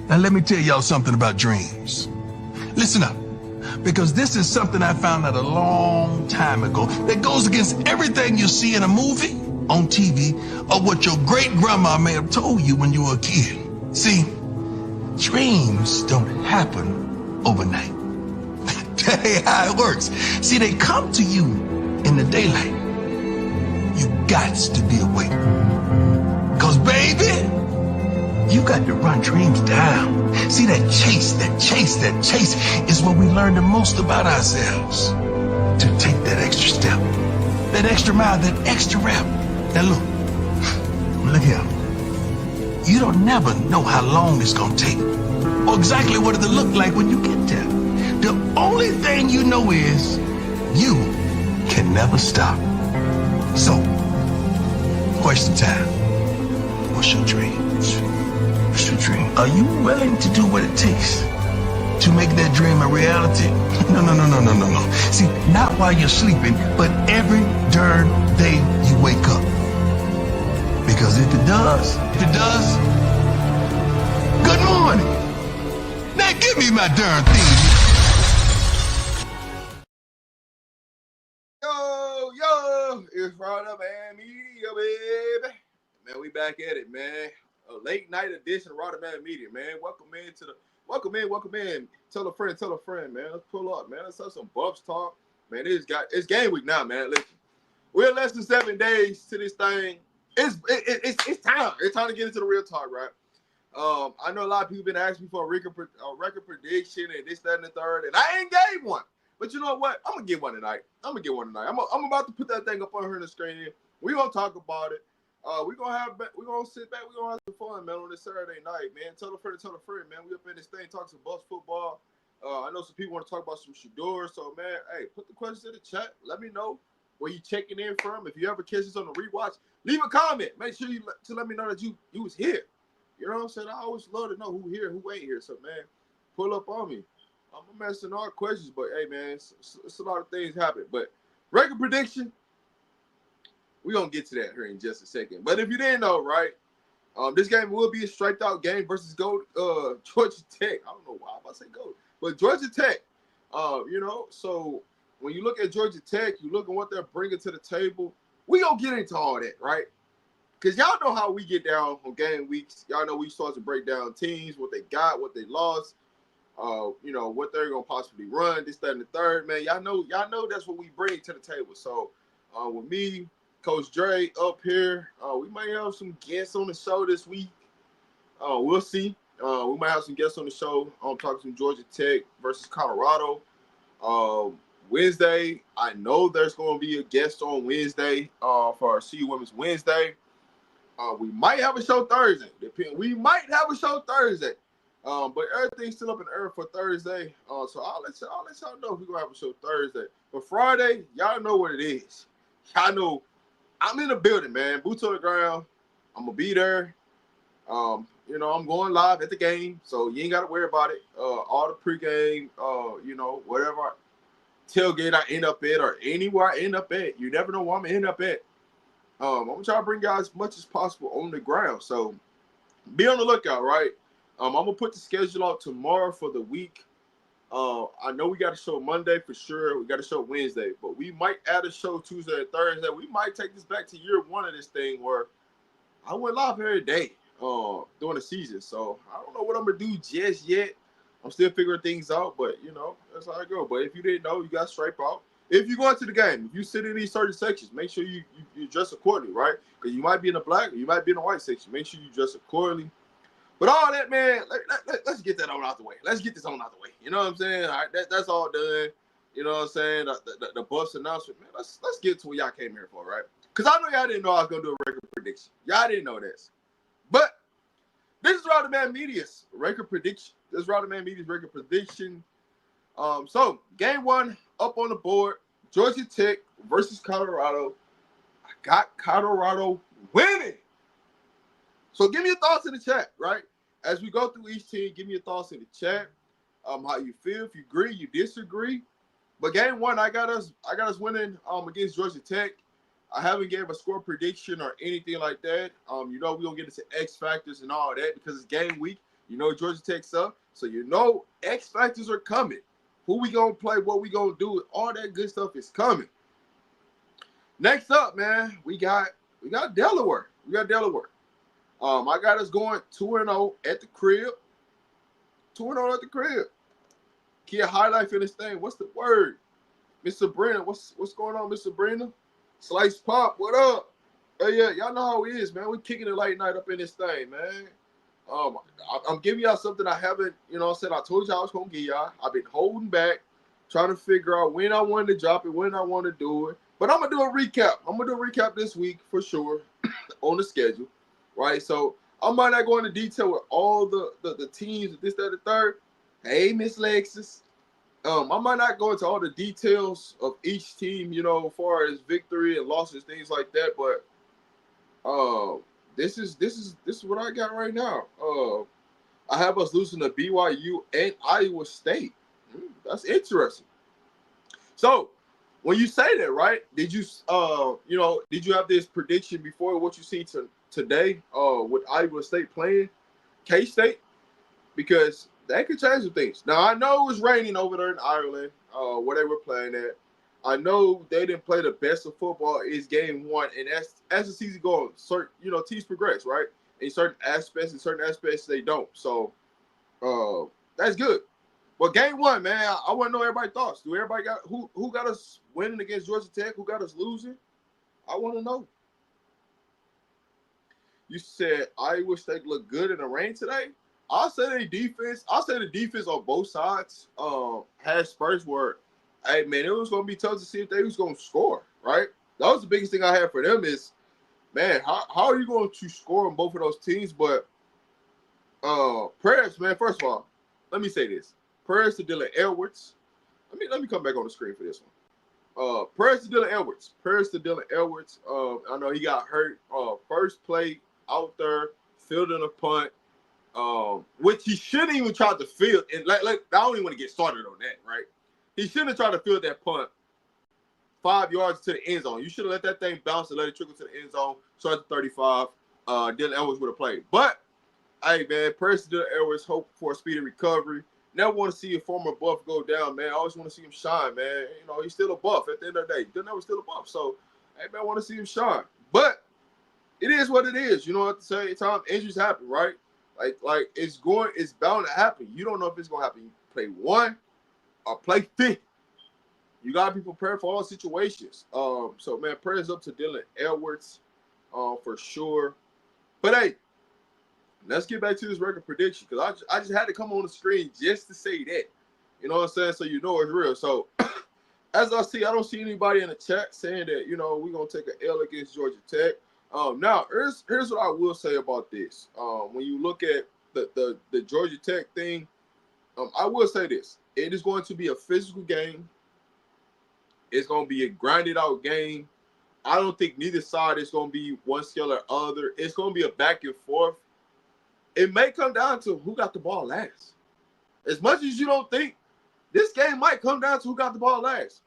Now let me tell y'all something about dreams. Listen up, because this is something I found out a long time ago that goes against everything you see in a movie, on TV, or what your great-grandma may have told you when you were a kid. See, dreams don't happen overnight. That ain't how it works. See, they come to you in the daylight. You got to be awake. Because, baby, you got to run dreams down. See, that chase is where we learn the most about ourselves. To take that extra step, that extra mile, that extra rep. Now look here. You don't never know how long it's gonna take, or exactly what it'll look like when you get there. The only thing you know is you can never stop. So, question time. What's your dreams? What's your dream? Are you willing to do what it takes to make that dream a reality? No. See, not while you're sleeping, but every darn day you wake up. Because if it does, good morning. Now give me my darn theme. Yo, it's Rodder Man Media, baby. Man, we back at it, man. A late night edition of Rodder Man Media, man. Welcome in. Tell a friend, man. Let's pull up, man. Let's have some Buffs talk. Man, it's game week now, man. Listen, we're less than 7 days to this thing. It's time. It's time to get into the real talk, right? I know a lot of people been asking me for a record prediction and this, that, and the third, and I ain't gave one. But you know what? I'm gonna get one tonight. I'm about to put that thing up on her on the screen. We're gonna talk about it. We're gonna sit back, we're gonna have some fun, man, on this Saturday night, man. Tell a friend, man. We up in this thing, talk some Bucks football. I know some people want to talk about some Shedeur, so man, hey, put the questions in the chat. Let me know where you checking in from. If you ever catch this on the rewatch, leave a comment. Make sure you let me know that you was here. You know what I'm saying? I always love to know who here, who ain't here. So man, pull up on me. I'm asking all questions, but hey man, it's a lot of things happen. But record prediction, we're gonna get to that here in just a second. But if you didn't know, right, this game will be a striked out game versus Georgia Tech. I don't know why I'm about to say Gold, but Georgia Tech. So when you look at Georgia Tech, you look at what they're bringing to the table. We gonna get into all that, right? Because y'all know how we get down on game weeks. Y'all know we start to break down teams, what they got, what they lost, what they're gonna possibly run, this, that, and the third. Man, y'all know that's what we bring to the table. So with me, Coach Dre up here, we might have some guests on the show this week. We'll see. We might have some guests on the show. I'm talking some Georgia Tech versus Colorado. Wednesday, I know there's going to be a guest on Wednesday for our CU Women's Wednesday. We might have a show Thursday. But everything's still up in the air for Thursday. So I'll let y'all know if we're going to have a show Thursday. But Friday, y'all know what it is. Y'all know I'm in the building, man. Boots on the ground. I'm going to be there. I'm going live at the game, so you ain't got to worry about it. All the pregame, whatever tailgate I end up at or anywhere I end up at, you never know where I'm going to end up at. I'm going to try to bring y'all as much as possible on the ground. So be on the lookout, right? I'm going to put the schedule out tomorrow for the week. I know we got a show Monday for sure. We got a show Wednesday, but we might add a show Tuesday and Thursday. We might take this back to year one of this thing where I went live every day during the season. So I don't know what I'm going to do just yet. I'm still figuring things out, but, that's how I go. But if you didn't know, you got to stripe out. If you go into the game, if you sit in these certain sections, make sure you dress accordingly, right? Because you might be in the black or you might be in the white section. Make sure you dress accordingly. But all that, man, let's get that on out the way. Let's get this on out the way. You know what I'm saying? All right, that's all done. You know what I'm saying? The Buffs announcement, man, let's get to what y'all came here for, right? Because I know y'all didn't know I was going to do a record prediction. Y'all didn't know this. But this is Rodder Man Media's record prediction. So, game one up on the board, Georgia Tech versus Colorado. I got Colorado winning. So give me your thoughts in the chat, right? As we go through each team, give me your thoughts in the chat. How you feel, if you agree, you disagree. But game one, I got us winning against Georgia Tech. I haven't gave a score prediction or anything like that. We don't get into X factors and all that because it's game week. You know Georgia Tech's up, so you know X factors are coming. Who we gonna play? What we gonna do? All that good stuff is coming. Next up, man, we got Delaware. We got Delaware. I got us going 2-0 at the crib. 2-0 at the crib. Key highlight for this thing. What's the word? Miss Sabrina. What's going on, Miss Sabrina? Slice Pop, what up? Oh yeah, y'all know how it is, man. We kicking it late night up in this thing, man. I'm giving y'all something I haven't, you know, I told y'all I was gonna give y'all. I've been holding back, trying to figure out when I wanted to drop it, when I want to do it. But I'm gonna do a recap. I'm gonna do a recap this week for sure on the schedule, right? So I might not go into detail with all the teams, this, that, and the third. Hey, Miss Lexus. I might not go into all the details of each team, you know, as far as victory and losses, things like that. But this is what I got right now. I have us losing to BYU and Iowa State. That's interesting. So when you say that, right? Did you did you have this prediction before what you see today? With Iowa State playing K-State, because that could change some things. Now I know it was raining over there in Ireland, where they were playing at. I know they didn't play the best of football. It's game one, and as the season goes, certain teams progress, right? In certain aspects they don't. So that's good. But game one, man, I want to know everybody's thoughts. Do everybody got who got us winning against Georgia Tech? Who got us losing? I want to know. You said Iowa State looked good in the rain today. I'll say the defense on both sides had spurts where, hey, man, it was going to be tough to see if they was going to score, right? That was the biggest thing I had for them is, man, how are you going to score on both of those teams? But prayers, man, first of all, let me say this. Prayers to Dylan Edwards. Let me come back on the screen for this one. Prayers to Dylan Edwards. I know he got hurt. First play out there, fielding a punt. Which he shouldn't even try to field. And like I don't even want to get started on that, right? He shouldn't have tried to field that punt 5 yards to the end zone. You should have let that thing bounce and let it trickle to the end zone. Start to 35. Dylan Edwards would have played. But, hey, man, prayers to Dylan Edwards. Hope for a speedy recovery. Never want to see a former buff go down, man. I always want to see him shine, man. You know, he's still a buff at the end of the day. Dylan Edwards still a buff. So, hey, man, I want to see him shine. But it is what it is. You know, at the same time, injuries happen, right? Like it's bound to happen. You don't know if it's gonna happen. You play 1 or play 50. You gotta be prepared for all situations. So man, prayers up to Dylan Edwards, for sure. But hey, let's get back to this record prediction because I just had to come on the screen just to say that. You know what I'm saying? So you know it's real. So as I don't see anybody in the chat saying that we're gonna take an L against Georgia Tech. Now, here's what I will say about this. When you look at the Georgia Tech thing, I will say this. It is going to be a physical game. It's going to be a grinded out game. I don't think neither side is going to be one skill or other. It's going to be a back and forth. It may come down to who got the ball last. As much as you don't think, this game might come down to who got the ball last.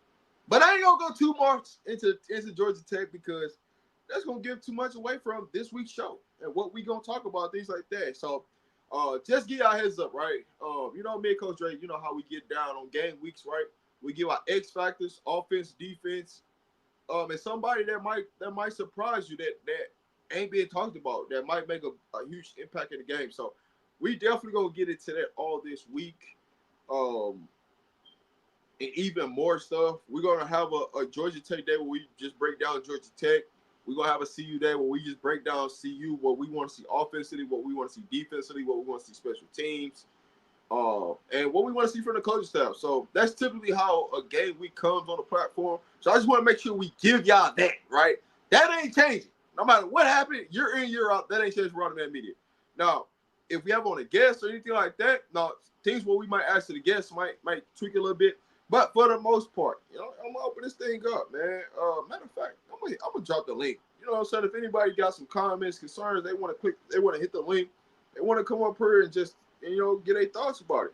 But I ain't going to go too much into Georgia Tech because that's going to give too much away from this week's show and what we going to talk about, things like that. So just give y'all a heads up, right? Me and Coach Dre, you know how we get down on game weeks, right? We give our X factors, offense, defense, and somebody that might surprise you that ain't being talked about, that might make a huge impact in the game. So we definitely going to get into that all this week. And even more stuff. We're going to have a Georgia Tech day where we just break down Georgia Tech. We're going to have a CU day where we just break down CU, what we want to see offensively, what we want to see defensively, what we want to see special teams, and what we want to see from the coaching staff. So that's typically how a game week comes on the platform. So I just want to make sure we give y'all that, right? That ain't changing. No matter what happened, year in, year out, that ain't changing for Rotterdam Media. Now, if we have on a guest or anything like that, now things where we might ask the guests might tweak a little bit. But for the most part, I'm gonna open this thing up, man. Matter of fact, I'm gonna drop the link. You know what I'm saying? If anybody got some comments, concerns, they want to hit the link, they want to come up here and just get their thoughts about it,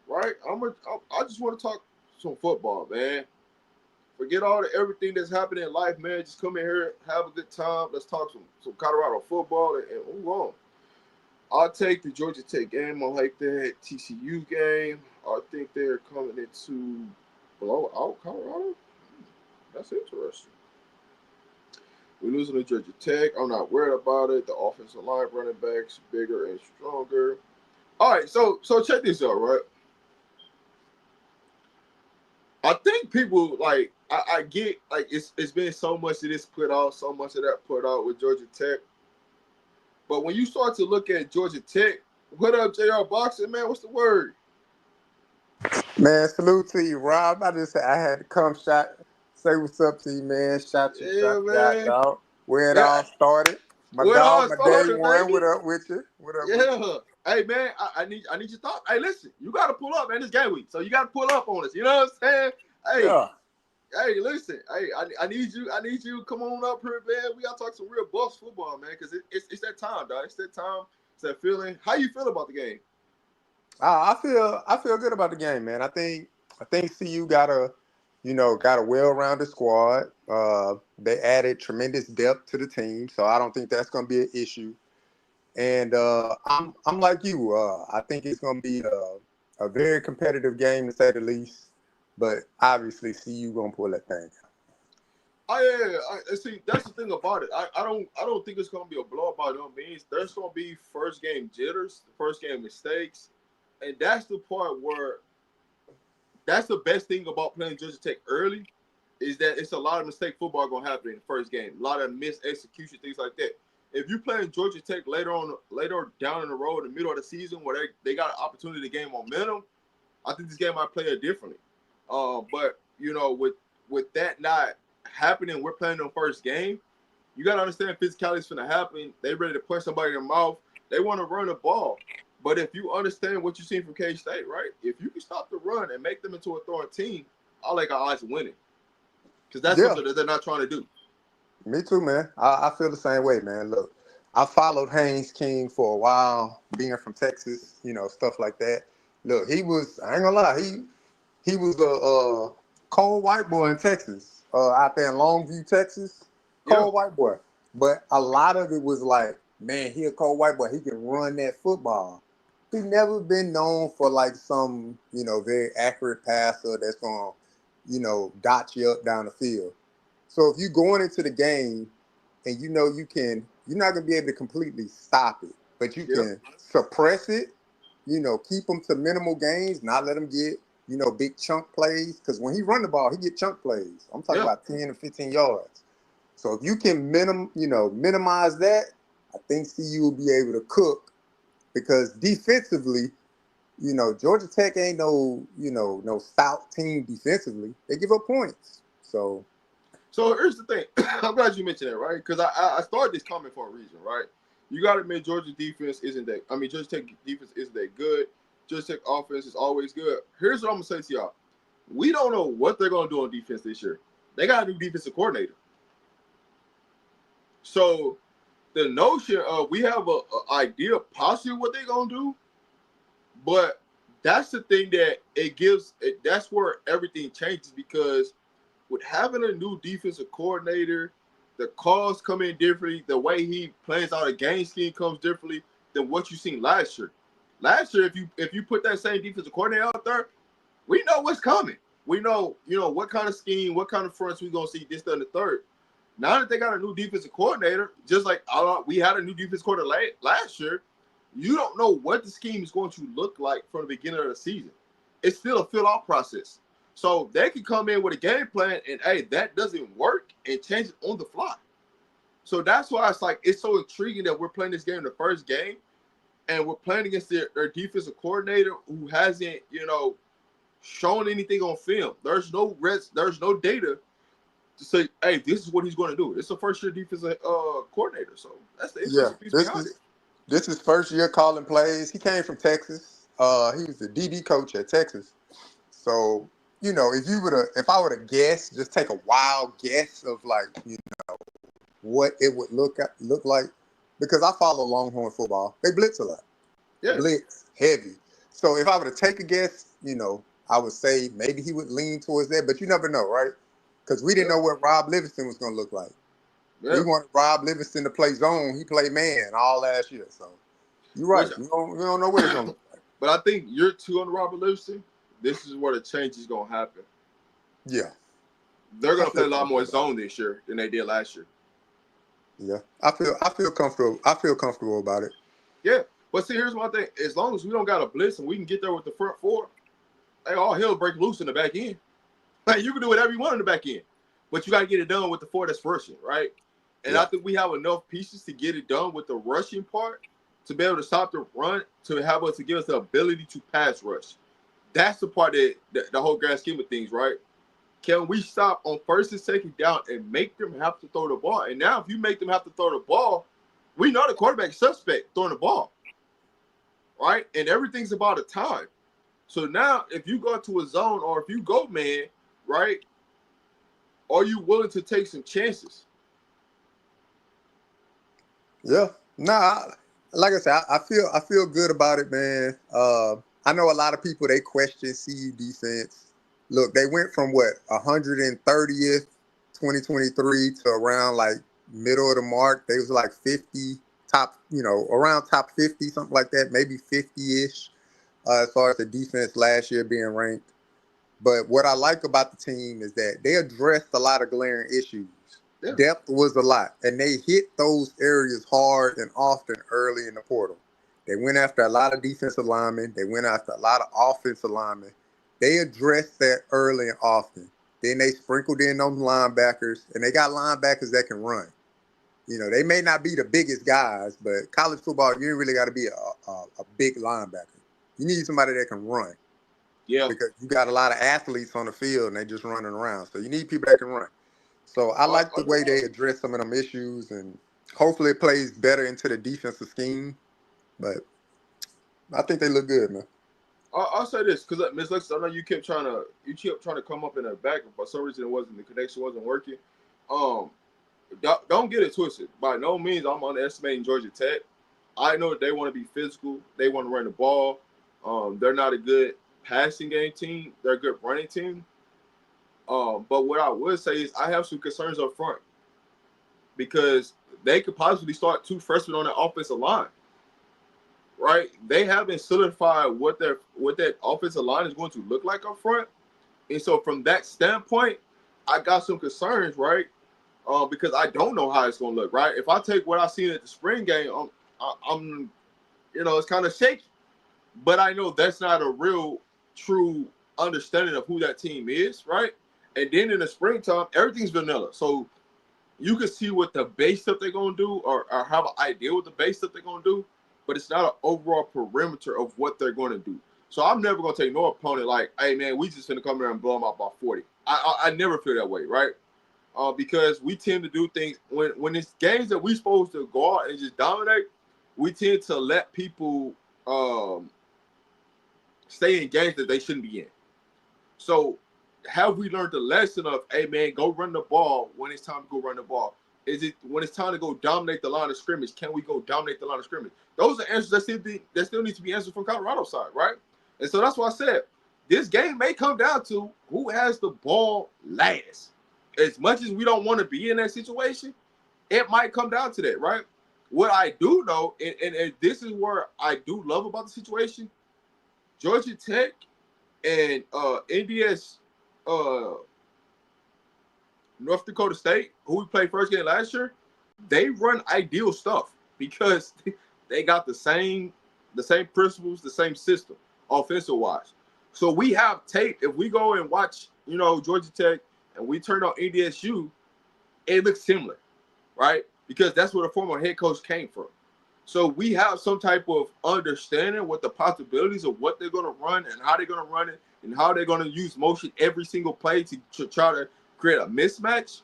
right? I just want to talk some football, man. Forget everything that's happening in life, man. Just come in here, have a good time. Let's talk some Colorado football and move on. I'll take the Georgia Tech game. I like that TCU game. I think they're coming into blow out Colorado. That's interesting. We're losing to Georgia Tech. I'm not worried about it. The offensive line, running backs, bigger and stronger. All right, so check this out, right? I think people like I get like it's been so much of this put out, so much of that put out with Georgia Tech. But when you start to look at Georgia Tech, what up, JR Boxing, man? What's the word? Man, salute to you, Rob. I had to come say what's up to you, man. Yeah, Shout you out, man. dog. Where it Yeah, all started. My where it all dog, my day started, one. What baby. up with you? What up with you? Yeah. Hey, man, I need your thought. Hey, listen, you got to pull up, man. It's game week, so you got to pull up on us. You know what I'm saying? Hey, Yeah. hey, listen. Hey, I need you. I need you. Come on up here, man. We got to talk some real boss football, man, because it's that time, dog. It's that time. It's that feeling. How you feel about the game? I feel good about the game, man. I think CU got a well-rounded squad. They added tremendous depth to the team, so I don't think that's going to be an issue. And I'm like you. I think it's going to be a very competitive game to say the least. But obviously, CU going to pull that thing. I see. That's the thing about it. I don't think it's gonna be a blowout by no means. There's gonna be first game jitters, first game mistakes, and that's the part where that's the best thing about playing Georgia Tech early is that it's a lot of mistake football gonna happen in the first game. A lot of missed execution, things like that. If you playing Georgia Tech later down in the road in the middle of the season where they got an opportunity to gain momentum, I think this game might play it differently. But with that not happening, we're playing the first game. You gotta understand physicality is gonna happen. They ready to punch somebody in the mouth. They want to run the ball. But if you understand what you've seen from K State, right? If you can stop the run and make them into a throwing team, I like our odds of winning. Because that's Yeah, something that they're not trying to do. me too, man. I feel the same way, man. Look, I followed Haynes King for a while, being from Texas, stuff like that. Look, I ain't gonna lie, he was a cold white boy in Texas, out there in Longview, Texas, Yeah, cold white boy. But a lot of it was like, man, he a cold white boy. He can run that football. He never been known for like some, very accurate passer that's gonna, dot you up down the field. So if you going into the game and you're not gonna be able to completely stop it, but you yeah, can suppress it, keep them to minimal gains, not let them get, big chunk plays. Because when he run the ball, he get chunk plays. I'm talking yeah. about 10 or 15 yards. So if you can minimize that, I think CU will be able to cook because defensively, Georgia Tech ain't no stout team defensively. They give up points. So So here's the thing. I'm glad you mentioned that, right? Because I started this comment for a reason, right? You got to admit Georgia defense isn't that. I mean, Georgia Tech defense isn't that good. Georgia Tech offense is always good. Here's what I'm gonna say to y'all: we don't know what they're gonna do on defense this year. They got a new defensive coordinator. So the notion of we have a idea possibly what they're gonna do, but that's the thing that it gives. That's where everything changes because with having a new defensive coordinator, the calls come in differently. The way he plays out a game scheme comes differently than what you seen last year. Last year, if you put that same defensive coordinator out there, we know what's coming. We know, what kind of scheme, what kind of fronts we gonna see this, that, and the third. Now that they got a new defensive coordinator, just like we had a new defensive coordinator last year, you don't know what the scheme is going to look like from the beginning of the season. It's still a fill-out process. So they can come in with a game plan and, hey, that doesn't work and change it on the fly. So that's why it's so intriguing that we're playing this game the first game and we're playing against their defensive coordinator who hasn't, shown anything on film. There's no data to say, hey, this is what he's going to do. It's a first-year defensive coordinator. So that's the yeah, interesting piece this behind it. is this is first year calling plays. He came from Texas. He was the DB coach at Texas. So, if I were to guess, just take a wild guess of like, what it would look like, because I follow Longhorn football. They blitz a lot, Yes. blitz heavy. So if I were to take a guess, I would say maybe he would lean towards that, but you never know, right? Because we didn't Yeah. know what Rob Livingston was going to look like. We Yeah. wanted Rob Livingston to play zone. He played man all last year. So, You're right. You don't know what it's gonna look like. But I think year 2 on the Robert Livingston, this is where the change is gonna happen. Yeah. They're gonna play a lot more comfortable zone this year than they did last year. Yeah. I feel comfortable. I feel comfortable about it. Yeah. But see, here's my thing. As long as we don't got a blitz and we can get there with the front four, hey, all hell break loose in the back end. Like, you can do whatever you want in the back end. But you got to get it done with the four that's rushing, right? And I think we have enough pieces to get it done with the rushing part to be able to stop the run, to have us, to give us the ability to pass rush. That's the part that the whole grand scheme of things, right? Can we stop on first and second down and make them have to throw the ball? And now if you make them have to throw the ball, we know the quarterback is suspect throwing the ball, right? And everything's about a time. So now if you go to a zone or if you go man, right, are you willing to take some chances? Yeah. Nah, like I said, I feel good about it, man. I know a lot of people, they question CU defense. Look, they went from what, 130th 2023 to around like middle of the mark. They was like 50 top, around top 50, something like that, maybe 50-ish, as far as the defense last year being ranked. But what I like about the team is that they addressed a lot of glaring issues. Yeah. Depth was a lot, and they hit those areas hard and often early in the portal. They went after a lot of defensive linemen. They went after a lot of offensive linemen. They addressed that early and often. Then they sprinkled in those linebackers, and they got linebackers that can run. They may not be the biggest guys, but college football, you ain't really got to be a big linebacker. You need somebody that can run. Yeah. Because you got a lot of athletes on the field, and they just running around. So you need people that can run. So I like the way they address some of them issues, and hopefully it plays better into the defensive scheme. But I think they look good, man. I'll say this because Ms. Lexus, I know you kept trying to come up in the back, but for some reason the connection wasn't working. Don't get it twisted. By no means I'm underestimating Georgia Tech. I know that they want to be physical. They want to run the ball. They're not a good passing game team. They're a good running team. But what I would say is I have some concerns up front because they could possibly start 2 freshmen on the offensive line. Right? They haven't solidified what that offensive line is going to look like up front. And so from that standpoint, I got some concerns, right? Because I don't know how it's going to look, right? If I take what I seen at the spring game, I'm it's kind of shaky. But I know that's not a real, true understanding of who that team is, right? And then in the springtime, everything's vanilla. So you can see what the base stuff they're going to do or have an idea what the base stuff they're going to do, but it's not an overall perimeter of what they're going to do. So I'm never going to take no opponent like, hey, man, we just going to come there and blow them out by 40. I never feel that way, right? Because we tend to do things when it's games that we supposed to go out and just dominate, we tend to let people stay in games that they shouldn't be in. So have we learned the lesson of, hey, man, go run the ball when it's time to go run the ball? Is it when it's time to go dominate the line of scrimmage? Can we go dominate the line of scrimmage? Those are answers that still need to be answered from Colorado side, right? And so that's why I said this game may come down to who has the ball last. As much as we don't want to be in that situation, it might come down to that, right? What I do know, and this is where I do love about the situation, Georgia Tech and NDS North Dakota State, who we played first game last year, they run ideal stuff because they got the same principles, the same system, offensive wise. So we have tape. If we go and watch, Georgia Tech, and we turn on NDSU, it looks similar, right? Because that's where the former head coach came from. So we have some type of understanding what the possibilities of what they're going to run and how they're going to run it and how they're going to use motion every single play to try to create a mismatch.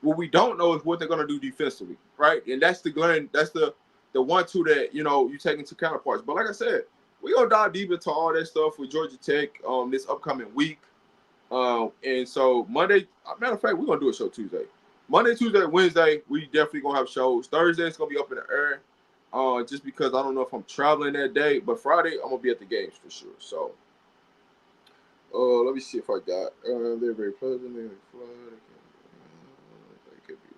What we don't know is what they're going to do defensively, right? And that's the 1-2 that, you take into counterparts. But like I said, we're going to dive deep into all that stuff with Georgia Tech this upcoming week. And so Monday, matter of fact, we're going to do a show Tuesday. Monday, Tuesday, Wednesday, we definitely going to have shows. Thursday, it's going to be up in the air. Just because I don't know if I'm traveling that day, but Friday I'm gonna be at the games for sure. So, let me see if I got. They're very pleasant. They could be.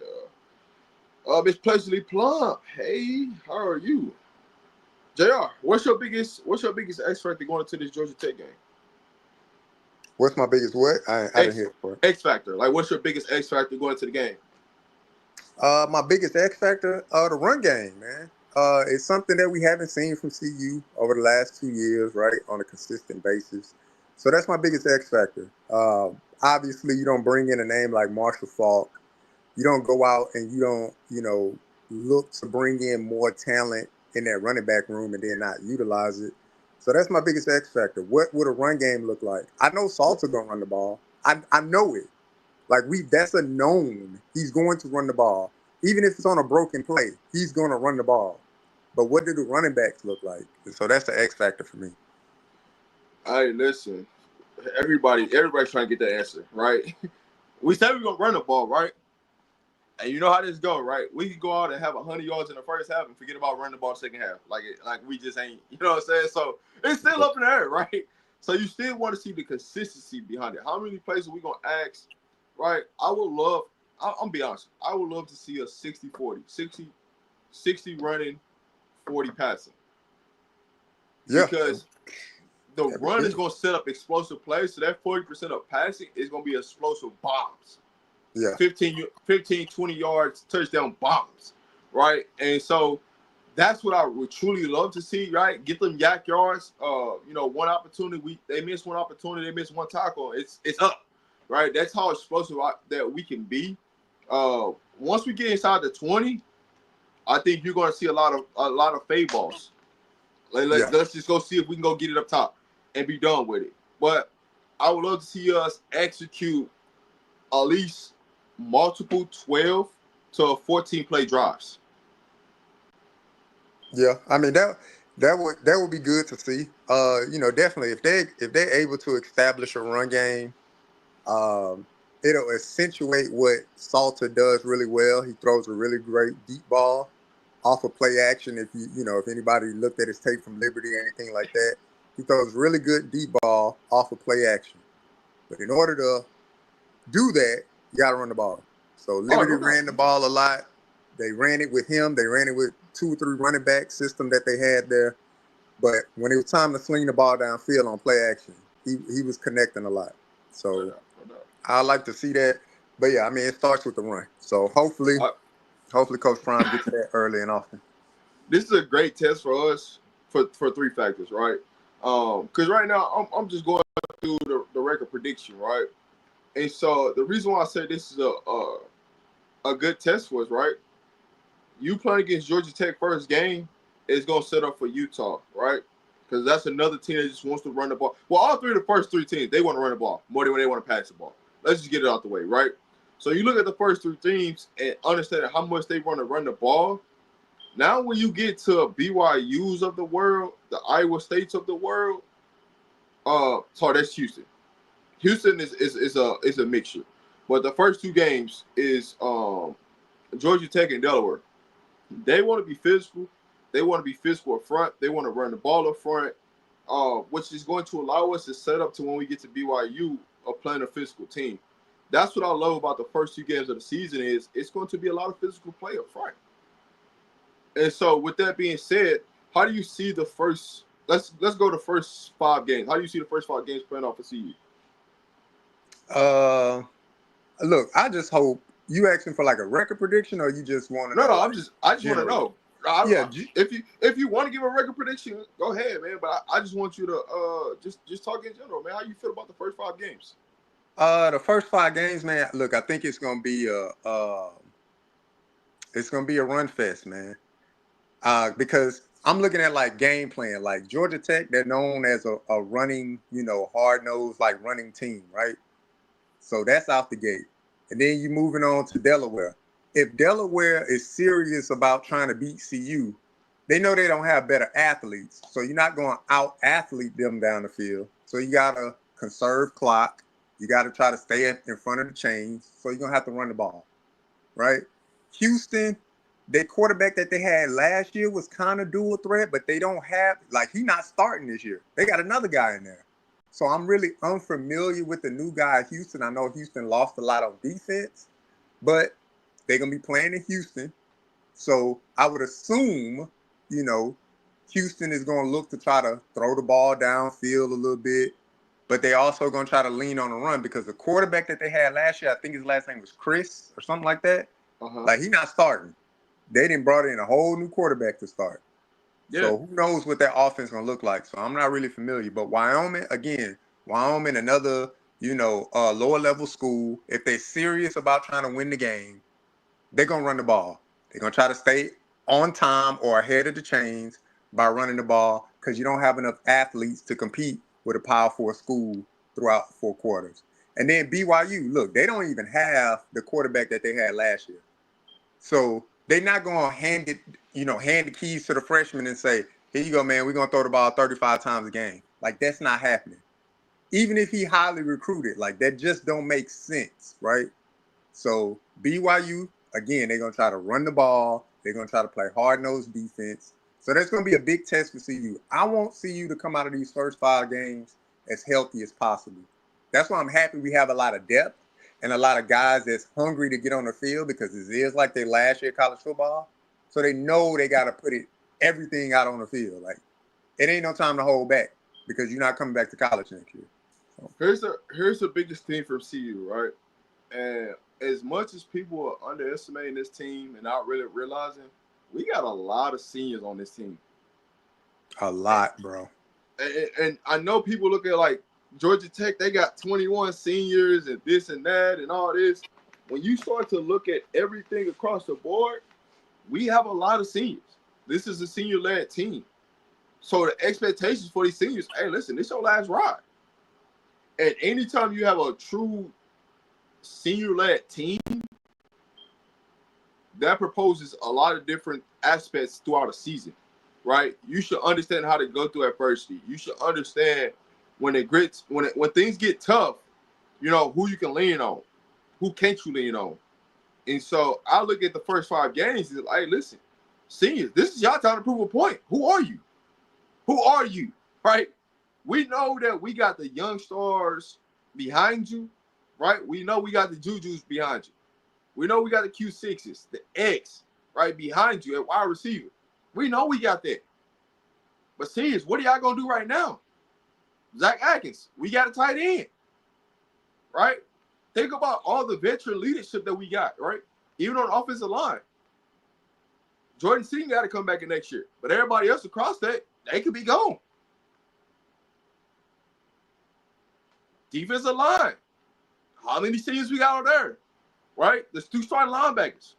Yeah. Miss Pleasantly Plump. Hey, how are you? JR, what's your biggest X factor going into this Georgia Tech game? What's my biggest what? I didn't hear it for it. X factor. Like, what's your biggest X factor going into the game? My biggest X factor, the run game, man. It's something that we haven't seen from CU over the last 2 years, right, on a consistent basis. So that's my biggest X factor. Obviously, you don't bring in a name like Marshall Faulk. You don't go out and you don't, look to bring in more talent in that running back room and then not utilize it. So that's my biggest X factor. What would a run game look like? I know Salter gonna run the ball. I know it. Like that's a known. He's going to run the ball. Even if it's on a broken play, he's going to run the ball. But what do the running backs look like? So that's the X factor for me. Hey, listen. Everybody's trying to get the answer, right? We said we're gonna run the ball, right? And you know how this go, right? We can go out and have 100 yards in the first half and forget about running the ball second half. Like we just ain't, you know what I'm saying? So it's still up in the air, right? So you still want to see the consistency behind it. How many plays are we gonna ask, right? I'm be honest, I would love to see a 60-40, 60 running, 40 passing. Yeah. Because the run is going to set up explosive plays. So that 40% of passing is going to be explosive bombs. Yeah. 15, 20 yards, touchdown bombs, right? And so that's what I would truly love to see, right? Get them yak yards. One opportunity, they miss one opportunity, they miss one tackle. It's up, right? That's how explosive that we can be. Once we get inside the 20, I think you're going to see a lot of fade balls. Let's just go see if we can go get it up top and be done with it. But I would love to see us execute at least multiple 12 to 14 play drives. Yeah, I mean that would be good to see. Definitely if they're able to establish a run game, it'll accentuate what Salter does really well. He throws a really great deep ball off of play action. If anybody looked at his tape from Liberty or anything like that, he throws really good deep ball off of play action. But in order to do that, you got to run the ball. So Liberty ran the ball a lot. They ran it with him. They ran it with 2 or 3 running back system that they had there. But when it was time to sling the ball downfield on play action, he was connecting a lot. So I like to see that. But yeah, I mean, it starts with the run. So hopefully Coach Prime gets that early and often. This is a great test for us for 3 factors, right? Because right now I'm just going through the record prediction, right? And so the reason why I say this is a good test for us, right? You playing against Georgia Tech first game is going to set up for Utah, right? Because that's another team that just wants to run the ball. Well, all 3 of the first 3 teams, they want to run the ball more than they want to pass the ball. Let's just get it out the way, right? So you look at the first 3 teams and understand how much they want to run the ball. Now when you get to BYUs of the world, the Iowa States of the world, so that's Houston. Houston is a mixture. But the first 2 games is Georgia Tech and Delaware. They want to be physical. They want to be physical up front. They want to run the ball up front, which is going to allow us to set up to when we get to BYU of playing a physical team. That's what I love about the first 2 games of the season is it's going to be a lot of physical play up front. And so with that being said, how do you see the first – let's go to the first 5 games. How do you see the first 5 games playing off for CU? Look, I just hope you asking for like a record prediction, or you just want to know. No, I just want to know. If you want to give a record prediction, go ahead, man. But I just want you to just talk in general, man. How you feel about the first 5 games? The first 5 games, man. Look, I think it's gonna be a run fest, man. Because I'm looking at like game plan, like Georgia Tech. They're known as a running, hard nosed like running team, right? So that's out the gate. And then you're moving on to Delaware. If Delaware is serious about trying to beat CU, they know they don't have better athletes. So you're not going to out-athlete them down the field. So you got to conserve clock. You got to try to stay in front of the chains. So you're going to have to run the ball, right? Houston, their quarterback that they had last year was kind of dual threat, but they don't have, like, he's not starting this year. They got another guy in there. So I'm really unfamiliar with the new guy at Houston. I know Houston lost a lot on defense, but they're going to be playing in Houston. So I would assume, Houston is going to look to try to throw the ball downfield a little bit, but they also going to try to lean on the run because the quarterback that they had last year, I think his last name was Chris or something like that. Like, he's not starting. They didn't brought in a whole new quarterback to start. Yeah. So who knows what that offense is going to look like. So I'm not really familiar. But Wyoming, another, lower level school, if they're serious about trying to win the game, they're going to run the ball. They're going to try to stay on time or ahead of the chains by running the ball because you don't have enough athletes to compete with a Power 4 school throughout 4 quarters. And then BYU, look, they don't even have the quarterback that they had last year. So they're not going to hand the keys to the freshman and say, here you go, man, we're going to throw the ball 35 times a game. Like, that's not happening. Even if he highly recruited, like, that just don't make sense, right? So BYU, again, they're going to try to run the ball. They're going to try to play hard-nosed defense. So that's going to be a big test for CU. I want CU to come out of these first 5 games as healthy as possible. That's why I'm happy we have a lot of depth and a lot of guys that's hungry to get on the field because it is like their last year college football. So they know they got to put everything out on the field. Like, it ain't no time to hold back because you're not coming back to college next year. So. Here's the biggest thing from CU, right? And as much as people are underestimating this team and not really realizing, we got a lot of seniors on this team. A lot, bro. And I know people look at like Georgia Tech, they got 21 seniors and this and that and all this. When you start to look at everything across the board, we have a lot of seniors. This is a senior-led team. So the expectations for these seniors, hey, listen, this your last ride. And anytime you have a true senior-led team, that proposes a lot of different aspects throughout a season, right? You should understand how to go through adversity. You should understand when things get tough, who you can lean on, who can't you lean on. And so I look at the first 5 games and like, listen, seniors, this is y'all time to prove a point. Who are you? Who are you? Right? We know that we got the young stars behind you, right? We know we got the Jujus behind you. We know we got the Q6s, the X, right, behind you at wide receiver. We know we got that. But seniors, what are y'all going to do right now? Zach Atkins, we got a tight end, right? Think about all the veteran leadership that we got, right? Even on the offensive line. Jordan Seaton got to come back in next year. But everybody else across that, they could be gone. Defensive line. How many seniors we got out there? Right? There's 2 starting linebackers.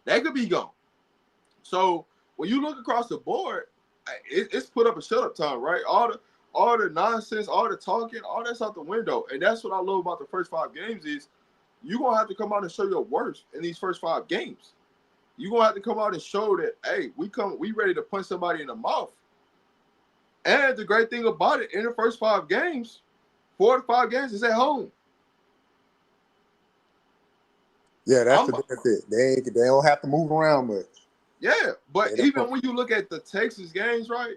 They could be gone. So when you look across the board, it's put up a shut-up time, right? All the nonsense, all the talking, all that's out the window. And that's what I love about the first 5 games is you're going to have to come out and show your worth in these first 5 games. You're going to have to come out and show that, hey, we ready to punch somebody in the mouth. And the great thing about it, in the first 5 games, 4 to 5 games is at home. Yeah, that's the benefit. They don't have to move around much. Yeah, but even when you look at the Texas games, right?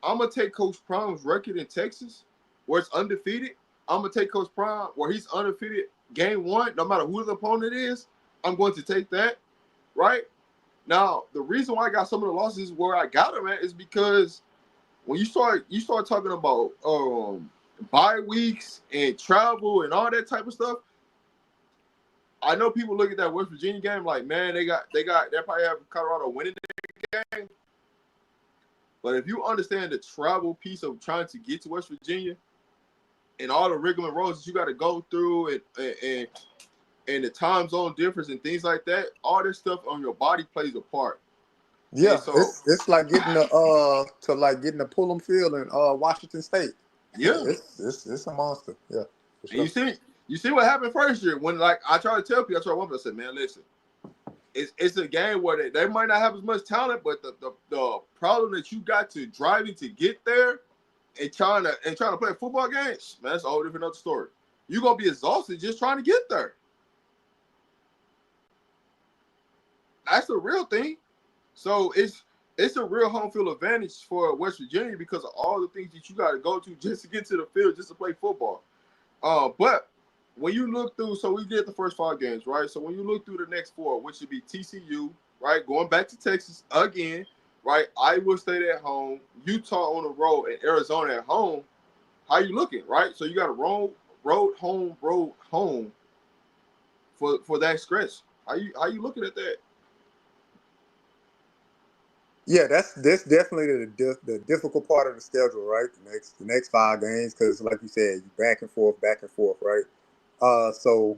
I'm going to take Coach Prong's record in Texas, where it's undefeated. I'm going to take Coach Prong, where he's undefeated game 1, no matter who the opponent is. I'm going to take that, right? Now, the reason why I got some of the losses where I got them at is because when you start talking about bye weeks and travel and all that type of stuff, I know people look at that West Virginia game like, man, they probably have Colorado winning that game. But if you understand the travel piece of trying to get to West Virginia and all the rigmaroles that you got to go through and the time zone difference and things like that, all this stuff on your body plays a part. Yeah, so, it's like getting the Pullman Field in Washington State. Yeah, it's a monster. Yeah, sure. And you see what happened first year when I try to tell people, I said, man, listen, it's a game where they might not have as much talent, but the problem that you got to driving to get there and trying to play football games, man, that's a whole different other story. You're gonna be exhausted just trying to get there. That's the real thing. So it's a real home field advantage for West Virginia because of all the things that you got to go to just to get to the field, just to play football. But when you look through, so we did the first 5 games, right? So when you look through the next 4, which would be TCU, right? Going back to Texas again, right? Iowa State at home, Utah on the road, and Arizona at home. How you looking, right? So you got a road home for that stretch. How you looking at that? Yeah, that's definitely the difficult part of the schedule, right? The next 5 games, because like you said, you back and forth, right? So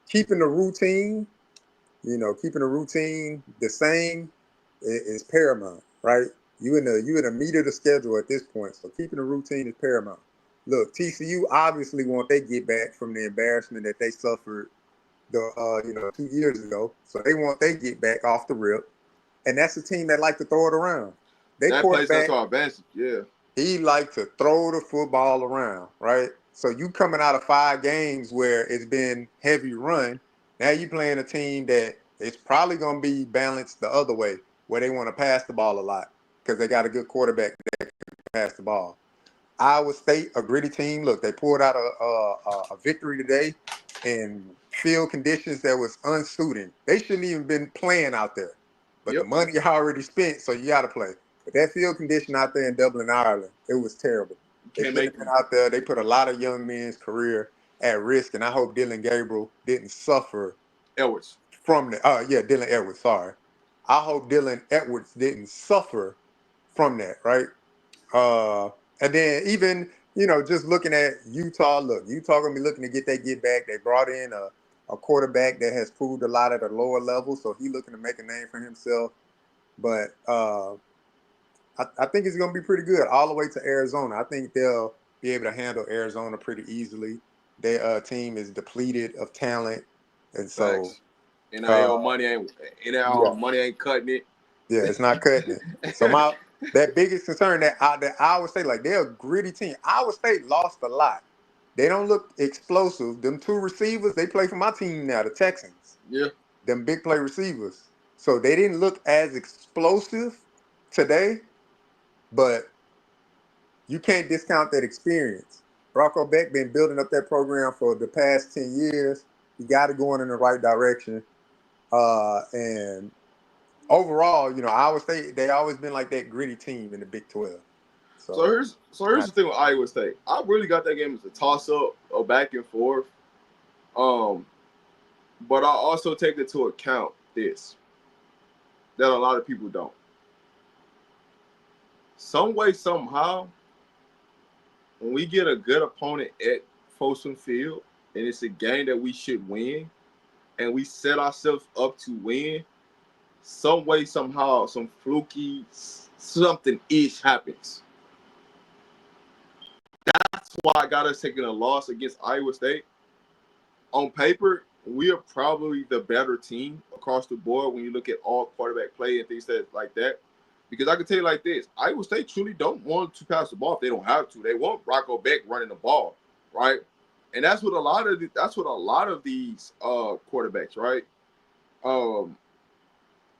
keeping the routine, keeping the routine the same is paramount, right? You in the meat of the schedule at this point, so keeping the routine is paramount. Look, TCU obviously want they get back from the embarrassment that they suffered 2 years ago, so they want they get back off the rip, and that's a team that like to throw it around. They That plays us quarterback, to our advantage. Yeah, he like to throw the football around, right? So you coming out of 5 games where it's been heavy run. Now you playing a team that it's probably going to be balanced the other way, where they want to pass the ball a lot because they got a good quarterback that can pass the ball. Iowa State, a gritty team. Look, they pulled out a victory today in field conditions that was unsuiting. They shouldn't even been playing out there, but the yep. money already spent, so you got to play. But that field condition out there in Dublin, Ireland, it was terrible. You They can't shouldn't make have been out there. They put a lot of young men's career at risk, and I hope Dylan Gabriel didn't suffer Edwards. from the. Yeah, Dylan Edwards. Sorry, I hope Dylan Edwards didn't suffer from that. Right. Uh, and then even just looking at Utah. Look, Utah gonna be looking to get back. They brought in a quarterback that has proved a lot at a lower level, so he looking to make a name for himself. But I think it's going to be pretty good all the way to Arizona. I think they'll be able to handle Arizona pretty easily. Their team is depleted of talent, and so Facts. uh, NIL yeah, money ain't cutting it. yeah, it's not cutting it. So that biggest concern that Iowa State, like they're a gritty team. Iowa State lost a lot. They don't look explosive. Them 2 receivers, they play for my team now, the Texans. Yeah. Them big play receivers. So they didn't look as explosive today, but you can't discount that experience. Rocco Beck been building up that program for the past 10 years. He got it going in the right direction. And overall, Iowa State, they always been like that gritty team in the Big 12. So So here's the thing with Iowa State. I really got that game as a toss up, a back and forth. Um, but I also take into account this that a lot of people don't. Some way, somehow, when we get a good opponent at Folsom Field, and it's a game that we should win, and we set ourselves up to win, some way, somehow, some fluky something ish happens. That's why I got us taking a loss against Iowa State. On paper, we are probably the better team across the board when you look at all quarterback play and things like that. Because I can tell you like this, Iowa State truly don't want to pass the ball if they don't have to. They want Rocco Beck running the ball, right? And that's what a lot of these quarterbacks, right? Um,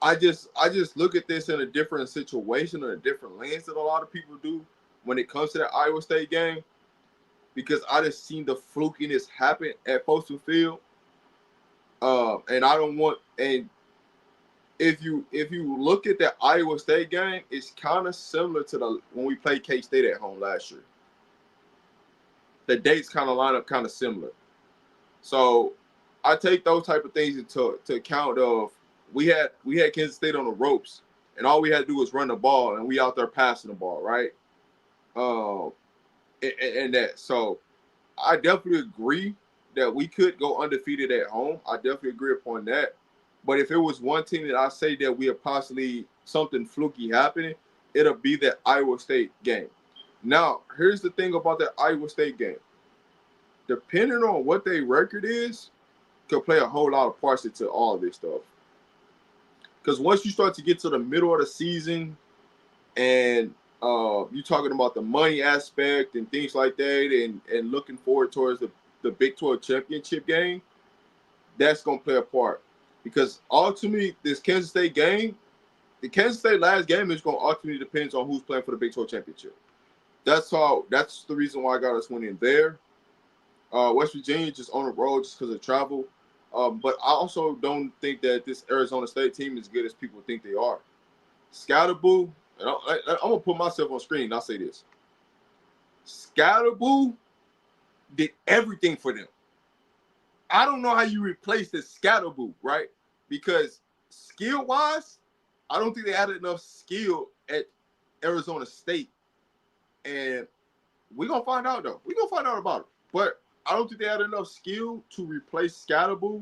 I just look at this in a different situation or a different lens than a lot of people do when it comes to that Iowa State game, because I just seen the flukiness happen at Folsom Field. And I don't want and if you look at that Iowa State game, it's kind of similar to the when we played K-State at home last year. The dates kind of line up kind of similar. So I take those type of things into account of we had Kansas State on the ropes, and all we had to do was run the ball, and we out there passing the ball, right? Um, and that so I definitely agree that we could go undefeated at home. I definitely agree upon that. But if it was one team that I say that we have possibly something fluky happening, it'll be that Iowa State game. Now, here's the thing about that Iowa State game. Depending on what their record is, could play a whole lot of parts into all of this stuff. Because once you start to get to the middle of the season and you're talking about the money aspect and things like that and looking forward towards the Big 12 championship game, that's going to play a part. Because ultimately, this Kansas State game, the Kansas State last game is going to ultimately depends on who's playing for the Big 12 championship. That's the reason why I got us winning there. West Virginia just on the road just because of travel. But I also don't think that this Arizona State team is as good as people think they are. Scatterboo, and I'm gonna put myself on screen and I'll say this. Scatterboo did everything for them. I don't know how you replace the Scatterboo, right? Because skill-wise, I don't think they had enough skill at Arizona State. And we're going to find out, though. We're going to find out about it. But I don't think they had enough skill to replace Scatterboo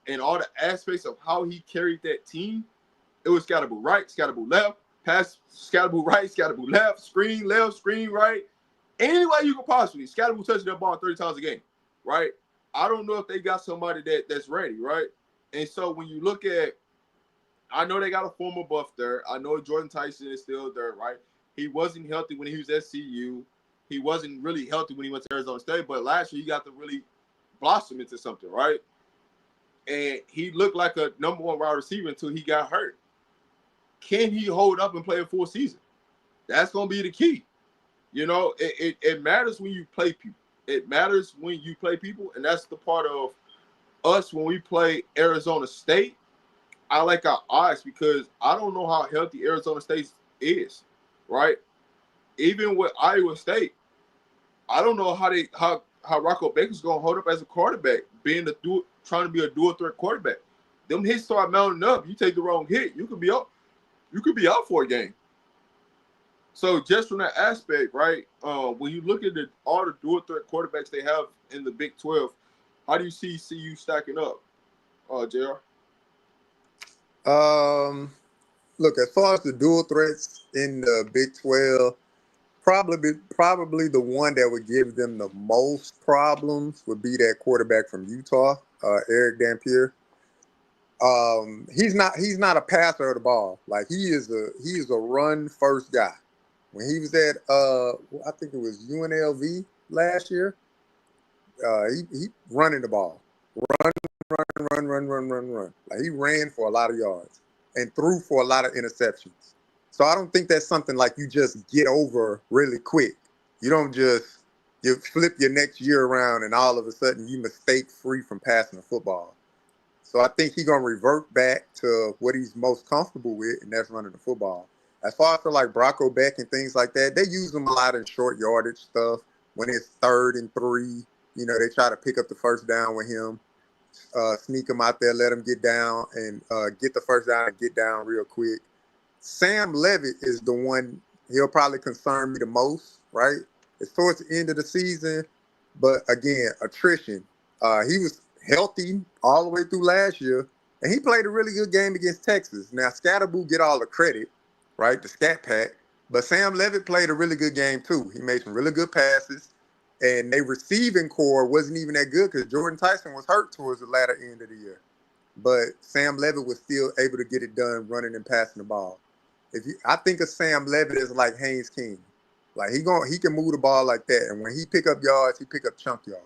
and all the aspects of how he carried that team. It was Scatterboo right, Scatterboo left, pass, Scatterboo right, Scatterboo left, screen right. Any way you could possibly. Scatterboo touching that ball 30 times a game, right? I don't know if they got somebody that's ready, right? And so when you look at, I know they got a former buff there. I know Jordan Tyson is still there, right? He wasn't healthy when he was at CU. He wasn't really healthy when he went to Arizona State, but last year he got to really blossom into something, right? And he looked like a number one wide receiver until he got hurt. Can he hold up and play a full season? That's going to be the key. You know, it matters when you play people. It matters when you play people, and that's the part of us when we play Arizona State. I like our odds because I don't know how healthy Arizona State is, right? Even with Iowa State, I don't know how Rocco Baker's gonna hold up as a quarterback, trying to be a dual threat quarterback. Them hits start mounting up. You take the wrong hit, you could be up. You could be out for a game. So just from that aspect, right? When you look at all the dual threat quarterbacks they have in the Big 12, how do you see CU stacking up, JR? Look, as far as the dual threats in the Big 12, probably the one that would give them the most problems would be that quarterback from Utah, Eric Dampier. He's not a passer of the ball. Like he is a run first guy. When he was at I think it was UNLV last year, he running the ball, run. Like he ran for a lot of yards and threw for a lot of interceptions. So I don't think that's something like you just get over really quick. You don't just you flip your next year around and all of a sudden you mistake free from passing the football. So I think he's gonna revert back to what he's most comfortable with, and that's running the football. As far as for like Brocco Beck and things like that, they use him a lot in short yardage stuff. When it's 3rd and 3, they try to pick up the first down with him, sneak him out there, let him get down and get the first down and get down real quick. Sam Levitt is the one, he'll probably concern me the most, right? It's towards the end of the season, but again, attrition. He was healthy all the way through last year, and he played a really good game against Texas. Now, Scatterboo get all the credit, right, the Scat Pack, but Sam Levitt played a really good game too. He made some really good passes, and their receiving core wasn't even that good because Jordan Tyson was hurt towards the latter end of the year. But Sam Levitt was still able to get it done running and passing the ball. I think of Sam Levitt as like Haynes King. Like he can move the ball like that, and when he pick up yards, he pick up chunk yards.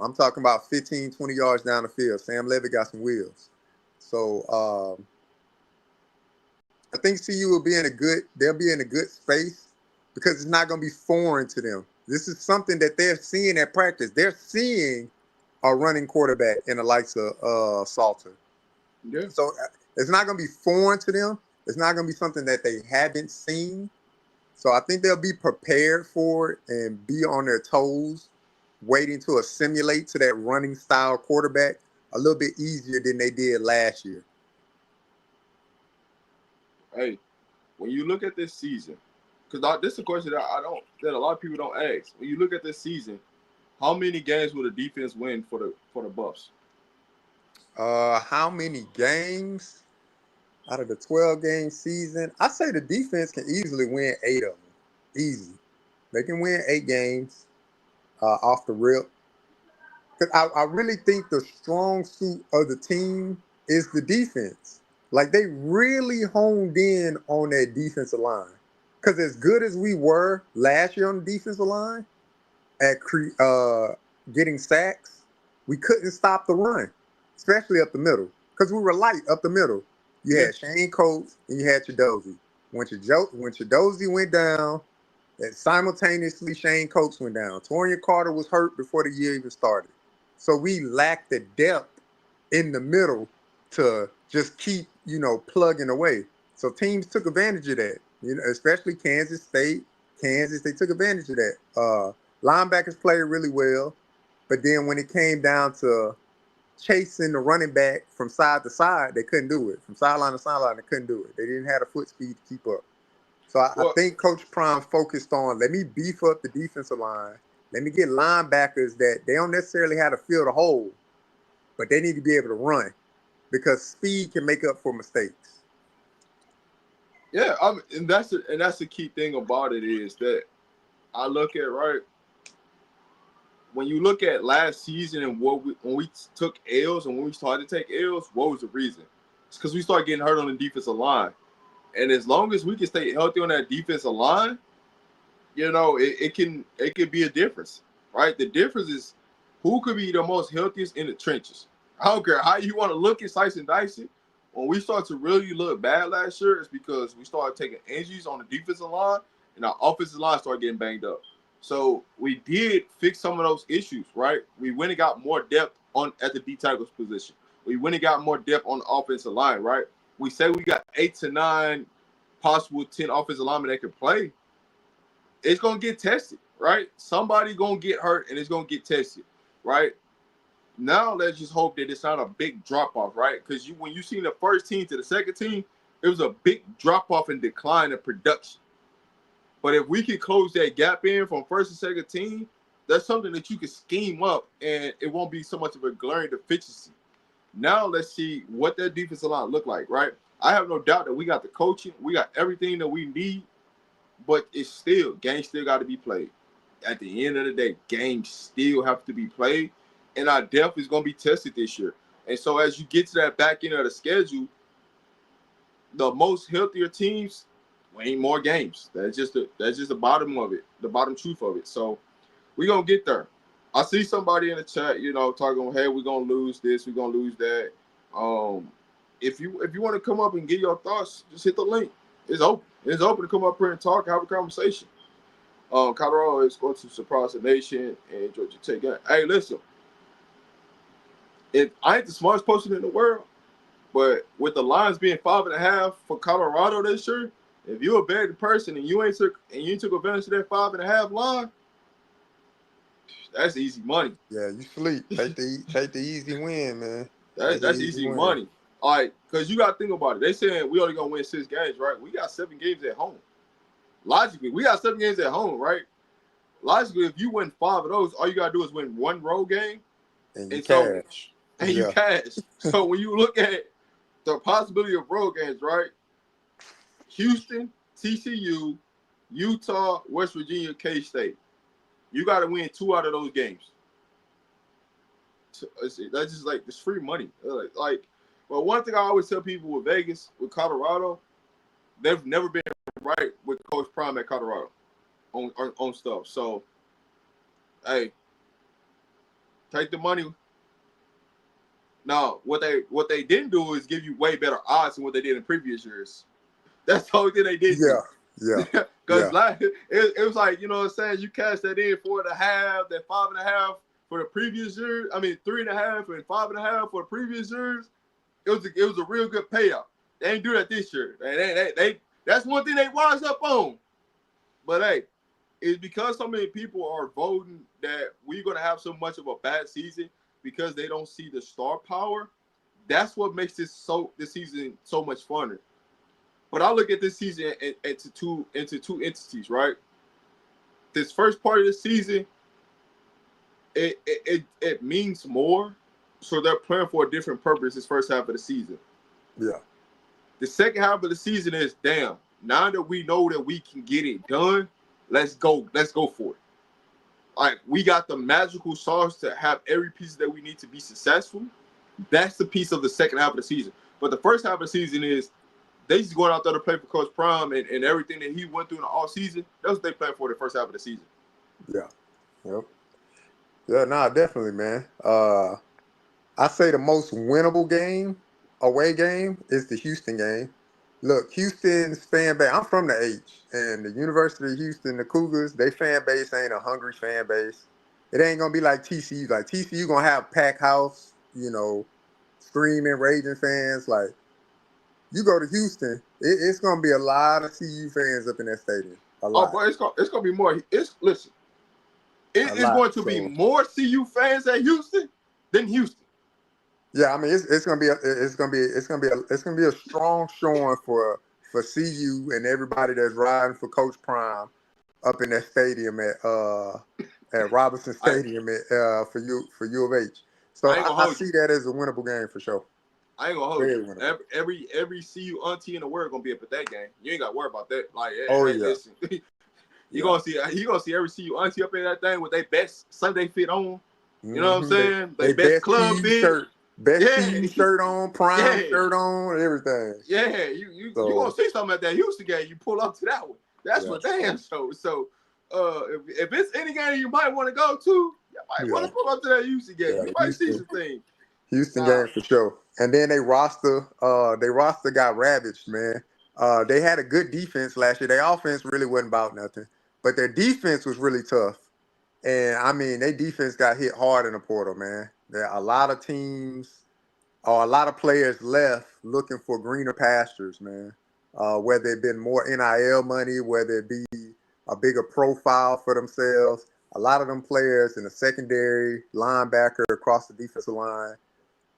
I'm talking about 15, 20 yards down the field. Sam Levitt got some wheels. So I think CU will be they'll be in a good space because it's not going to be foreign to them. This is something that they're seeing at practice. They're seeing a running quarterback in the likes of Salter. Yeah. So it's not going to be foreign to them. It's not going to be something that they haven't seen. So I think they'll be prepared for it and be on their toes, waiting to assimilate to that running style quarterback a little bit easier than they did last year. Hey, when you look at this season, because this is a question that a lot of people don't ask. When you look at this season, how many games will the defense win for the Buffs? How many games out of the 12-game season? I say the defense can easily win 8 of them. Easy. They can win 8 games off the rip. Because I really think the strong suit of the team is the defense. Like they really honed in on that defensive line. Because as good as we were last year on the defensive line at getting sacks, we couldn't stop the run, especially up the middle. Because we were light up the middle. You had Shane Coates and you had Chidozie. When Chidozie went down, and simultaneously Shane Coates went down. Torian Carter was hurt before the year even started. So we lacked the depth in the middle to just keep, plugging away. So teams took advantage of that, especially Kansas State, Kansas, they took advantage of that. Linebackers played really well, but then when it came down to chasing the running back from side to side, they couldn't do it. From sideline to sideline, they couldn't do it. They didn't have the foot speed to keep up. So I Well, think Coach Prime focused on, let me beef up the defensive line. Let me get linebackers that they don't necessarily have to fill the hole, but they need to be able to run because speed can make up for mistakes. yeah, and that's the key thing about it is that I look at right when you look at last season and when we took L's and when we started to take L's, what was the reason? It's because we started getting hurt on the defensive line, and as long as we can stay healthy on that defensive line, it can be a difference, right? The difference is who could be the most healthiest in the trenches. I don't care how you want to look at slice and dice it. When we start to really look bad last year, it's because we started taking injuries on the defensive line and our offensive line started getting banged up. So we did fix some of those issues, right? We went and got more depth at the D tackles position. We went and got more depth on the offensive line, right? We say we got 8 to 9 possible 10 offensive linemen that can play. It's gonna get tested, right? Somebody gonna get hurt and it's gonna get tested, right? Now let's just hope that it's not a big drop off, right? Because when you see the first team to the second team, it was a big drop off and decline in production. But if we can close that gap in from first and second team, that's something that you can scheme up and it won't be so much of a glaring deficiency. Now let's see what that defensive line look like, right? I have no doubt that we got the coaching, we got everything that we need, but it's still, games still got to be played. At the end of the day, games still have to be played, and our depth is going to be tested this year. And so as you get to that back end of the schedule, the most healthier teams win more games. That's just the bottom of it, the bottom truth of it. So we're going to get there. I see somebody in the chat, talking, hey, we're going to lose this, we're going to lose that. If you want to come up and give your thoughts, just hit the link. It's open. It's open to come up here and talk, have a conversation. Colorado is going to surprise the nation and Georgia Tech. Hey, listen, I ain't the smartest person in the world, but with the lines being 5.5 for Colorado this year, if you're a betting person and you took advantage of that 5.5 line, that's easy money. Yeah, you sleep. Take the easy win, man. That's easy money. All right, because you got to think about it. They saying we only gonna win 6 games, right? We got 7 games at home. Logically, we got 7 games at home, right? Logically, if you win 5 of those, all you gotta do is win 1 road game, and you cash. You cash. So when you look at the possibility of road games, right? Houston, TCU, Utah, West Virginia, K-State. You got to win 2 out of those games. That's just like it's free money. Well, one thing I always tell people with Vegas, with Colorado, they've never been right with Coach Prime at Colorado on stuff. So, hey, take the money. Now, what they didn't do is give you way better odds than what they did in previous years. That's the only thing they did. Yeah. Because it was like, you know what I'm saying, you cash that in 4.5, that 5.5 for the previous year. I mean 3.5 and 5.5 for the previous years. It was a real good payout. They ain't do that this year. They that's one thing they wise up on. But hey, it's because so many people are voting that we're gonna have so much of a bad season because they don't see the star power. That's what makes this season so much funner. But I look at this season into two entities, right? This first part of the season, it means more. So they're playing for a different purpose this first half of the season. Yeah. The second half of the season is, damn, now that we know that we can get it done, let's go for it. Like, we got the magical sauce to have every piece that we need to be successful. That's the piece of the second half of the season. But the first half of the season is they just going out there to play for Coach Prime and everything that he went through in the offseason. That's what they planned for the first half of the season. Yeah. Yep. Yeah, definitely, man. I say the most winnable away game, is the Houston game. Look, Houston's fan base, I'm from the H, and the University of Houston, the Cougars, they fan base ain't a hungry fan base. It ain't going to be like TCU. Like, TCU going to have pack house, screaming, raging fans. Like, you go to Houston, it's gonna be a lot of CU fans up in that stadium. A Oh, lot, bro, it's gonna be more. Listen, a it is lot. going to be So more CU fans at Houston than Houston. yeah, I mean, it's gonna be a strong showing for CU and everybody that's riding for Coach Prime up in that stadium at Robinson I Stadium for U of H. So I ain't gonna I hold you. see that as a winnable game for sure. I ain't gonna hold Very you. winnable. Every CU auntie in the world gonna be up at that game. You ain't gotta worry about that. Like, Oh hey, yeah, listen, yeah. you gonna see every CU auntie up in that thing with their best Sunday fit on. You know what I'm Mm-hmm. saying? They They best best club CU fit. shirt, best Yeah, CU shirt on, Prime yeah, shirt on, everything. yeah. You gonna So see something at that Houston game. You pull up to that one. That's yeah, for damn sure. So, if it's any game you might want to go to, you might want yeah, to pull up to that Houston game. yeah. You The might see some things. Houston Nah, game for sure. And then they roster got ravaged, man. They had a good defense last year. Their offense really wasn't about nothing, but their defense was really tough. And I mean, their defense got hit hard in the portal, man. There are a lot of teams or a lot of players left looking for greener pastures, man. Whether it been more NIL money, whether it be a bigger profile for themselves. A lot of them players in the secondary, linebacker, across the defensive line,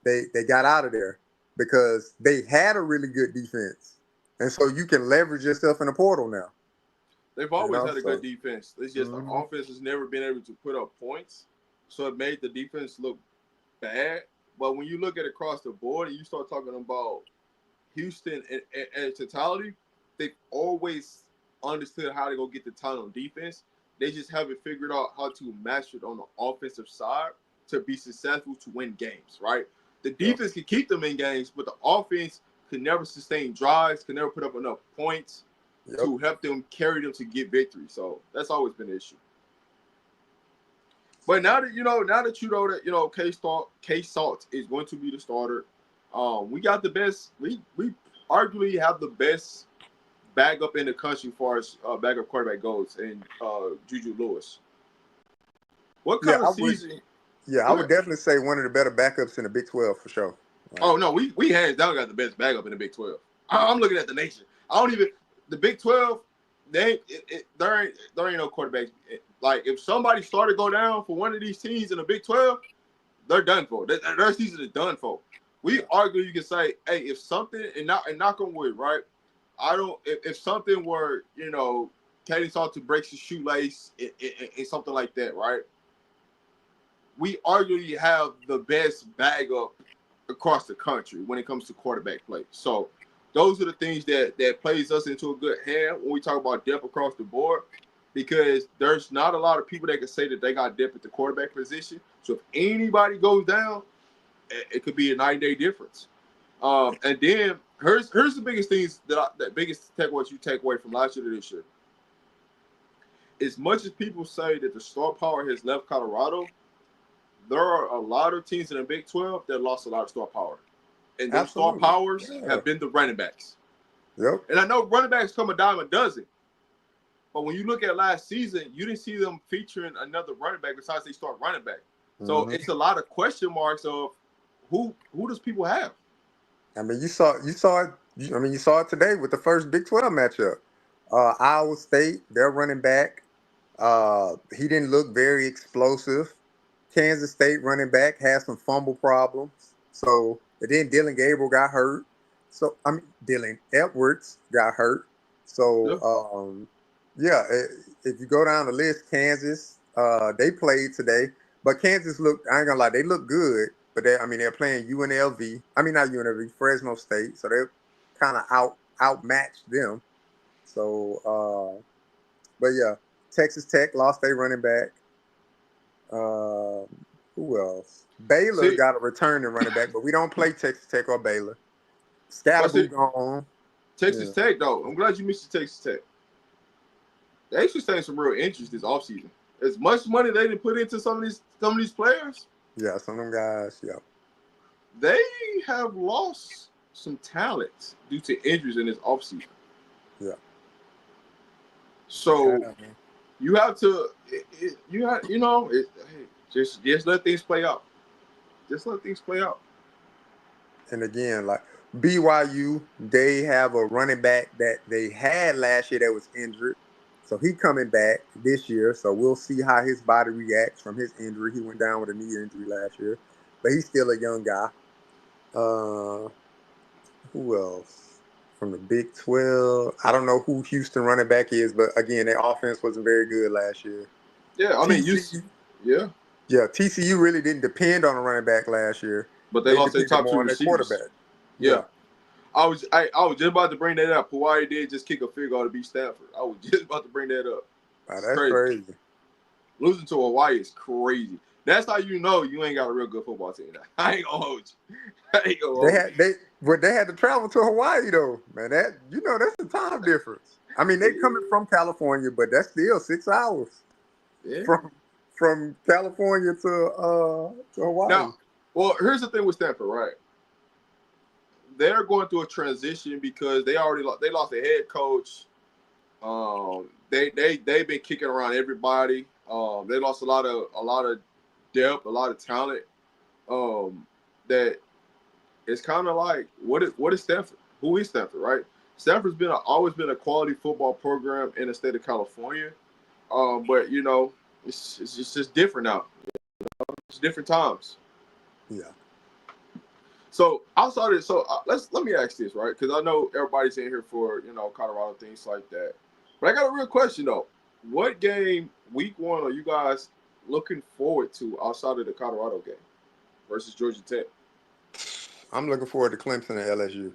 they got out of there because they had a really good defense, and so you can leverage yourself in the portal now. they've You always know, had a good so defense. It's just the mhm. offense has never been able to put up points, so it made the defense look bad. But when you look at across the board and you start talking about Houston in totality, they've always understood how to go get the talent on defense. They just haven't figured out how to match it on the offensive side to be successful to win games, right? The Yep. defense can keep them in games, but the offense can never sustain drives, can never put up enough points Yep. to help them carry them to get victory. So that's always been an issue. But now that you know that K Salt is going to be the starter, we got the best. We arguably have the best backup in the country as far as backup quarterback goes, in Juju Lewis. What Yeah, kind of season? I Go would ahead. definitely say one of the better backups in the Big 12 for sure. Like, Oh no, we hands down got the best backup in the Big 12. I'm looking at the nation. I don't even the Big 12. There ain't no quarterbacks. Like if somebody started to go down for one of these teams in the Big 12, they're done for. Their season is done for. We yeah, argue. You can say, hey, if something and knock on wood, right? I don't. If something were, Katie sought to break his shoelace and something like that, right? We arguably have the best backup across the country when it comes to quarterback play. So those are the things that plays us into a good hand when we talk about depth across the board, because there's not a lot of people that can say that they got depth at the quarterback position. So if anybody goes down, it could be a 9-day difference. And then here's the biggest things that biggest takeaways you take away from last year to this year. As much as people say that the star power has left Colorado, there are a lot of teams in the Big 12 that lost a lot of star power. And them star absolutely. powers Yeah. have been the running backs. Yep. And I know running backs come a dime a dozen. But when you look at last season, you didn't see them featuring another running back besides they start running back. So Mm-hmm. it's a lot of question marks of who does people have? I mean, you saw it. You saw it today with the first Big 12 matchup. Iowa State, their running back, he didn't look very explosive. Kansas State running back had some fumble problems. So, and then Dylan Gabriel got hurt. So, I mean, Dylan Edwards got hurt. Yeah. So, yeah, if you go down the list, Kansas, they played today, but Kansas looked, I ain't gonna lie, they look good. But they're playing UNLV. I mean, not UNLV, Fresno State. So they're kind of outmatched them. So, but yeah, Texas Tech lost their running back. Who else? Baylor See, got a returning running back, but we don't play Texas Tech or Baylor. but see, Scatterboo gone. Texas Yeah, Tech though, I'm glad you mentioned Texas Tech. They should stay some real interest this offseason. As much money they didn't put into some of these players, yeah, some of them guys. Yeah, they have lost some talent due to injuries in this offseason. yeah. They So have, man. you have to, just let things play out. Just let things play out. And again, like BYU, they have a running back that they had last year that was injured. So he coming back this year. So we'll see how his body reacts from his injury. He went down with a knee injury last year, but he's still a young guy. Uh, who else from the Big 12? I don't know who Houston running back is, but again, their offense wasn't very good last year. Yeah, I mean, TCU, yeah, yeah, TCU really didn't depend on a running back last year. but they They lost their depended top two more on their receivers. quarterback. Yeah. Yeah. I was just about to bring that up. Hawaii did just kick a field goal to beat Stanford. I was just about to bring that up. Wow, It's that's crazy. crazy. Losing to Hawaii is crazy. That's how you know you ain't got a real good football team. I ain't gonna hold you. I ain't gonna hold you. They had to travel to Hawaii though, man. That's the time difference. I mean, they coming from California, but that's still 6 hours Yeah. from California to Hawaii. Now, well, here's the thing with Stanford, right? They're going through a transition because they lost their head coach. They've been kicking around everybody. They lost a lot of depth, a lot of talent. That it's kind of like what is Stanford? Who is Stanford, right? Stanford's always been a quality football program in the state of California. But it's just different now. It's different times. Yeah. So outside of let me ask this, right? Because I know everybody's in here for Colorado things like that. But I got a real question though. What game week 1 are you guys looking forward to outside of the Colorado game versus Georgia Tech? I'm looking forward to Clemson and LSU.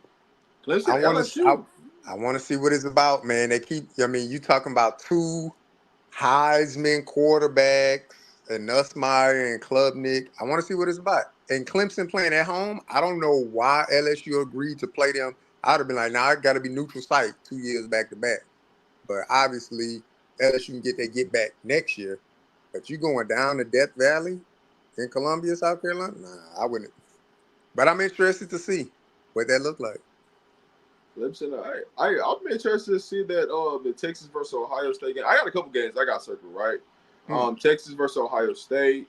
I Clemson, want to LSU. I want to see what it's about, man. You talking about two Heisman quarterbacks and Nussmeier and Klubnik. I want to see what it's about. And Clemson playing at home, I don't know why LSU agreed to play them. I'd have been like, I got to be neutral site 2 years back to back. But obviously, LSU can get their get back next year. But you going down to Death Valley in Columbia, South Carolina? Nah, I wouldn't. But I'm interested to see what that look like. Clemson, I'm interested to see that the Texas versus Ohio State game. I got a couple games I got circled, right? Texas versus Ohio State.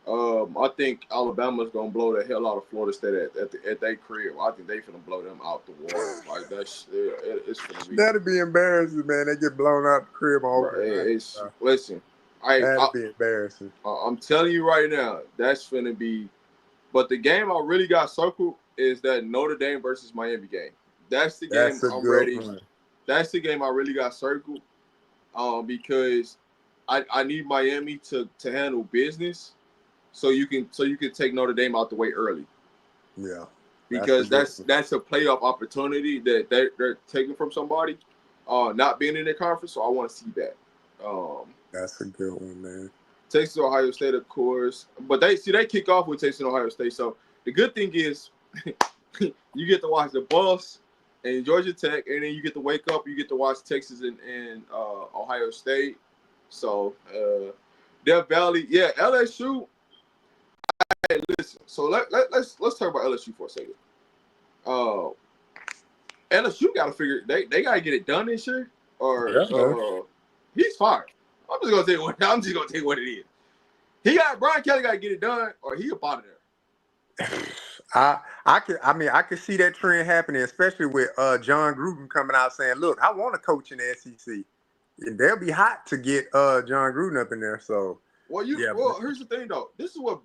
I think Alabama's gonna blow the hell out of Florida State at their crib. I think they finna blow them out the water. Like it's finna be. That'd be embarrassing, man. They get blown out the crib on opening night. Listen. That'd be embarrassing. I'm telling you right now, that's finna be. But the game I really got circled is that Notre Dame versus Miami game. That's the game That's a I'm good ready. one. That's the game I really got circled. Because I need Miami to handle business, so you can take Notre Dame out the way early. Yeah. Because that's a playoff opportunity that they're taking from somebody, not being in their conference. So I want to see that. That's a good one, man. Texas, Ohio State, of course, but they kick off with Texas and Ohio State. So the good thing is, you get to watch the Buffs and Georgia Tech, and then you get to wake up. You get to watch Texas and Ohio State. So Death Valley, yeah, LSU. Hey, listen. So let's talk about LSU for a second. LSU got to figure they got to get it done this year, or he's fired. I'm just gonna tell you what it is. Brian Kelly got to get it done, or he up out of there. I could see that trend happening, especially with John Gruden coming out saying, "Look, I want to coach in the SEC." And they'll be hot to get John Gruden up in there. So here's the thing though. This is what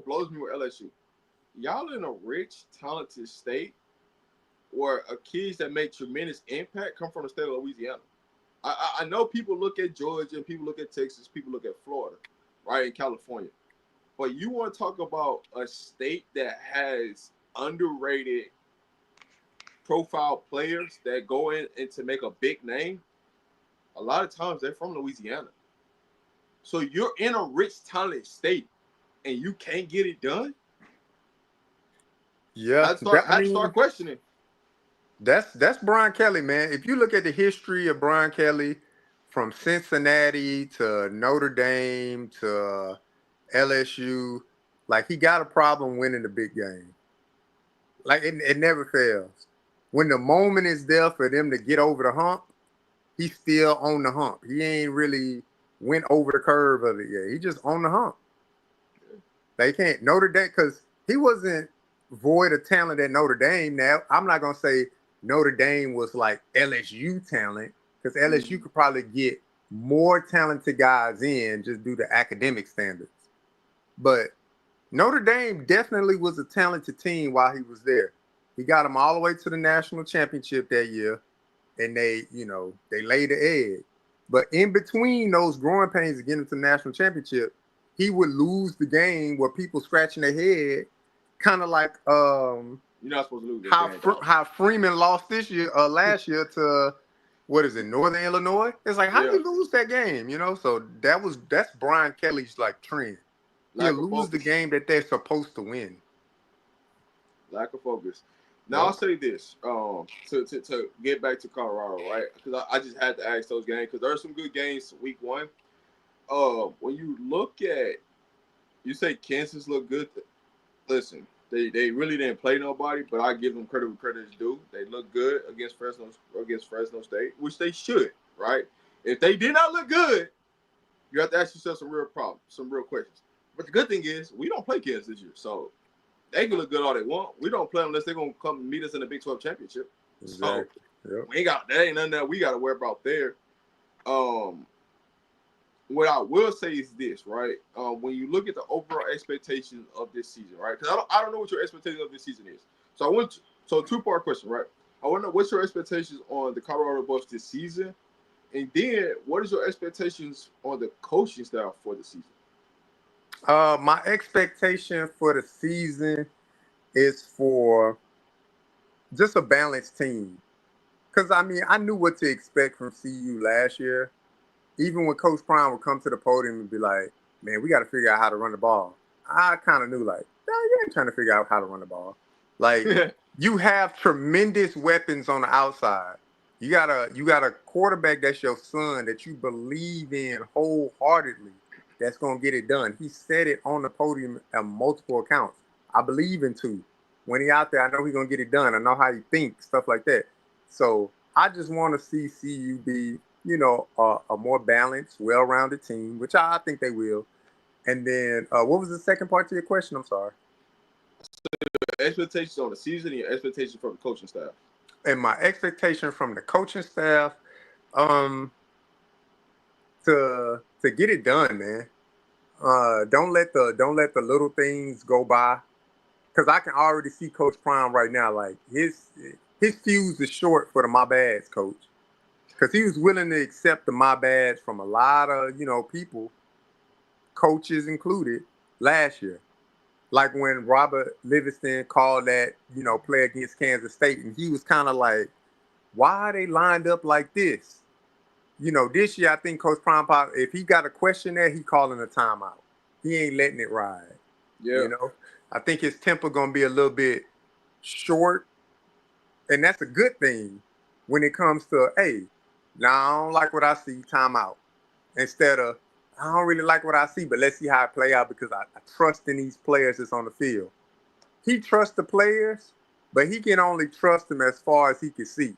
blows me with LSU. Y'all in a rich, talented state where kids that make tremendous impact come from the state of Louisiana. I know people look at Georgia, people look at Texas, people look at Florida, right, in California. But you want to talk about a state that has underrated profile players that go in and to make a big name, a lot of times they're from Louisiana. So you're in a rich, talented state and you can't get it done? Yeah. I'd start questioning. That's Brian Kelly, man. If you look at the history of Brian Kelly from Cincinnati to Notre Dame to LSU, like he got a problem winning the big game. Like it never fails. When the moment is there for them to get over the hump, he's still on the hump. He ain't really went over the curve of it yet. He just on the hump. They can't Notre Dame because he wasn't void of talent at Notre Dame. Now, I'm not gonna say Notre Dame was like LSU talent, because LSU Mhm. could probably get more talented guys in just due to academic standards. But Notre Dame definitely was a talented team while he was there. He got them all the way to the national championship that year, and they laid the egg. But in between those growing pains of getting to the national championship, he would lose the game where people scratching their head, kind of like You're not supposed to lose that how game, dog. how Freeman lost last year to what is it, Northern Illinois? It's like, how do Yeah, you lose that game? So that's Brian Kelly's like trend. He'll lack of lose the focus. game that they're supposed to win. Lack of focus. Now I'll Yep. say this, to get back to Colorado, right? Because I just had to ask those games because there are some good games week one. When you look at, you say Kansas looked good. Listen, they really didn't play nobody, but I give them credit where credit is due. They look good against Fresno State, which they should, right? If they did not look good, you have to ask yourself some real problems, some real questions. But the good thing is we don't play Kansas this year, so they can look good all they want. We don't play unless they're gonna come meet us in the Big 12 championship. So Exactly. Yep. we ain't got that ain't nothing that we got to worry about there. Um, what I will say is this, right? When you look at the overall expectations of this season, right? Because I don't know what your expectation of this season is. So two-part question, right? I want to know what's your expectations on the Colorado Buffs this season, and then what is your expectations on the coaching staff for the season? My expectation for the season is for just a balanced team. Because, I mean, I knew what to expect from CU last year. Even when Coach Prime would come to the podium and be like, man, we got to figure out how to run the ball. I kind of knew, like, no, you ain't trying to figure out how to run the ball. Like, you have tremendous weapons on the outside. You got a quarterback that's your son that you believe in wholeheartedly that's going to get it done. He said it on the podium at multiple accounts. I believe in two. When he out there, I know he's going to get it done. I know how he thinks, stuff like that. So I just want to see CU be, a more balanced, well-rounded team, which I think they will. And then, what was the second part to your question? I'm sorry. Expectations on the season and your expectations from the coaching staff. And my expectation from the coaching staff, um, to get it done, man. Don't let the little things go by, because I can already see Coach Prime right now. Like his fuse is short for the my bads coach, because he was willing to accept the my bads from a lot of people, coaches included, last year. Like when Robert Livingston called that play against Kansas State, and he was kind of like, why are they lined up like this? This year I think Coach Prime, if he got a question there, he calling a timeout. He ain't letting it ride. Yeah, You know, I think his temper gonna be a little bit short, and that's a good thing when it comes to, hey, now I don't like what I see, timeout. Instead of, I don't really like what I see, but let's see how it play out because I trust in these players that's on the field. He trusts the players, but he can only trust them as far as he can see.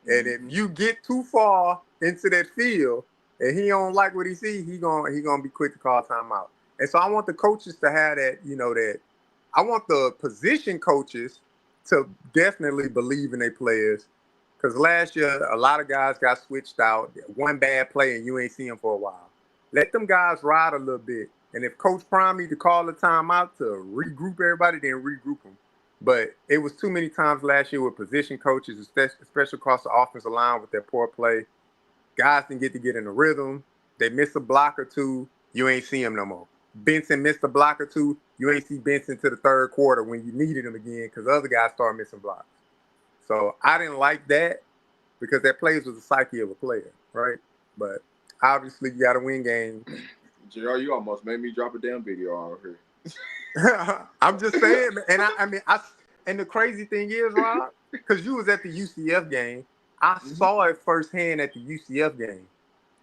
And if mm-hmm. you get too far into that field and he don't like what he see, he gonna be quick to call timeout. And so I want the coaches to have that, that I want the position coaches to definitely believe in their players. Because last year, a lot of guys got switched out. One bad play and you ain't see them for a while. Let them guys ride a little bit. And if Coach Prime need to call a timeout to regroup everybody, then regroup them. But it was too many times last year with position coaches, especially across the offensive line with their poor play. Guys didn't get to get in the rhythm. They miss a block or two, you ain't see him no more. Benson missed a block or two, you ain't see Benson to the third quarter when you needed him again because other guys started missing blocks. So I didn't like that because that plays with the psyche of a player, right? But obviously you got to win games. JR, you almost made me drop a damn video out here. I'm just saying, and and the crazy thing is, Rob, because you was at the UCF game, I Mm-hmm. saw it firsthand at the UCF game.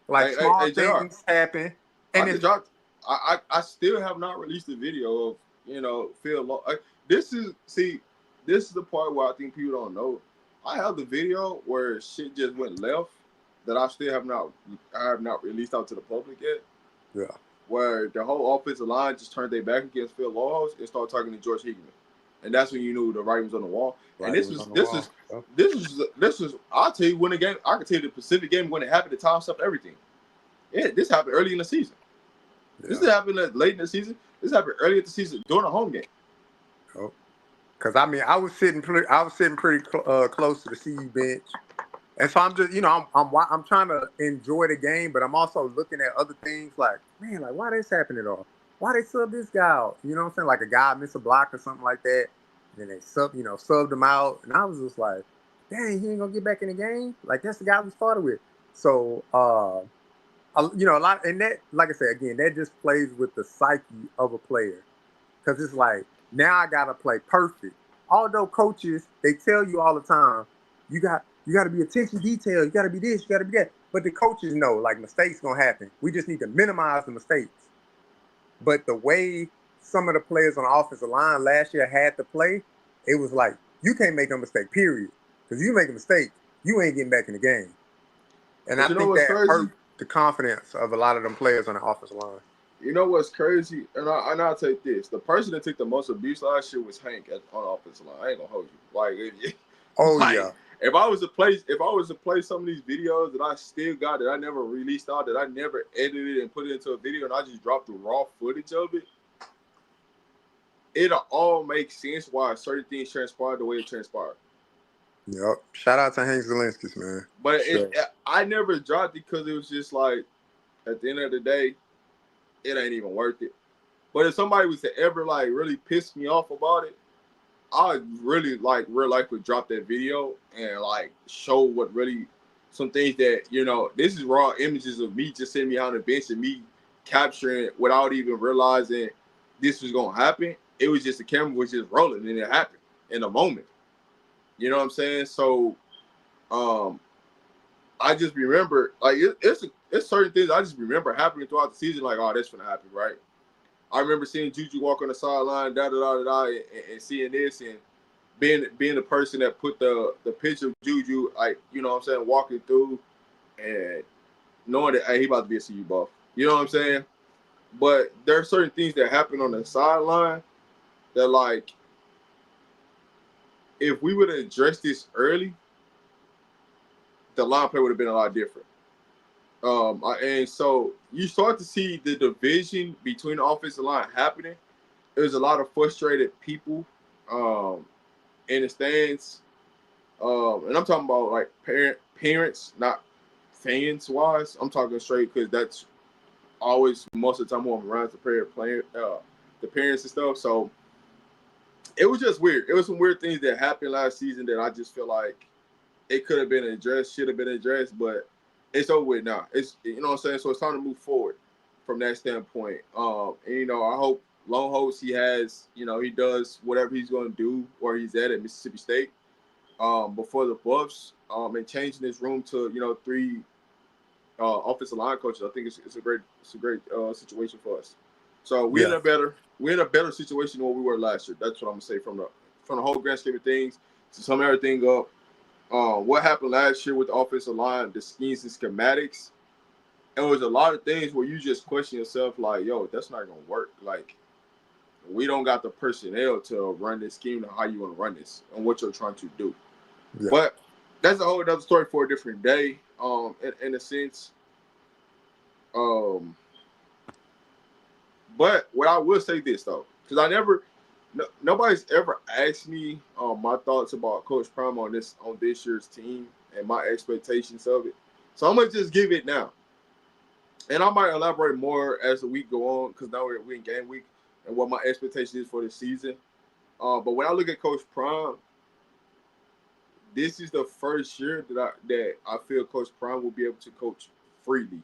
Like Hey, small JR, things happen, I and just it's dropped. I still have not released a video of Phil. This is the part where I think people don't know. I have the video where shit just went left that I have not released out to the public yet. yeah, Where the whole offensive line just turned their back against Phil Laws and started talking to George Hickman. and that's when you knew the writing was on the wall. And Writing was on the wall. this was. I'll tell you when the game. I can tell you the Pacific game when it happened. The time stuff, everything. Yeah, this happened early in the season. Yeah. This happened late in the season. This happened early in the season during a home game. Oh. Because I mean, I was sitting pretty close to the CU bench, and so I'm just, I'm trying to enjoy the game, but I'm also looking at other things like, man, like why this happening or why they sub this guy out? You know what I'm saying? Like a guy missed a block or something like that, and then they subbed him out, and I was just like, dang, he ain't gonna get back in the game. Like that's the guy we started with. So, a lot, and that, like I said again, that just plays with the psyche of a player. Because it's like, now I got to play perfect. Although coaches, they tell you all the time, you got to be attention detail. You got to be this, you got to be that. But the coaches know, like, mistakes going to happen. We just need to minimize the mistakes. But the way some of the players on the offensive line last year had to play, it was like, you can't make a mistake, period. Because you make a mistake, you ain't getting back in the game. And But I you know think what's that crazy? hurt the confidence of a lot of them players on the offensive line. You know what's crazy? And I'll take this. The person that took the most abuse last year was Hank on the offensive line. I ain't gonna hold you. Yeah. If I was to play some of these videos that I still got that I never released out, that I never edited and put it into a video, and I just dropped the raw footage of it, it'll all make sense why certain things transpired the way it transpired. Yep. Shout out to Hank Zelinskis, man. But Sure. I never dropped it because it was just like, at the end of the day, it ain't even worth it. But if somebody was to ever like really piss me off about it, I really like real life would drop that video and like show what really some things that, this is raw images of me just sitting behind the bench and me capturing it without even realizing this was gonna happen. It was just the camera was just rolling and it happened in a moment. You know what I'm saying? So I just remember like it's certain things I just remember happening throughout the season, like, oh, that's gonna happen, right? I remember seeing Juju walk on the sideline, and seeing this and being the person that put the picture of Juju, like, you know what I'm saying, walking through and knowing that, hey, he about to be a CU buff. You know what I'm saying? But there are certain things that happen on the sideline that, like, if we would have addressed this early, the line play would have been a lot different. And so you start to see the division between the offensive line happening. There's a lot of frustrated people in the stands. And I'm talking about like parents, not fans wise. I'm talking straight because that's always most of the time who I'm around the parents and stuff. So it was just weird. It was some weird things that happened last season that I just feel like it could have been addressed, should have been addressed, but it's over with now. It's, you know what I'm saying? So it's time to move forward from that standpoint. And I hope long hopes he has, he does whatever he's going to do where he's at Mississippi State before the Buffs and changing this room to, 3 offensive line coaches. I think it's a great situation for us. So we're in a better situation than what we were last year. That's what I'm gonna say from the whole grand scheme of things. To sum everything up, what happened last year with the offensive line, the schemes and schematics, it was a lot of things where you just question yourself like, yo, that's not gonna work. Like, we don't got the personnel to run this scheme and how you want to run this and what you're trying to do. Yeah. But that's a whole other story for a different day. In a sense. But what I will say this though, because nobody's ever asked me my thoughts about Coach Prime on this year's team and my expectations of it. So I'm gonna just give it now, and I might elaborate more as the week go on because now we're in game week and what my expectation is for the season. But when I look at Coach Prime, this is the first year that I feel Coach Prime will be able to coach freely,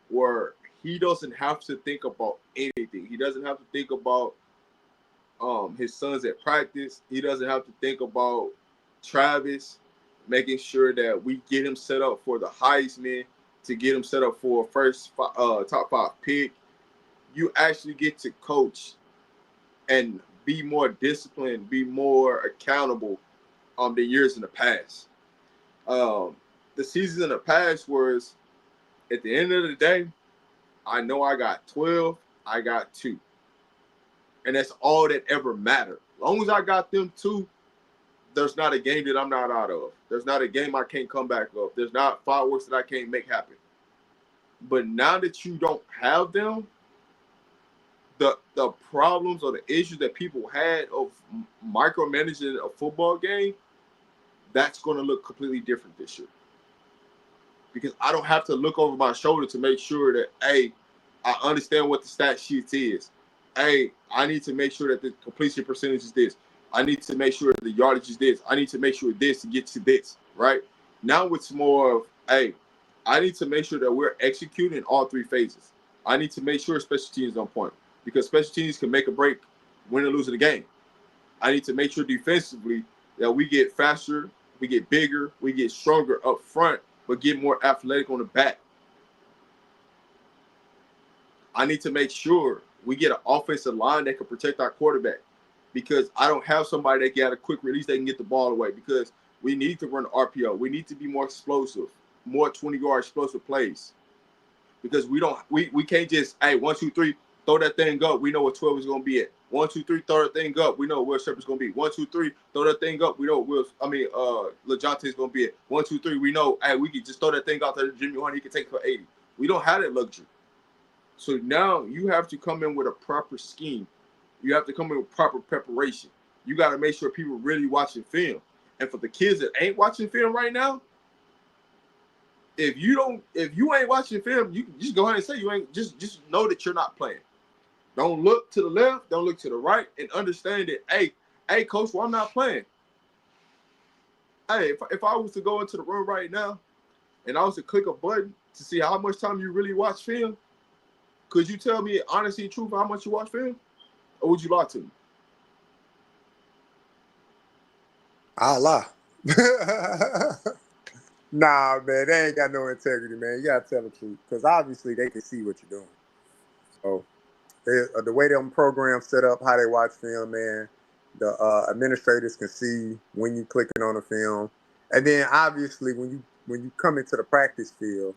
where he doesn't have to think about anything. He doesn't have to think about his sons at practice. He doesn't have to think about Travis, making sure that we get him set up for the Heisman, to get him set up for a first top 5 pick. You actually get to coach and be more disciplined, be more accountable than years in the past. The seasons in the past was, at the end of the day, I know I got 12, I got 2. And that's all that ever mattered. As long as I got them two, there's not a game that I'm not out of. There's not a game I can't come back of. There's not fireworks that I can't make happen. But now that you don't have them, the problems or the issues that people had of micromanaging a football game, that's going to look completely different this year. Because I don't have to look over my shoulder to make sure that, hey, I understand what the stat sheet is. Hey, I need to make sure that the completion percentage is this. I need to make sure the yardage is this. I need to make sure this to get to this, right? Now it's more of, hey, I need to make sure that we're executing all three phases. I need to make sure special teams is on point because special teams can make a break, win or lose the game. I need to make sure defensively that we get faster, we get bigger, we get stronger up front, but get more athletic on the back. I need to make sure we get an offensive line that can protect our quarterback because I don't have somebody that got a quick release that can get the ball away because we need to run RPO. We need to be more explosive, more 20-yard explosive plays because we can't just, hey, 1, 2, 3, throw that thing up. We know what 12 is going to be at. 1, 2, 3, throw that thing up. We know where Shepard's going to be. 1, 2, 3, throw that thing up. We know where LeJohntay's going to be at. 1, 2, 3, we know, hey, we can just throw that thing out there to Jimmy Horn. He can take it for 80. We don't have that luxury. So now you have to come in with a proper scheme. You have to come in with proper preparation. You got to make sure people really watching film. And for the kids that ain't watching film right now, if you ain't watching film, you can just go ahead and say you ain't. Just know that you're not playing. Don't look to the left. Don't look to the right, and understand that. Hey, coach, well, I'm not playing. Hey, if I was to go into the room right now, and I was to click a button to see how much time you really watch film, could you tell me honestly, truth, how much you watch film, or would you lie to me? I'll lie. Nah, man, they ain't got no integrity, man. You gotta tell the truth, because obviously they can see what you're doing. So the way them programs set up, how they watch film, man, the administrators can see when you clicking on the film, and then obviously when you come into the practice field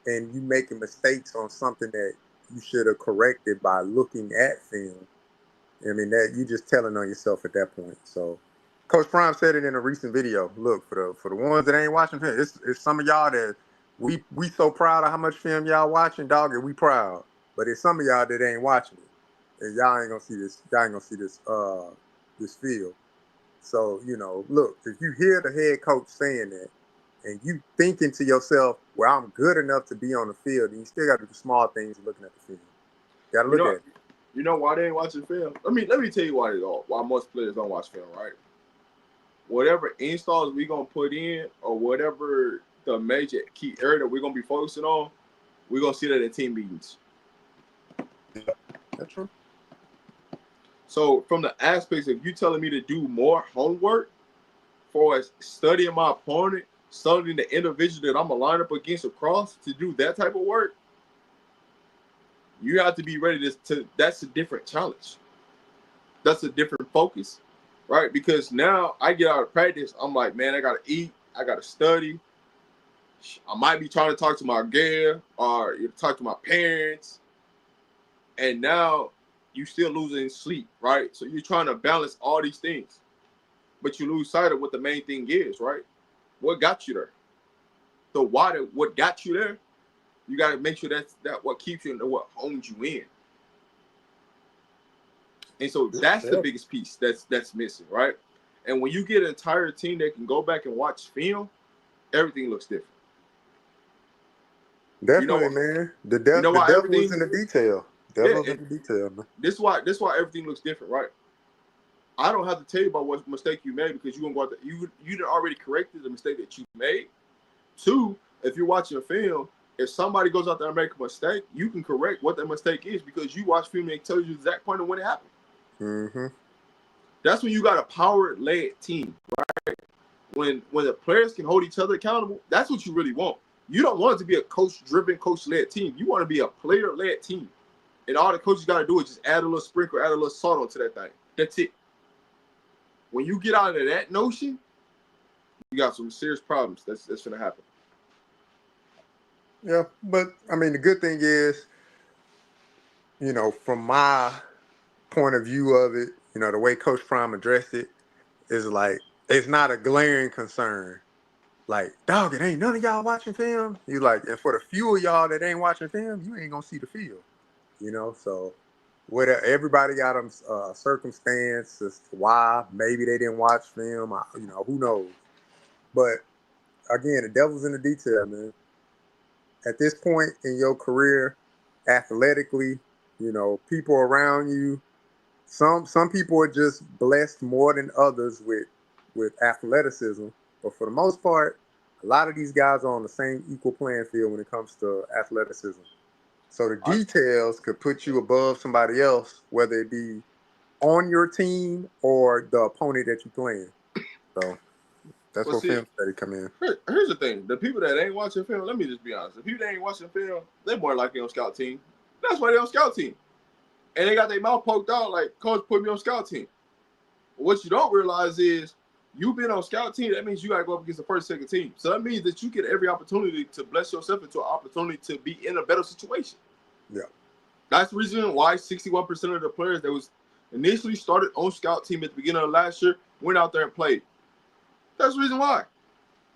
and you making mistakes on something that you should have corrected by looking at film, I mean that you just telling on yourself at that point. So Coach Prime said it in a recent video. Look, for the ones that ain't watching film, it's some of y'all that we so proud of how much film y'all watching, dog, and we proud. But it's some of y'all that ain't watching it, and y'all ain't gonna see this. Y'all ain't gonna see this field. So look, if you hear the head coach saying that, and you thinking to yourself, "Well, I'm good enough to be on the field," and you still got to do small things looking at the field. You got to look at it. You know why they ain't watching film? Let me tell you why most players don't watch film, right? Whatever installs we gonna put in, or whatever the major key area that we're gonna be focusing on, we're gonna see that in team meetings. Yeah, that's true. So from the aspects of you telling me to do more homework for us studying my opponent, studying the individual that I'm gonna line up against across to do that type of work, you have to be ready to that's a different challenge. That's a different focus, right? Because now I get out of practice, I'm like, man, I gotta eat, I gotta study. I might be trying to talk to my girl or talk to my parents. And now you still losing sleep, right? So you're trying to balance all these things, but you lose sight of what the main thing is, right? What got you there? The why, what got you there? You got to make sure that what keeps you and what hones you in. And so that's the biggest piece that's missing, right? And when you get an entire team that can go back and watch film, everything looks different. Definitely, man. The devil was in the detail. Devil's in the detail, man. This is why everything looks different, right? I don't have to tell you about what mistake you made because you're gonna go out there. You done already corrected the mistake that you made. 2, if you're watching a film, if somebody goes out there and make a mistake, you can correct what that mistake is because you watch film and it tells you the exact point of when it happened. Mm-hmm. That's when you got a power-led team, right? When the players can hold each other accountable, that's what you really want. You don't want it to be a coach-driven, coach-led team. You want to be a player-led team. And all the coaches got to do is just add a little sprinkle, add a little salt onto that thing. That's it. When you get out of that notion, you got some serious problems. That's going to happen. Yeah, but I mean, the good thing is, from my point of view of it, you know, the way Coach Prime addressed it is like it's not a glaring concern. Like, dog, it ain't none of y'all watching film. You like, and for the few of y'all that ain't watching film, you ain't gonna see the field. You know, so whatever. Everybody got them circumstance as to why maybe they didn't watch film. You know, who knows? But again, the devil's in the detail, man. At this point in your career, athletically, you know, people around you, some people are just blessed more than others with athleticism. But for the most part, a lot of these guys are on the same equal playing field when it comes to athleticism. So the details could put you above somebody else, whether it be on your team or the opponent that you're playing. So that's Well, where see, film study come in. here's the thing: the people that ain't watching film, let me just be honest. The people that ain't watching film, they more likely on scout team. That's why they on scout team, and they got their mouth poked out like, "Coach, put me on scout team." What you don't realize is you've been on scout team. That means you got to go up against the first, second team. So that means that you get every opportunity to bless yourself into an opportunity to be in a better situation. Yeah. That's the reason why 61% of the players that was initially started on scout team at the beginning of last year went out there and played. That's the reason why.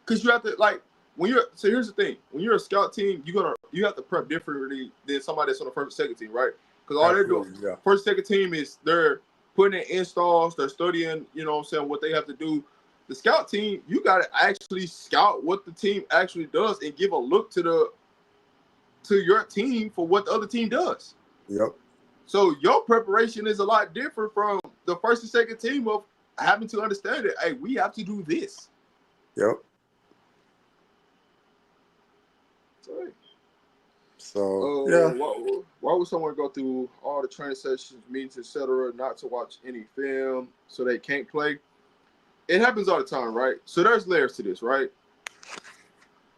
Because you have to, like, when you're, so here's the thing. When you're a scout team, you have to prep differently than somebody that's on the first, second team, right? Because all they're doing, first, second team is they're putting in installs, they're studying, you know what I'm saying, what they have to do. The scout team, you got to actually scout what the team actually does and give a look to your team for what the other team does. Yep. So your preparation is a lot different from the first and second team of having to understand it. Hey, we have to do this. Yep. So yeah. Why would someone go through all the training sessions, meetings, etc., not to watch any film so they can't play? It happens all the time, right? So there's layers to this, right?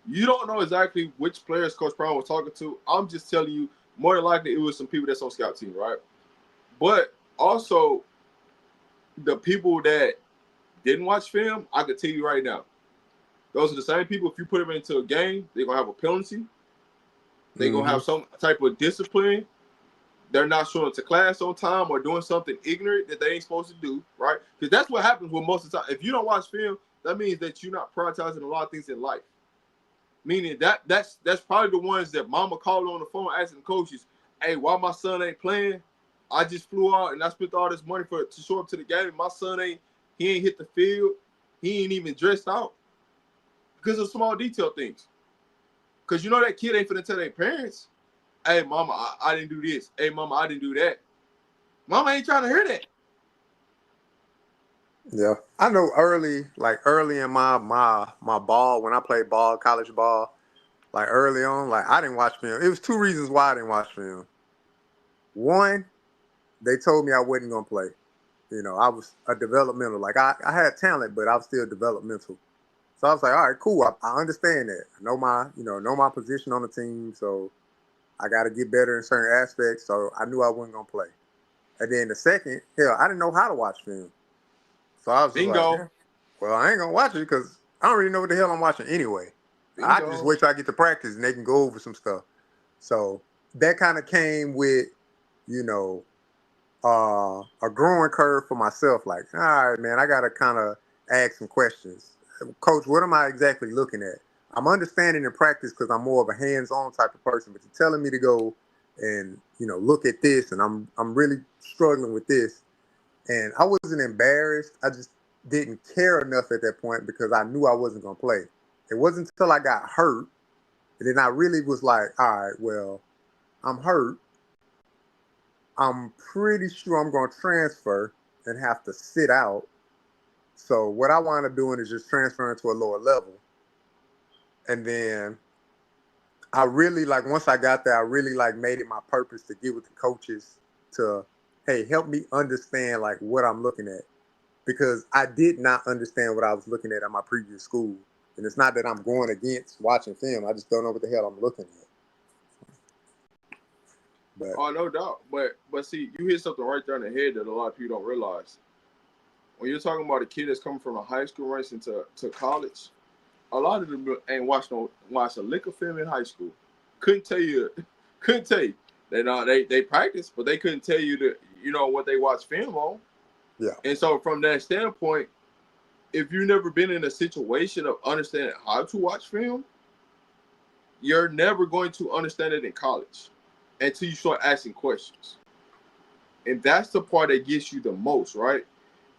You don't know exactly which players Coach Brown was talking to. I'm just telling you, more than likely it was some people that's on scout team, right? But also, the people that didn't watch film, I can tell you right now, those are the same people. If you put them into a game, they're gonna have a penalty. They're gonna have some type of discipline. They're not showing up to class on time or doing something ignorant that they ain't supposed to do, right? Because that's what happens with most of the time. If you don't watch film, that means that you're not prioritizing a lot of things in life. Meaning that's probably the ones that mama called on the phone asking the coaches, "Hey, why my son ain't playing? I just flew out and I spent all this money to show up to the game. My son ain't hit the field. He ain't even dressed out because of small detail things. Because you know that kid ain't finna tell their parents, hey, mama, I didn't do this. Hey, mama, I didn't do that. Mama ain't trying to hear that. Yeah. I know early in my ball, when I played ball, college ball, like early on, like I didn't watch film. It was two reasons why I didn't watch film. One, they told me I wasn't gonna play. You know, I was a developmental. Like I had talent, but I was still developmental. So I was like, all right, cool. I understand that. I know my position on the team. So I got to get better in certain aspects. So I knew I wasn't gonna play. And then the second, hell, I didn't know how to watch film. So I was just like, Bingo. yeah, well, I ain't gonna watch it because I don't really know what the hell I'm watching anyway. I can just Bingo. wait till I get to practice and they can go over some stuff. So that kind of came with, you know, a growing curve for myself. Like, all right, man, I gotta kind of ask some questions. Coach, what am I exactly looking at? I'm understanding in practice because I'm more of a hands-on type of person, but you're telling me to go and, you know, look at this, and I'm really struggling with this. And I wasn't embarrassed. I just didn't care enough at that point because I knew I wasn't gonna play. It wasn't until I got hurt, and then I really was like, all right, well, I'm hurt. I'm pretty sure I'm going to transfer and have to sit out. So what I wound up doing is just transferring to a lower level. And then I really, like, once I got there, I really, like, made it my purpose to get with the coaches to, hey, help me understand, like, what I'm looking at. Because I did not understand what I was looking at my previous school. And it's not that I'm going against watching film. I just don't know what the hell I'm looking at. But, Oh, no doubt. But see, you hit something right there in the head that a lot of people don't realize. When you're talking about a kid that's coming from a high school race into college, a lot of them ain't watched a lick of film in high school. Couldn't tell you. They practice, but they couldn't tell you that, what they watch film on. Yeah. And so from that standpoint, if you've never been in a situation of understanding how to watch film, you're never going to understand it in college until you start asking questions. And that's the part that gets you the most, right?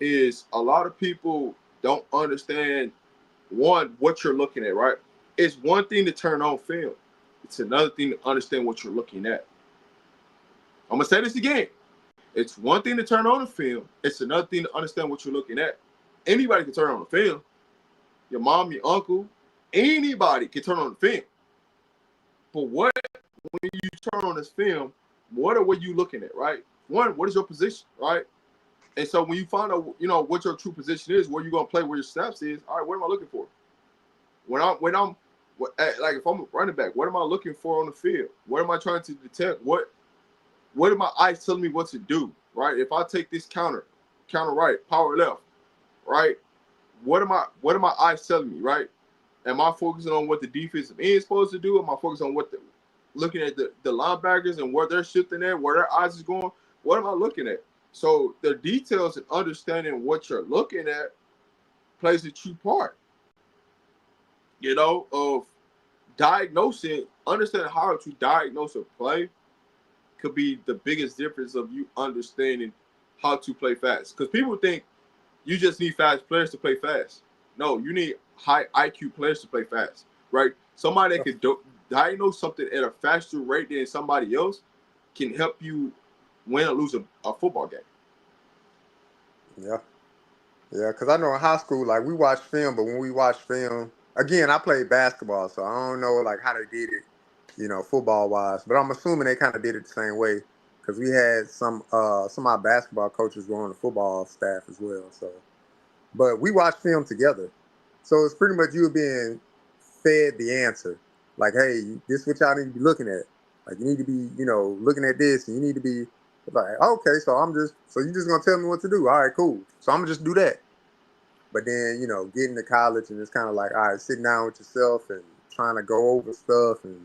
Is a lot of people don't understand, one, what you're looking at, right? It's one thing to turn on film. It's another thing to understand what you're looking at. I'm going to say this again. It's one thing to turn on a film. It's another thing to understand what you're looking at. Anybody can turn on a film. Your mom, your uncle, anybody can turn on the film. But when you turn on this film, what are you looking at, right? One, what is your position, right? And so when you find out, what your true position is, where you're gonna play, where your snaps is, all right, what am I looking for? Like if I'm a running back, what am I looking for on the field? What am I trying to detect? What are my eyes telling me what to do, right? If I take this counter right, power left, right? What are my eyes telling me, right? Am I focusing on what the defensive end is supposed to do? Am I focused on looking at the linebackers and where they're shifting at, where their eyes is going? What am I looking at? So the details and understanding what you're looking at plays a true part, of diagnosing, understanding how to diagnose a play could be the biggest difference of you understanding how to play fast. Because people think you just need fast players to play fast. No, you need high IQ players to play fast, right? Somebody that could diagnose something at a faster rate than somebody else can help you win or lose a football game. Yeah. Yeah, because I know in high school, like, we watched film, but when we watched film, again, I played basketball, so I don't know, like, how they did it, football-wise, but I'm assuming they kind of did it the same way, because we had some of our basketball coaches were on the football staff as well, so. But we watched film together, so it's pretty much you being fed the answer. Like, hey, this is what y'all need to be looking at. Like, you need to be, looking at this, and you need to be like, okay, so you just gonna tell me what to do. All right, cool. So I'm gonna just do that. But then, getting to college and it's kind of like, all right, sitting down with yourself and trying to go over stuff and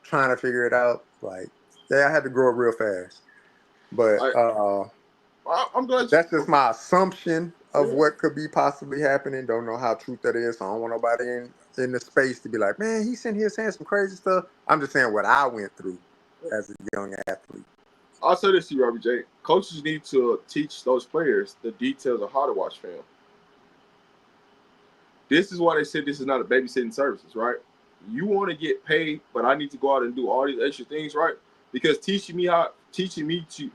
trying to figure it out. Like, yeah, I had to grow up real fast. But I'm glad that's just my assumption of what could be possibly happening. Don't know how true that is. So I don't want nobody in the space to be like, man, he's sitting here saying some crazy stuff. I'm just saying what I went through as a young athlete. I'll say this to you, Robbie J. Coaches need to teach those players the details of how to watch film. This is why they said this is not a babysitting services, right? You want to get paid, but I need to go out and do all these extra things, right? Because teaching me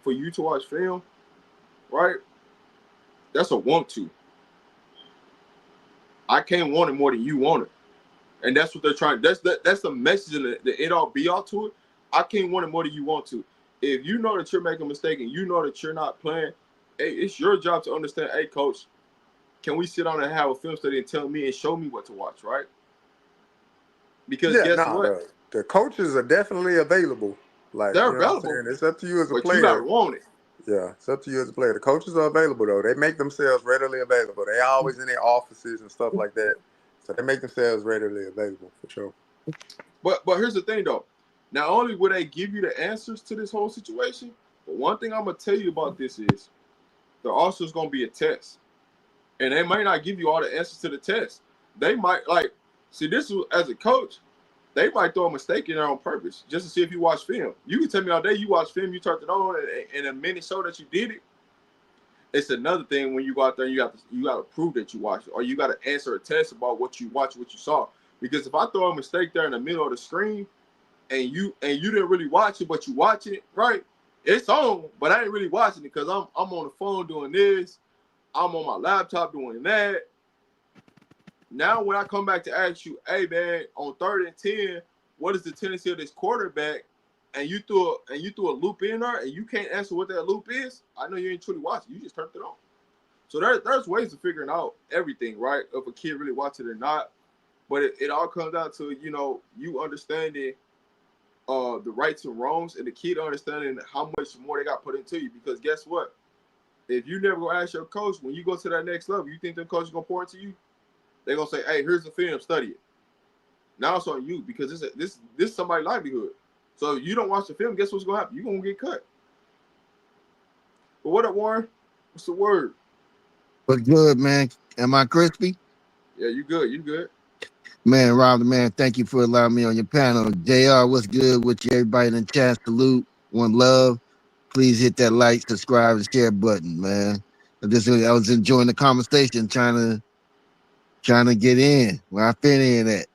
for you to watch film, right? That's a want to. I can't want it more than you want it, and that's what they're trying. That's the message and the end all be all to it. I can't want it more than you want to. If you know that you're making a mistake and you know that you're not playing, hey, it's your job to understand. Hey, coach, can we sit down and have a film study and tell me and show me what to watch, right? Because guess what? The coaches are definitely available. Like, They're you know what I'm available, saying? It's up to you as a but player. you gotta want it. Yeah, it's up to you as a player. The coaches are available, though. They make themselves readily available. They always in their offices and stuff like that. So they make themselves readily available, for sure. But here's the thing, though. Not only will they give you the answers to this whole situation, but one thing I'm going to tell you about this is there also is going to be a test. And they might not give you all the answers to the test. They might, this as a coach, they might throw a mistake in there on purpose just to see if you watch film. You can tell me all day you watch film, you turned it on, and a minute show that you did it. It's another thing when you go out there and you got to prove that you watched it, or you got to answer a test about what you watched, what you saw. Because if I throw a mistake there in the middle of the screen, and you didn't really watch it, but you watching it, right? It's on, but I ain't really watching it because I'm on the phone doing this, I'm on my laptop doing that. Now when I come back to ask you, hey man, on 3rd and 10, what is the tendency of this quarterback? And you threw a loop in there, and you can't answer what that loop is. I know you ain't truly watching. You just turned it on. So there's ways of figuring out everything, right? If a kid really watch it or not. But it all comes down to, you understanding the rights and wrongs, and the kid understanding how much more they got put into you. Because guess what? If you never go ask your coach, when you go to that next level, you think the coach is going to pour into you? They're going to say, hey, here's the film, study it. Now it's on you because this is somebody's livelihood. So if you don't watch the film, guess what's going to happen? You're going to get cut. But what up, Warren? What's the word? What's good, man? Am I crispy? Yeah, you good. You good. Man, Robert, man, thank you for allowing me on your panel. JR, what's good with you? Everybody in the chat, salute, one love. Please hit that like, subscribe, and share button, man. I was enjoying the conversation, trying to get in where I fit in at.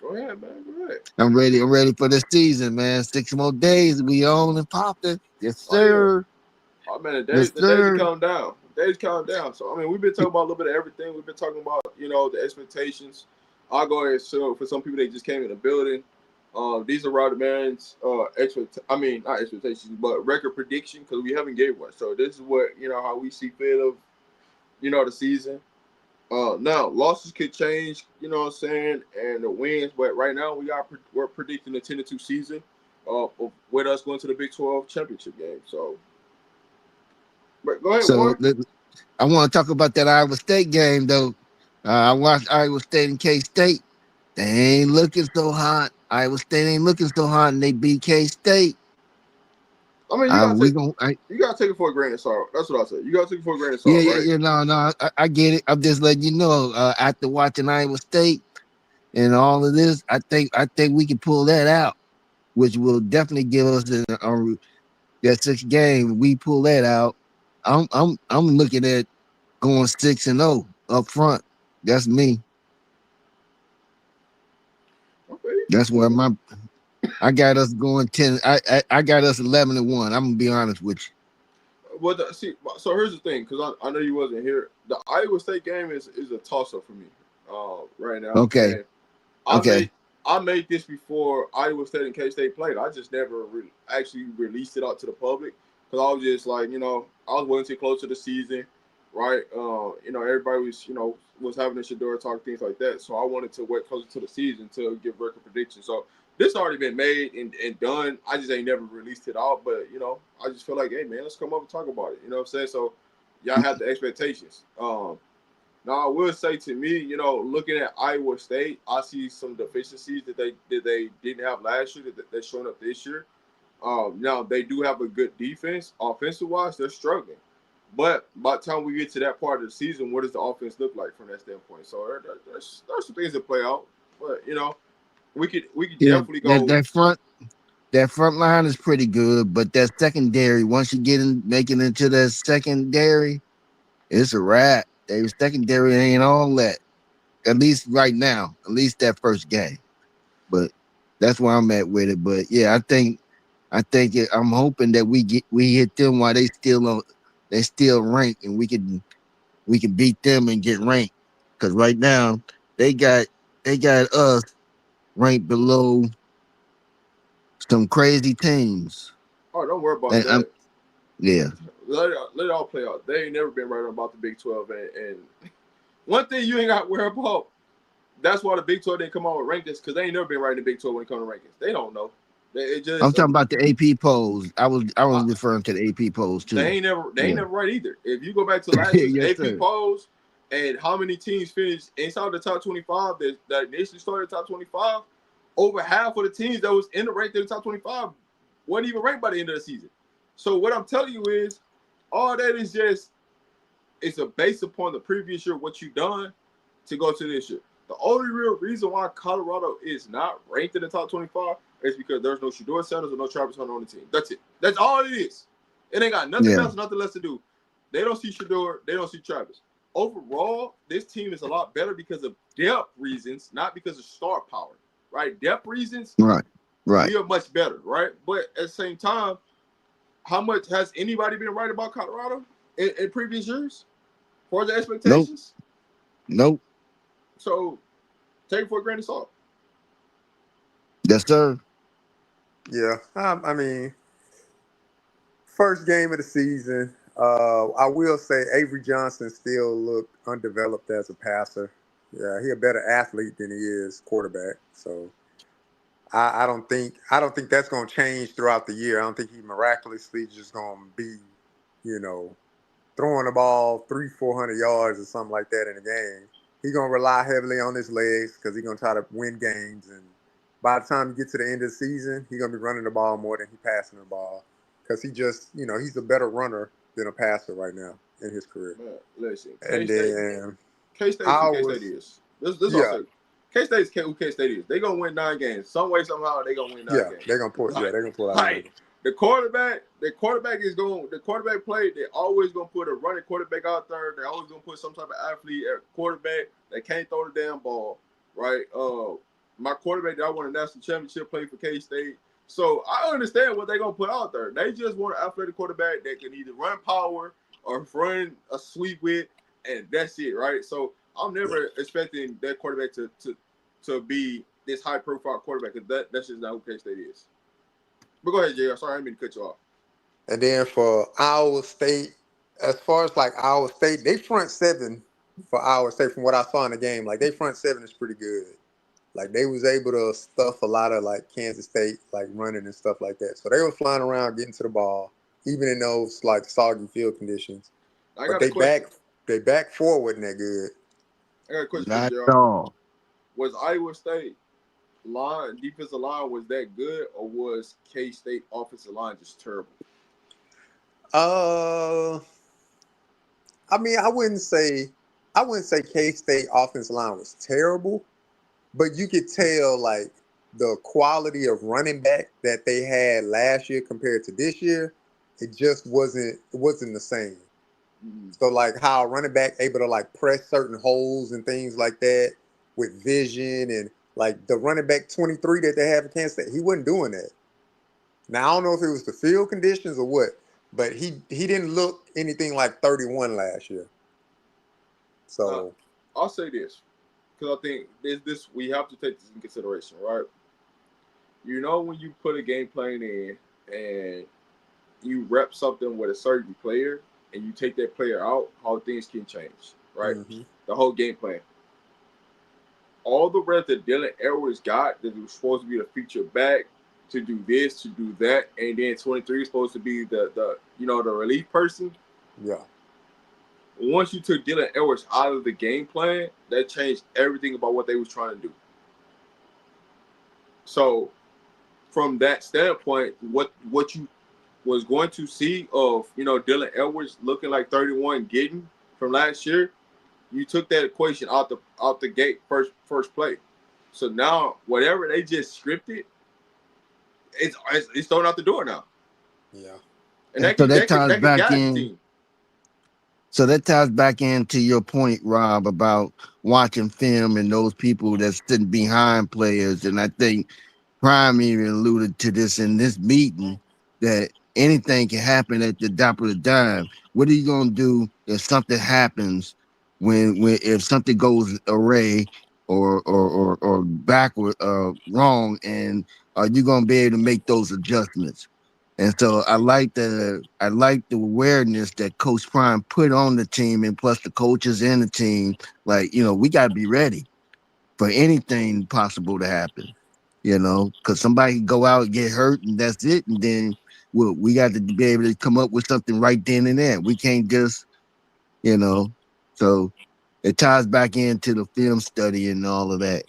Go ahead, man. Go ahead. I'm ready. I'm ready for this season, man. 6 more days. We on and popping. Yes, Oh yeah. sir. Oh man, Yes, the days are sir. counting down. The days counting down. So I mean, we've been talking about a little bit of everything. We've been talking about the expectations. I'll go ahead. So for some people, they just came in the building. These are Robert Man's I mean, not expectations, but record prediction because we haven't gave one. So this is what how we see fit of the season. Now losses could change. You know what I'm saying, and the wins. But right now we're predicting a 10-2 season. With us going to the Big 12 championship game. So, but go ahead, So Warren. I want to talk about that Iowa State game, though. I watched Iowa State and K State. They ain't looking so hot. Iowa State ain't looking so hot, and they beat K State. I mean, We gonna, you gotta take it for a grain of salt. That's what I said. You gotta take it for a grain of yeah, salt, yeah, right? yeah. No, I get it. I'm just letting you know. After watching Iowa State and all of this, I think we can pull that out, which will definitely give us that 6th game. We pull that out. I'm looking at going 6-0 up front. That's me. Okay. That's where I got us going 10. I got us 11-1. I'm gonna be honest with Well, see, so here's the thing, because I know you wasn't here. The Iowa State game is a toss up for me, right you. now, Okay, and I okay. made I made this before Iowa State and K State played. I just never actually released it out to the public because I was just like, I was waiting too close to the season, right? Everybody was having a Shedeur talk, things like that. So I wanted to wait closer to the season to give record predictions. So this already been made and done. I just ain't never released it out, but I just feel like, hey man, let's come up and talk about it. You know what I'm saying? So y'all have the expectations. Now I will say to me, looking at Iowa State, I see some deficiencies that they didn't have last year that they're showing up this year. Now they do have a good defense, offensive wise, they're struggling. But by the time we get to that part of the season, what does the offense look like from that standpoint? So there's some things that play out, but we could Yeah, definitely that go. that front line is pretty good, but that secondary, once you making into that secondary, it's a wrap. Their secondary ain't all that. At least right now. At least that first game. But that's where I'm at with it. But yeah, I'm hoping that we hit them while they still ranked, and we can beat them and get ranked. Because right now they got us ranked below some crazy teams. Oh, don't worry about And I'm that. yeah. Let it all play out. They ain't never been right about the Big 12, and one thing you ain't got to worry about. That's why the Big 12 didn't come out with rankings because they ain't never been right in the Big 12 when it comes to rankings. They don't know. It I'm just talking about the AP polls. I was I, referring to the AP polls too. they ain't Yeah. never right either. If you go back to last year's Yes, AP sir. polls and how many teams finished inside the top 25 that initially started top 25, over half of the teams that was in the rank in the top 25 weren't even ranked by the end of the season. So what I'm telling you is, all that is just it's a based upon the previous year what you done to go to this year. The only real reason why Colorado is not ranked in the top 25 is because there's no Shedeur Sanders or no Travis Hunter on the team. That's it. That's all it is. It ain't got nothing Yeah. else, nothing less to do. They don't see Shedeur. They don't see Travis. Overall, this team is a lot better because of depth reasons, not because of star power. Right? Depth reasons, Right. Right. we are much better. Right? But at the same time, how much has anybody been right about Colorado in previous years for the Nope. expectations? Nope. So take it for a grain of salt. Yes, sir. Yeah. I mean, first game of the season. I will say Avery Johnson still looked undeveloped as a passer. Yeah, he a better athlete than he is quarterback. So I don't think that's going to change throughout the year. I don't think he miraculously just going to be, you know, throwing the ball 300-400 yards or something like that in a game. He's going to rely heavily on his legs because he's going to try to win games. And by the time you get to the end of the season, he's going to be running the ball more than he passing the ball because he just, he's a better runner than a passer right now in his career. Man, listen, And then K-State who K-State is. This yeah, also K-State is who K-State is. They gonna win 9 games. Some way, somehow they gonna win 9 games. they're gonna pull. Like, They're gonna pull out 9 like games. the quarterback play. They always gonna put a running quarterback out there. They always gonna put some type of athlete at quarterback that can't throw the damn ball, right? My quarterback that I won a national championship played for K-State. So I understand what they're gonna put out there. They just want an athletic quarterback that can either run power or run a sweep with, and that's it, right? So I'm never expecting that quarterback to be this high profile quarterback, because that's just not who K-State is. But go ahead, JR. Sorry, I didn't mean to cut you off. And then for Iowa State, as far as like Iowa State, they front seven for Iowa State from what I saw in the game. Like they front seven is pretty good. Like they was able to stuff a lot of like Kansas State like running and stuff like that. So they were flying around getting to the ball, even in those like soggy field conditions. I But got a question. they back four wasn't that good. I got a question Not for you, at JR. all. Was Iowa State defensive line, was that good, or was K-State offensive line just terrible? I mean, I wouldn't say K-State offensive line was terrible, but you could tell like the quality of running back that they had last year compared to this year, it just wasn't the same. Mm-hmm. So like how a running back able to like press certain holes and things like that with vision, and like the running back 23 that they have in Kansas State, he wasn't doing that. Now I don't know if it was the field conditions or what, but he didn't look anything like 31 last year. So I'll say this, because I think this we have to take this in consideration, right? You know, when you put a game plan in and you rep something with a certain player and you take that player out, how things can change, right? mhm. The whole game plan. All the rest that Dylan Edwards got that was supposed to be the feature back to do this, to do that, and then 23 is supposed to be the relief person. Yeah. Once you took Dylan Edwards out of the game plan, that changed everything about what they was trying to do. So from that standpoint, what you was going to see of Dylan Edwards looking like 31 getting from last year, you took that equation out the gate first play. So now whatever they just scripted, it's thrown out the door now, Yeah. and And so that ties that can back guide the in. team. So that ties back into your point, Rob, about watching film and those people that's sitting behind players. And I think Prime even alluded to this in this meeting, that anything can happen at the drop of the dime. What are you gonna do if something happens when if something goes array or backward wrong, and are you gonna be able to make those adjustments? And so I like the awareness that Coach Prime put on the team, and plus the coaches and the team. Like, we got to be ready for anything possible to happen. Because somebody can go out and get hurt, and that's it. And then we got to be able to come up with something right then and there. We can't just, you know. So it ties back into the film study and all of that.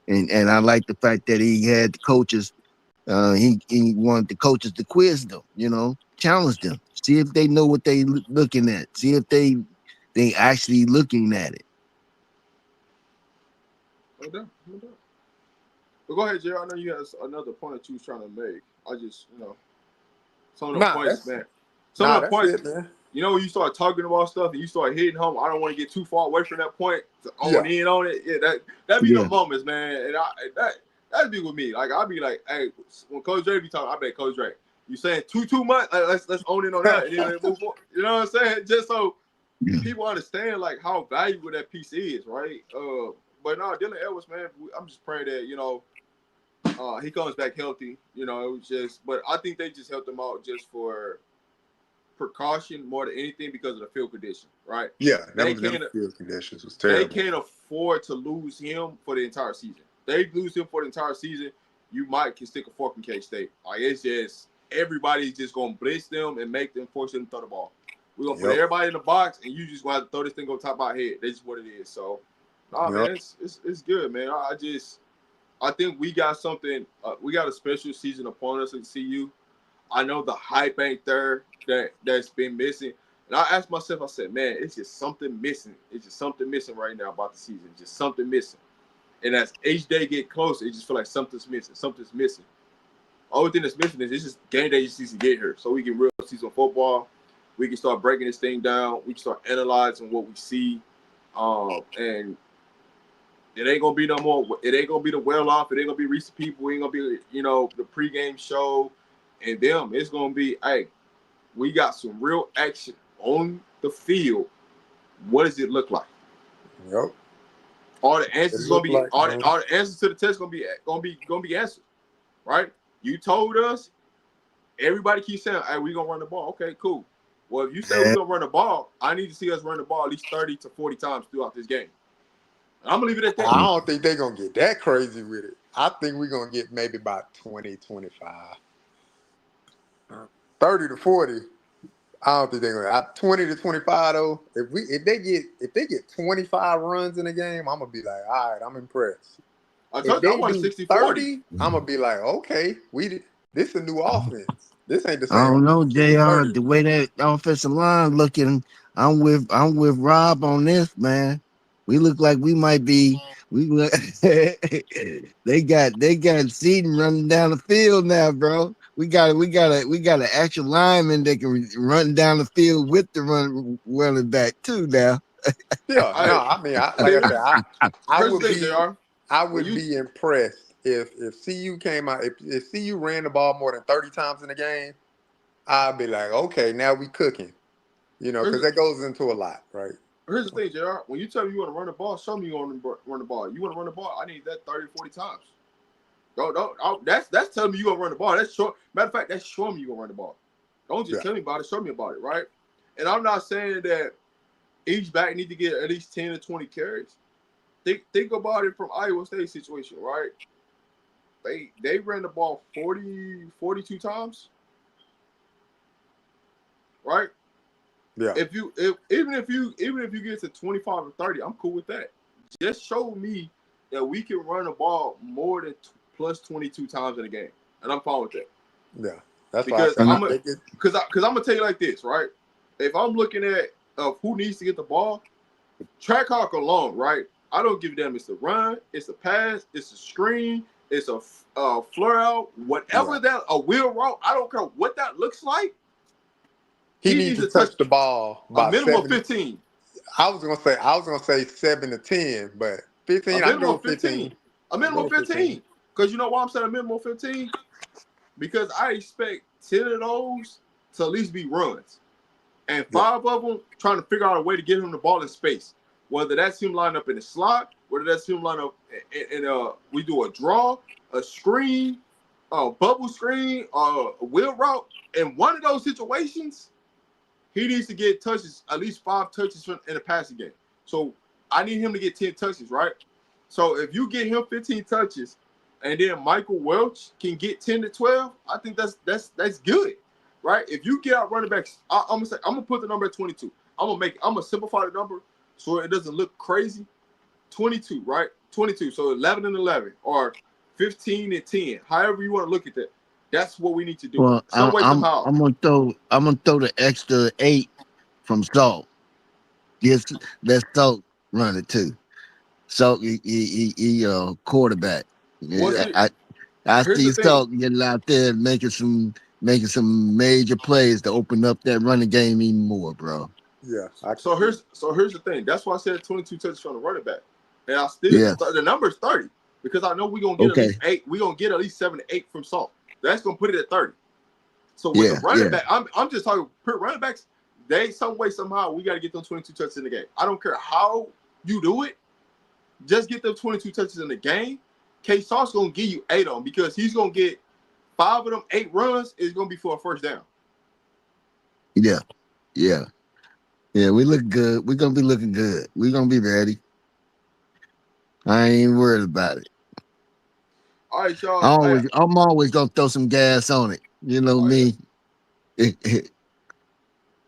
And I like the fact that he had the coaches. He wanted the coaches to quiz them, challenge them, see if they know what they looking at, see if they actually looking at it. No doubt, no doubt. But go ahead, Jerry. I know you had another point that you was trying to make. I just, some of the points, man. Some of the That's points, it, man. when you start talking about stuff and you start hitting home, I don't want to get too far away from that point to Yeah. own in on it. Yeah, that be Yeah. the moments, man. And that'd be with me. Like I'll be like, hey, when Coach Dre be talking, I bet Coach Dre, you saying too much? Like, let's own in on that. And then move forward. You know what I'm saying? Just so people understand like how valuable that piece is, right? But no, Dylan Edwards, man, I'm just praying that he comes back healthy. It was just, but I think they just helped him out just for precaution more than anything because of the field condition, right? Yeah, They them field conditions was they terrible. can't afford to lose him for the entire season. They lose him for the entire season, you can stick a fork in K-State. Like it's just everybody's just gonna blitz them and make them force them to throw the ball. We're gonna put everybody in the box, and you just gonna have to throw this thing on top of our head. That's just what it is. So, man, it's good, man. I think we got something. We got a special season upon us at CU. I know the hype ain't there that's been missing. And I asked myself, I said, man, it's just something missing. It's just something missing right now about the season. It's just something missing. And as each day get closer, it just feel like something's missing. Something's missing. Only thing that's missing is it's just game day season get here. So we can real season football. We can start breaking this thing down. We can start analyzing what we see. And it ain't gonna be no more. It ain't gonna be the well off. It ain't gonna be recent people. It ain't gonna be the pregame show, and them. It's gonna be, hey, we got some real action on the field. What does it look like? Yep. All the answers gonna be like, all the answers to the test gonna be answered, right? You told us. Everybody keeps saying, "Hey, we gonna run the ball." Okay, cool. Well, if you say we're gonna run the ball, I need to see us run the ball at least 30 to 40 times throughout this game. I'm gonna leave it at that. I don't think they're gonna get that crazy with it. I think we're gonna get maybe about 20, 25. 30 to 40. I don't think they're gonna 20 to 25 though. If they get 25 runs in a game, I'm gonna be like, all right, I'm impressed. I If told you I they want a do 60-40. 30, I'm gonna be like, okay, this is a new offense. This ain't the I same don't know, offense as Jr. 30. The way that offensive line looking, I'm with Rob on this, man. We look like we might be. We look, they got Seaton running down the field now, bro. We got an actual lineman that can run down the field with the running back too now. Yeah, no, I mean, like I said, Here's the thing, JR. I would be impressed if CU came out, if CU ran the ball more than 30 times in a game, I'd be like, okay, now we cooking. Because that goes into a lot, right? Here's the thing, JR. When you tell me you want to run the ball, show me you want to run the ball. You want to run the ball, I need that 30, 40 times. That's telling me you gonna run the ball. That's short. Matter of fact, that's showing me you gonna run the ball. Don't just tell me about it. Show me about it, right? And I'm not saying that each back need to get at least 10 to 20 carries. Think about it from Iowa State situation, right? They ran the ball 42 times, right? Yeah. Even if you get to 25 or 30, I'm cool with that. Just show me that we can run the ball more than plus 22 times in a game, and I'm fine with that. Yeah, that's because why I'm gonna tell you like this, right? If I'm looking at who needs to get the ball, track hawk alone, right? I don't give a damn. It's a run, it's a pass, it's a screen, it's a flare out, whatever a wheel route. I don't care what that looks like. He needs to touch the ball by a minimum of 15. I was gonna say 7 to 10, but 15. A minimum I'm of 15. A minimum of 15. Because you know why I'm saying a minimum of 15? Because I expect 10 of those to at least be runs, and 5 of them trying to figure out a way to get him the ball in space. Whether that's him line up in the slot, whether that's him line up and we do a draw, a screen, a bubble screen, a wheel route. In one of those situations, he needs to get touches, at least 5 touches in a passing game. So I need him to get 10 touches, right? So if you get him 15 touches, and then Michael Welch can get 10 to 12, I think that's good, right? If you get out running backs, I'm gonna put the number at 22. I'm gonna simplify the number so it doesn't look crazy. 22, right? 22. So 11 and 11, or 15 and 10. However you want to look at that. That's what we need to do. Well, I'm gonna throw the extra 8 from Salt. Yes, let Salt run it too. Salt, he quarterback. Yeah, I see Salt getting out there making some major plays to open up that running game even more, bro. Yeah. So here's the thing. That's why I said 22 touches from the running back, and I still the number is 30 because I know we're gonna get at least 8. We're gonna get at least 7 to 8 from Salt. That's gonna put it at 30. So with the running back, I'm just talking running backs. They some way somehow we got to get them 22 touches in the game. I don't care how you do it. Just get them 22 touches in the game. K Sauce gonna give you 8 on because he's gonna get 5 of them 8 runs is gonna be for a first down. Yeah. We look good. We're gonna be looking good. We're gonna be ready. I ain't worried about it. All right, y'all. I'm always gonna throw some gas on it. You know me. Yeah.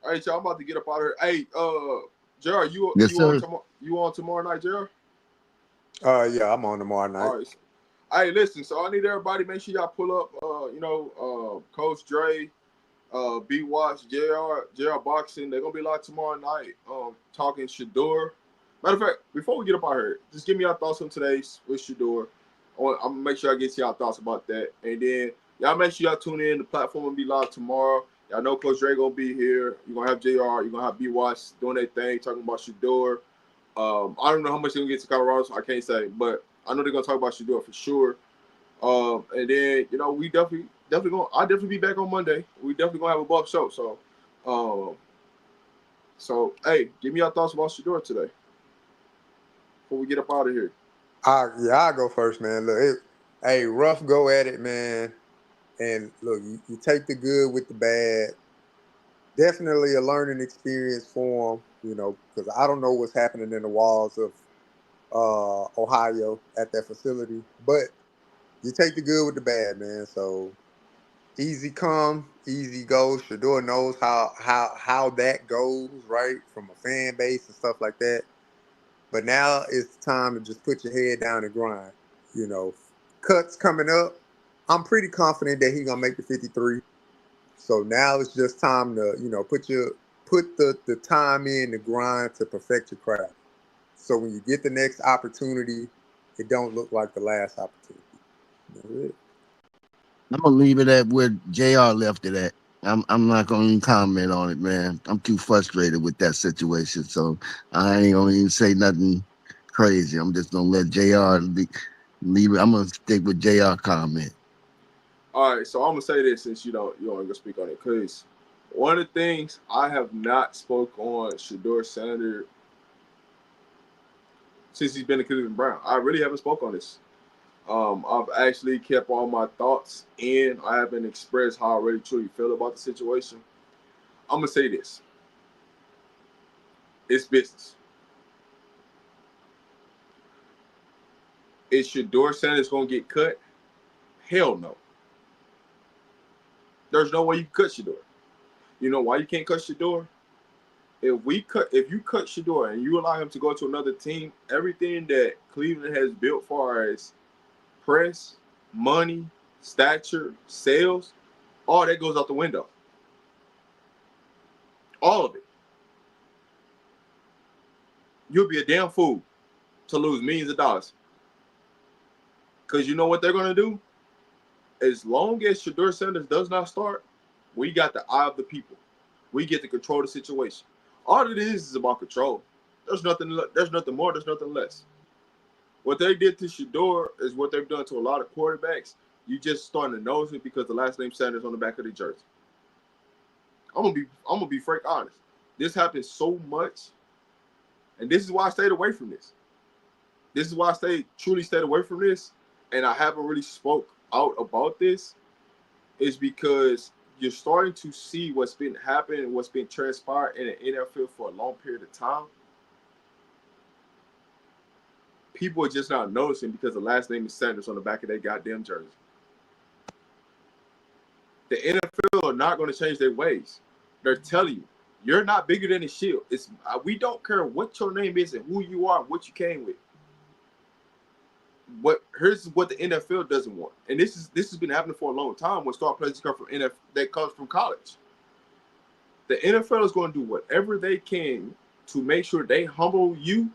All right, y'all. I'm about to get up out of here. Hey, Gerald, you on tomorrow night, Gerald? Yeah, I'm on tomorrow night. All right. Hey, listen. So I need everybody make sure y'all pull up. Coach Dre, B Watch, JR Boxing, they're gonna be live tomorrow night. Talking Shedeur. Matter of fact, before we get up out here, just give me your thoughts on today's with Shedeur. I'm gonna make sure I get to y'all thoughts about that. And then y'all make sure y'all tune in. The platform will be live tomorrow. Y'all know Coach Dre gonna be here. You're gonna have JR, you're gonna have B Watch doing their thing, talking about Shedeur. I don't know how much they're gonna get to Colorado, so I can't say, but I know they're gonna talk about Shedeur for sure. And then we definitely gonna I'll definitely be back on Monday. We definitely gonna have a buff show. So hey, give me your thoughts about Shedeur today before we get up out of here. I'll go first, man. Look, hey, rough go at it, man. And look, you take the good with the bad. Definitely a learning experience for him, because I don't know what's happening in the walls of Ohio at that facility. But you take the good with the bad, man. So easy come, easy go. Shedeur knows how that goes, right? From a fan base and stuff like that. But now it's time to just put your head down and grind. You know, Cuts coming up. I'm pretty confident that he's gonna make the 53. So now it's just time to, put the time in, the grind to perfect your craft. So when you get the next opportunity, it don't look like the last opportunity. That's it. I'm gonna leave it at where JR left it at. I'm not gonna even comment on it, man. I'm too frustrated with that situation, so I ain't gonna even say nothing crazy. I'm just gonna let leave it. I'm gonna stick with JR comment. All right, so I'm gonna say this since you don't gonna speak on it, because one of the things I have not spoke on Shedeur Sanders since he's been a Cleveland Brown. I really haven't spoke on this. I've actually kept all my thoughts in. I haven't expressed how I really truly feel about the situation. I'm gonna say this: it's business. Is Shedeur Sanders gonna get cut? Hell no. There's no way you can cut Shedeur. You know why you can't cut Shedeur? If you cut Shedeur and you allow him to go to another team, everything that Cleveland has built far as press, money, stature, sales, all that goes out the window. All of it. You'll be a damn fool to lose millions of dollars. Because you know what they're going to do? As long as Shedeur Sanders does not start, we got the eye of the people. We get to control the situation. All it is about control. There's nothing more, there's nothing less. What they did to Shedeur is what they've done to a lot of quarterbacks. You just starting to notice it because the last name Sanders on the back of the jersey. I'm gonna be frank honest. This happens so much, and this is why I stayed away from this. This is why I truly stayed away from this, and I haven't really spoke out about this, is because you're starting to see what's been happening, what's been transpired in the NFL for a long period of time. People are just not noticing because the last name is Sanders on the back of their goddamn jersey. The NFL are not going to change their ways. They're telling you, you're not bigger than the shield. We don't care what your name is and who you are and what you came with. But here's what the NFL doesn't want, and this has been happening for a long time. When star players come from NFL, that comes from college. The NFL is going to do whatever they can to make sure they humble you,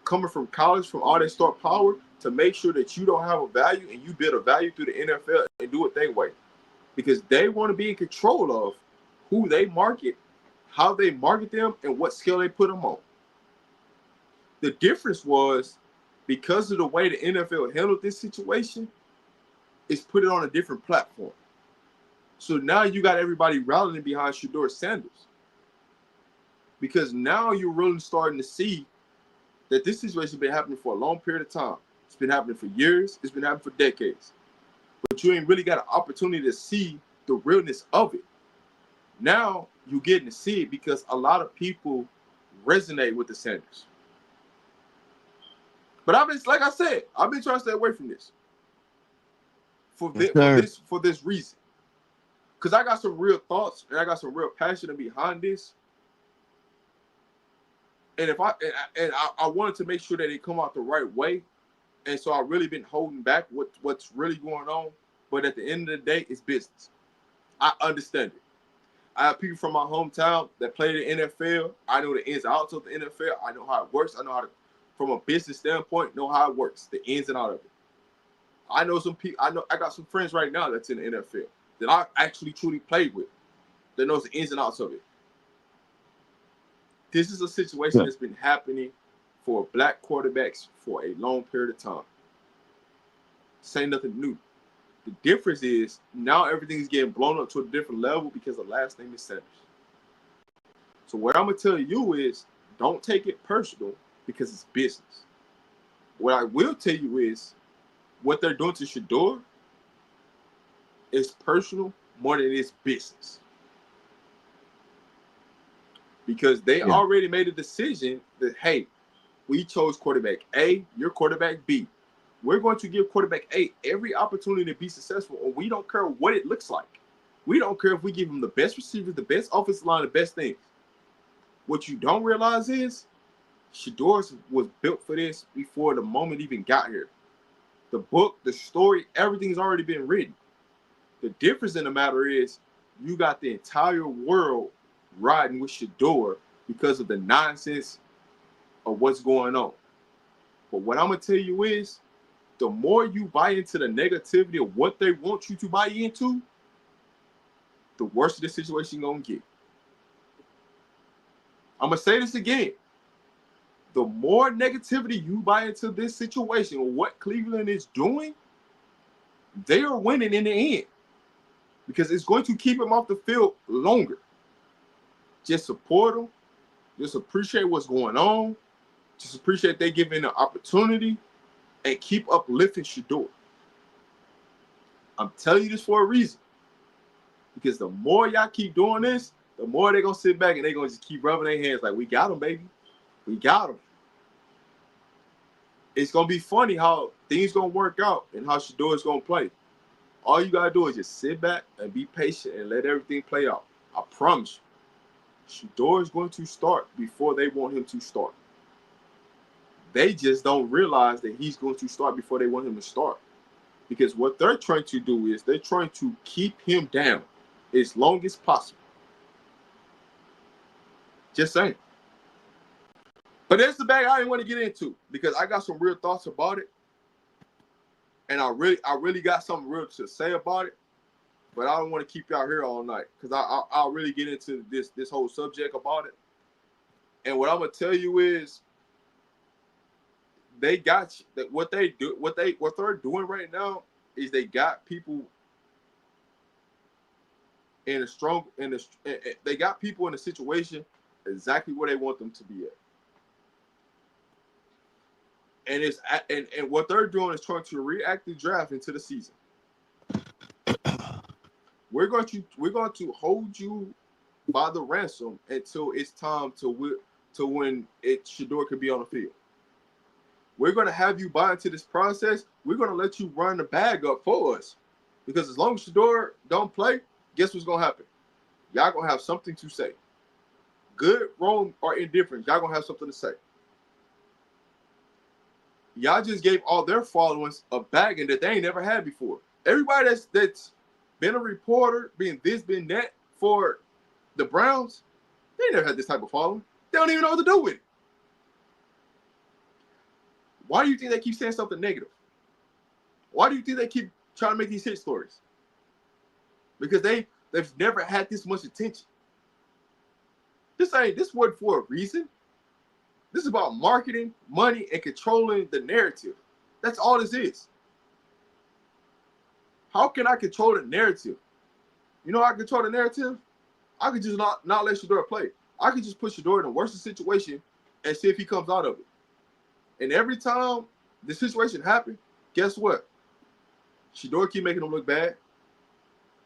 coming from college, from all their star power, to make sure that you don't have a value and you build a value through the NFL and do it their way, because they want to be in control of who they market, how they market them, and what scale they put them on. The difference was, because of the way the NFL handled this situation, it's put it on a different platform. So now you got everybody rallying behind Shedeur Sanders, because now you're really starting to see that this situation has been happening for a long period of time. It's been happening for years. It's been happening for decades. But you ain't really got an opportunity to see the realness of it. Now you're getting to see it because a lot of people resonate with the Sanders. But like I said, I've been trying to stay away from this for this reason. Because I got some real thoughts and I got some real passion behind this. And I wanted to make sure that it come out the right way. And so I've really been holding back what's really going on. But at the end of the day, it's business. I understand it. I have people from my hometown that play the NFL. I know the ins and outs of the NFL. I know how it works. I know how to, from a business standpoint, know how it works, the ins and outs of it. I know some people. I got some friends right now that's in the NFL that I actually truly played with. That knows the ins and outs of it. This is a situation that's been happening for black quarterbacks for a long period of time. Say nothing new. The difference is now everything's getting blown up to a different level because the last name is Sanders. So what I'm gonna tell you is don't take it personal because it's business. What I will tell you is what they're doing to Shedeur is personal more than it is business. Because they already made a decision that, hey, we chose quarterback A, you're quarterback B. We're going to give quarterback A every opportunity to be successful, and we don't care what it looks like. We don't care if we give him the best receivers, the best offensive line, the best things. What you don't realize is Shedeur was built for this before the moment even got here. The book, the story, everything's already been written. The difference in the matter is you got the entire world riding with Shedeur because of the nonsense of what's going on. But what I'm going to tell you is the more you buy into the negativity of what they want you to buy into, the worse the situation going to get. I'm going to say this again. The more negativity you buy into this situation, or what Cleveland is doing, they are winning in the end because it's going to keep them off the field longer. Just support them. Just appreciate what's going on. Just appreciate they giving the opportunity and keep uplifting Shedeur. I'm telling you this for a reason. Because the more y'all keep doing this, the more they're going to sit back and they're going to just keep rubbing their hands like, we got them, baby. We got them. It's going to be funny how things going to work out and how Shedeur is going to play. All you got to do is just sit back and be patient and let everything play out. I promise you. Shedeur is going to start before they want him to start. They just don't realize that he's going to start before they want him to start. Because what they're trying to do is they're trying to keep him down as long as possible. Just saying. But that's the bag I didn't want to get into because I got some real thoughts about it. And I really got something real to say about it. But I don't want to keep y'all here all night because I'll really get into this whole subject about it. And what I'm gonna tell you is they got that what they're doing right now is they got people in they got people in a situation exactly where they want them to be at. And it's and what they're doing is trying to react the draft into the season. We're going to hold you by the ransom until it's time to when Shedeur could be on the field. We're going to have you buy into this process. We're going to let you run the bag up for us. Because as long as Shedeur don't play, guess what's going to happen? Y'all going to have something to say. Good, wrong, or indifferent, y'all going to have something to say. Y'all just gave all their followers a bagging that they ain't never had before. Everybody that's been a reporter, been this, been that for the Browns, they never had this type of following. They don't even know what to do with it. Why do you think they keep saying something negative? Why do you think they keep trying to make these hit stories? Because they've never had this much attention. This wasn't for a reason. This is about marketing, money, and controlling the narrative. That's all this is. How can I control the narrative? You know how I control the narrative? I could just not let Shedeur play. I could just put Shedeur in the worst situation and see if he comes out of it. And every time the situation happens, guess what? Shedeur keep making him look bad.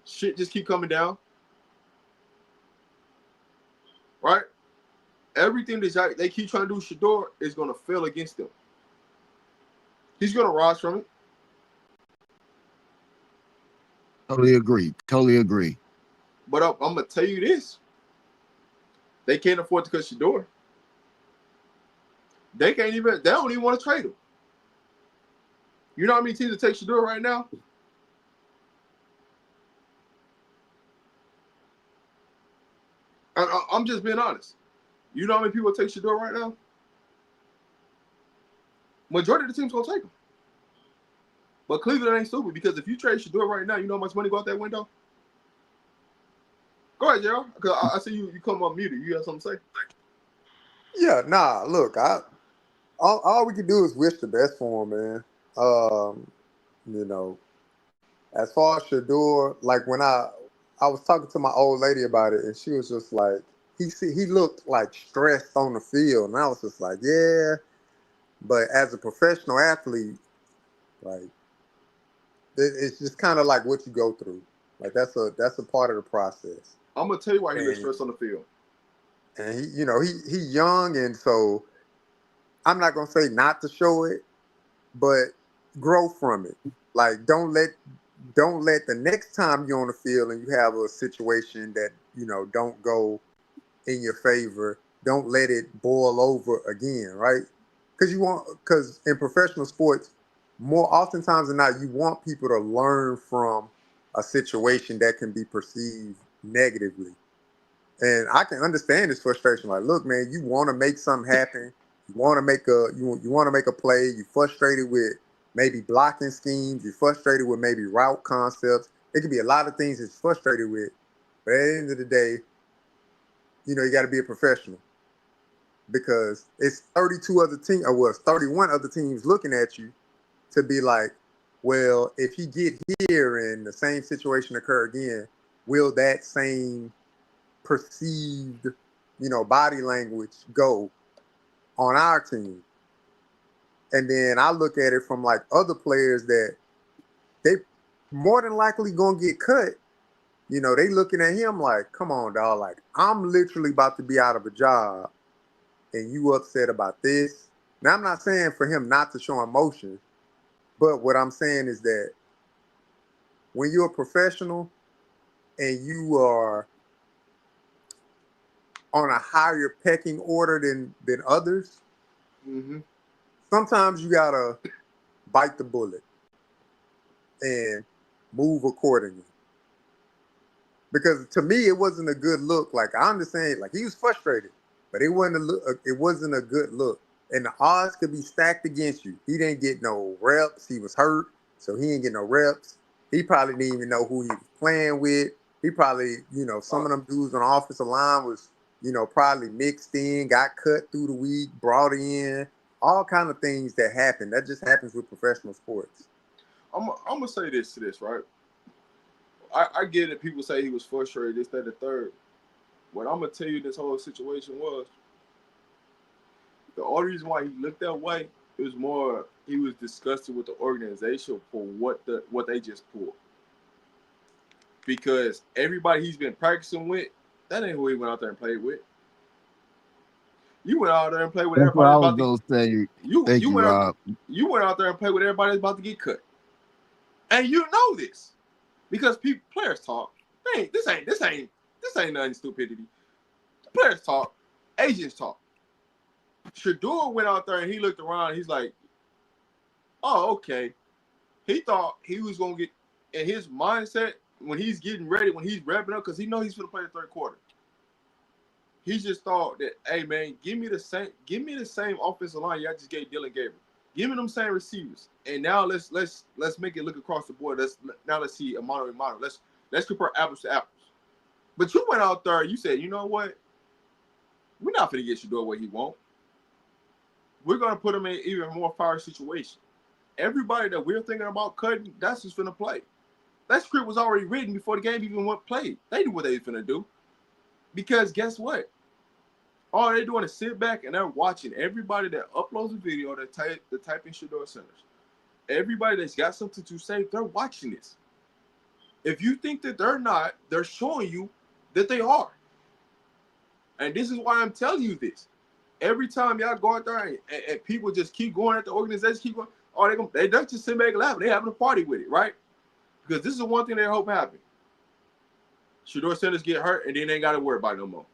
Shit just keep coming down. Right? Everything that they keep trying to do with Shedeur is going to fail against them. He's going to rise from it. Totally agree. But I'm going to tell you this. They can't afford to cut Shedeur. They don't even want to trade him. You know how many teams that take Shedeur right now? I'm just being honest. You know how many people take Shedeur right now? Majority of the team's gonna take him. But Cleveland ain't stupid because if you trade Shedeur right now, you know how much money go out that window? Go ahead, Gerald. Because I see you come up muted. You have something to say? Yeah, nah. Look, all we can do is wish the best for him, man. You know, as far as Shedeur, like when I was talking to my old lady about it, and she was just like, he looked like stressed on the field, and I was just like, yeah. But as a professional athlete, like it's just kind of like what you go through. Like that's a part of the process. I'm gonna tell you why he looks And stressed on the field. and he young, and so I'm not gonna say not to show it, but grow from it. Like don't let the next time you're on the field and you have a situation that don't go in your favor, don't let it boil over again, right? Because in professional sports, more oftentimes than not, you want people to learn from a situation that can be perceived negatively. And I can understand this frustration. Like, look, man, you want to make something happen. You want to make you want to make a play. You're frustrated with maybe blocking schemes. You're frustrated with maybe route concepts. It could be a lot of things that you're frustrated with. But at the end of the day, you got to be a professional because it's 32 other teams, or it's 31 other teams looking at you to be like, well, if you get here and the same situation occur again, will that same perceived, body language go on our team? And then I look at it from like other players that they more than likely gonna get cut. They looking at him like, come on, dog. Like, I'm literally about to be out of a job and you upset about this. Now, I'm not saying for him not to show emotion, but what I'm saying is that when you're a professional and you are on a higher pecking order than others, Mm-hmm. sometimes you gotta bite the bullet and move accordingly. Because to me, it wasn't a good look. Like, I understand, like, he was frustrated, but it wasn't a good look. And the odds could be stacked against you. He didn't get no reps. He was hurt, so he didn't get no reps. He probably didn't even know who he was playing with. He probably, some of them dudes on the offensive line was, probably mixed in, got cut through the week, brought in, all kind of things that happen. That just happens with professional sports. I'm gonna say this to this, right? I get it. People say he was frustrated, this, that, the third. What I'm gonna tell you, this whole situation was the only reason why he looked that way. It was more he was disgusted with the organization for what they just pulled. Because everybody he's been practicing with, that ain't who he went out there and played with. You went out there and played with That's what everybody I that's was about to. gonna say. You Thank you you, went out Rob. you went out there and played with everybody that's about to get cut, and you know this because players talk. This ain't nothing stupidity. The players talk, agents talk. Shedeur went out there and he looked around. He's like, "Oh, okay." He thought he was gonna get in his mindset when he's getting ready, when he's wrapping up, because he knows he's gonna play the third quarter. He just thought that, hey man, give me the same offensive line y'all just gave Dylan Gabriel. Give me them same receivers, and now let's make it look across the board. Let's see a model and model. Let's compare apples to apples. But you went out there, you said, you know what? We're not gonna get Shedeur what he want. We're gonna put him in an even more fire situation. Everybody that we're thinking about cutting, that's who's finna play. That script was already written before the game even went played. They knew what they were finna do. Because guess what? All they're doing is sit back and they're watching everybody that uploads a video that type in Shedeur centers. Everybody that's got something to say, they're watching this. If you think that they're not, they're showing you that they are. And this is why I'm telling you this. Every time y'all go out there and people just keep going at the organization, keep going, they don't just sit back and laugh. They're having a party with it, right? Because this is the one thing they hope happen. Shedeur centers get hurt and then they ain't got to worry about it no more.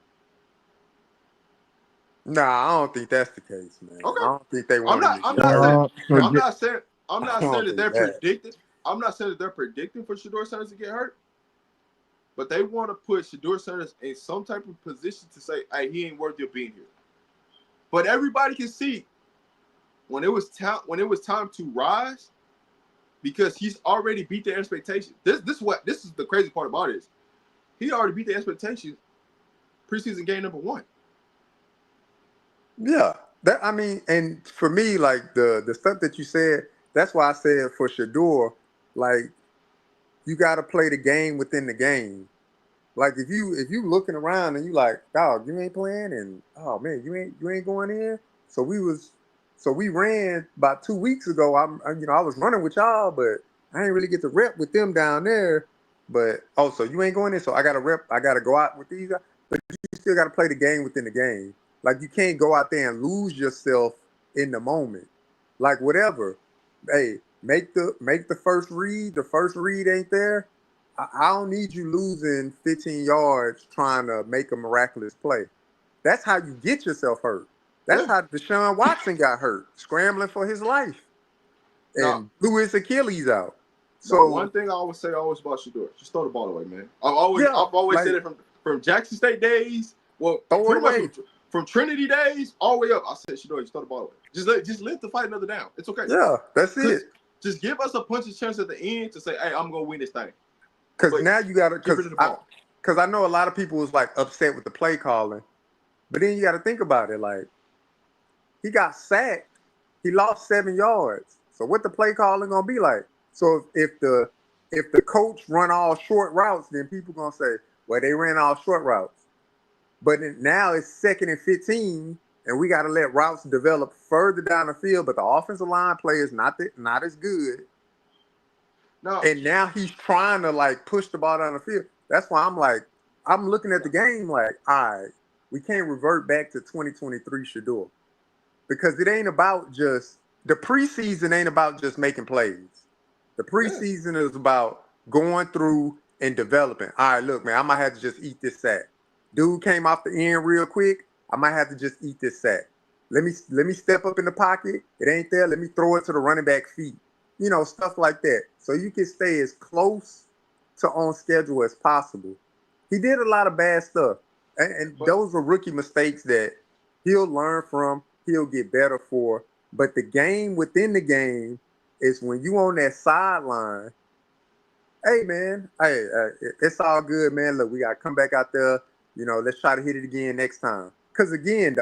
Nah, I don't think that's the case, man. Okay. I don't think they I'm want not. him I'm to get not hurt. saying. I'm not saying. I don't that think they're that. predicting. I'm not saying that they're predicting for Shedeur centers to get hurt. but they want to put Shedeur Sanders in some type of position to say, hey, he ain't worthy of being here. But everybody can see when it was time to rise, because he's already beat the expectation. This is the crazy part about it is he already beat the expectation preseason game number 1. Yeah, that I mean, and for me, like the stuff that you said, that's why I said for Shedeur, like you got to play the game within the game. Like if you looking around and you like, dog, you ain't playing, and oh man, you ain't going in. So we ran about 2 weeks ago. I was running with y'all, but I didn't really get to rep with them down there. But so you ain't going in, so I got to rep. I got to go out with these guys. But you still got to play the game within the game. Like you can't go out there and lose yourself in the moment. Like whatever. Hey, make the first read. The first read ain't there. I don't need you losing 15 yards trying to make a miraculous play. That's how you get yourself hurt. That's Yeah. how Deshaun Watson got hurt, scrambling for his life Now, and blew his Achilles out. one So thing I always say about Shedeur, just throw the ball away, man. I've yeah, always like said it from Jackson State days. Well, throw it pretty away. much from Trinity days all the way up. I said, Shedeur, just throw the ball away. Just live to fight another down. It's okay. Yeah, that's it. Just give us a puncher's chance at the end to say, hey, I'm gonna win this thing. Because But now you got to, get rid of the ball. because I know a lot of people was like upset with the play calling, but then you got to think about it. Like he got sacked, he lost 7 yards. So what the play calling gonna be like? So if the coach run all short routes, then people gonna say, well, they ran all short routes. But now it's 2nd and 15, and we got to let routes develop further down the field. But the offensive line play is not as good. No, And now he's trying to like push the ball down the field. That's why I'm looking at the game like, all right, we can't revert back to 2023 Shedeur, because it ain't about just the preseason ain't about just making plays. The yeah. preseason is about going through and developing. All right, look, man, I might have to just eat this sack. Dude came off the end real quick. I might have to just eat this sack. Let me step up in the pocket. It ain't there. Let me throw it to the running back feet. Stuff like that. So you can stay as close to on schedule as possible. He did a lot of bad stuff. And But those are rookie mistakes that he'll learn from, he'll get better for. But the game within the game is when you on that sideline, hey man, it's all good, man. Look, we gotta come back out there. Let's try to hit it again next time. Because again,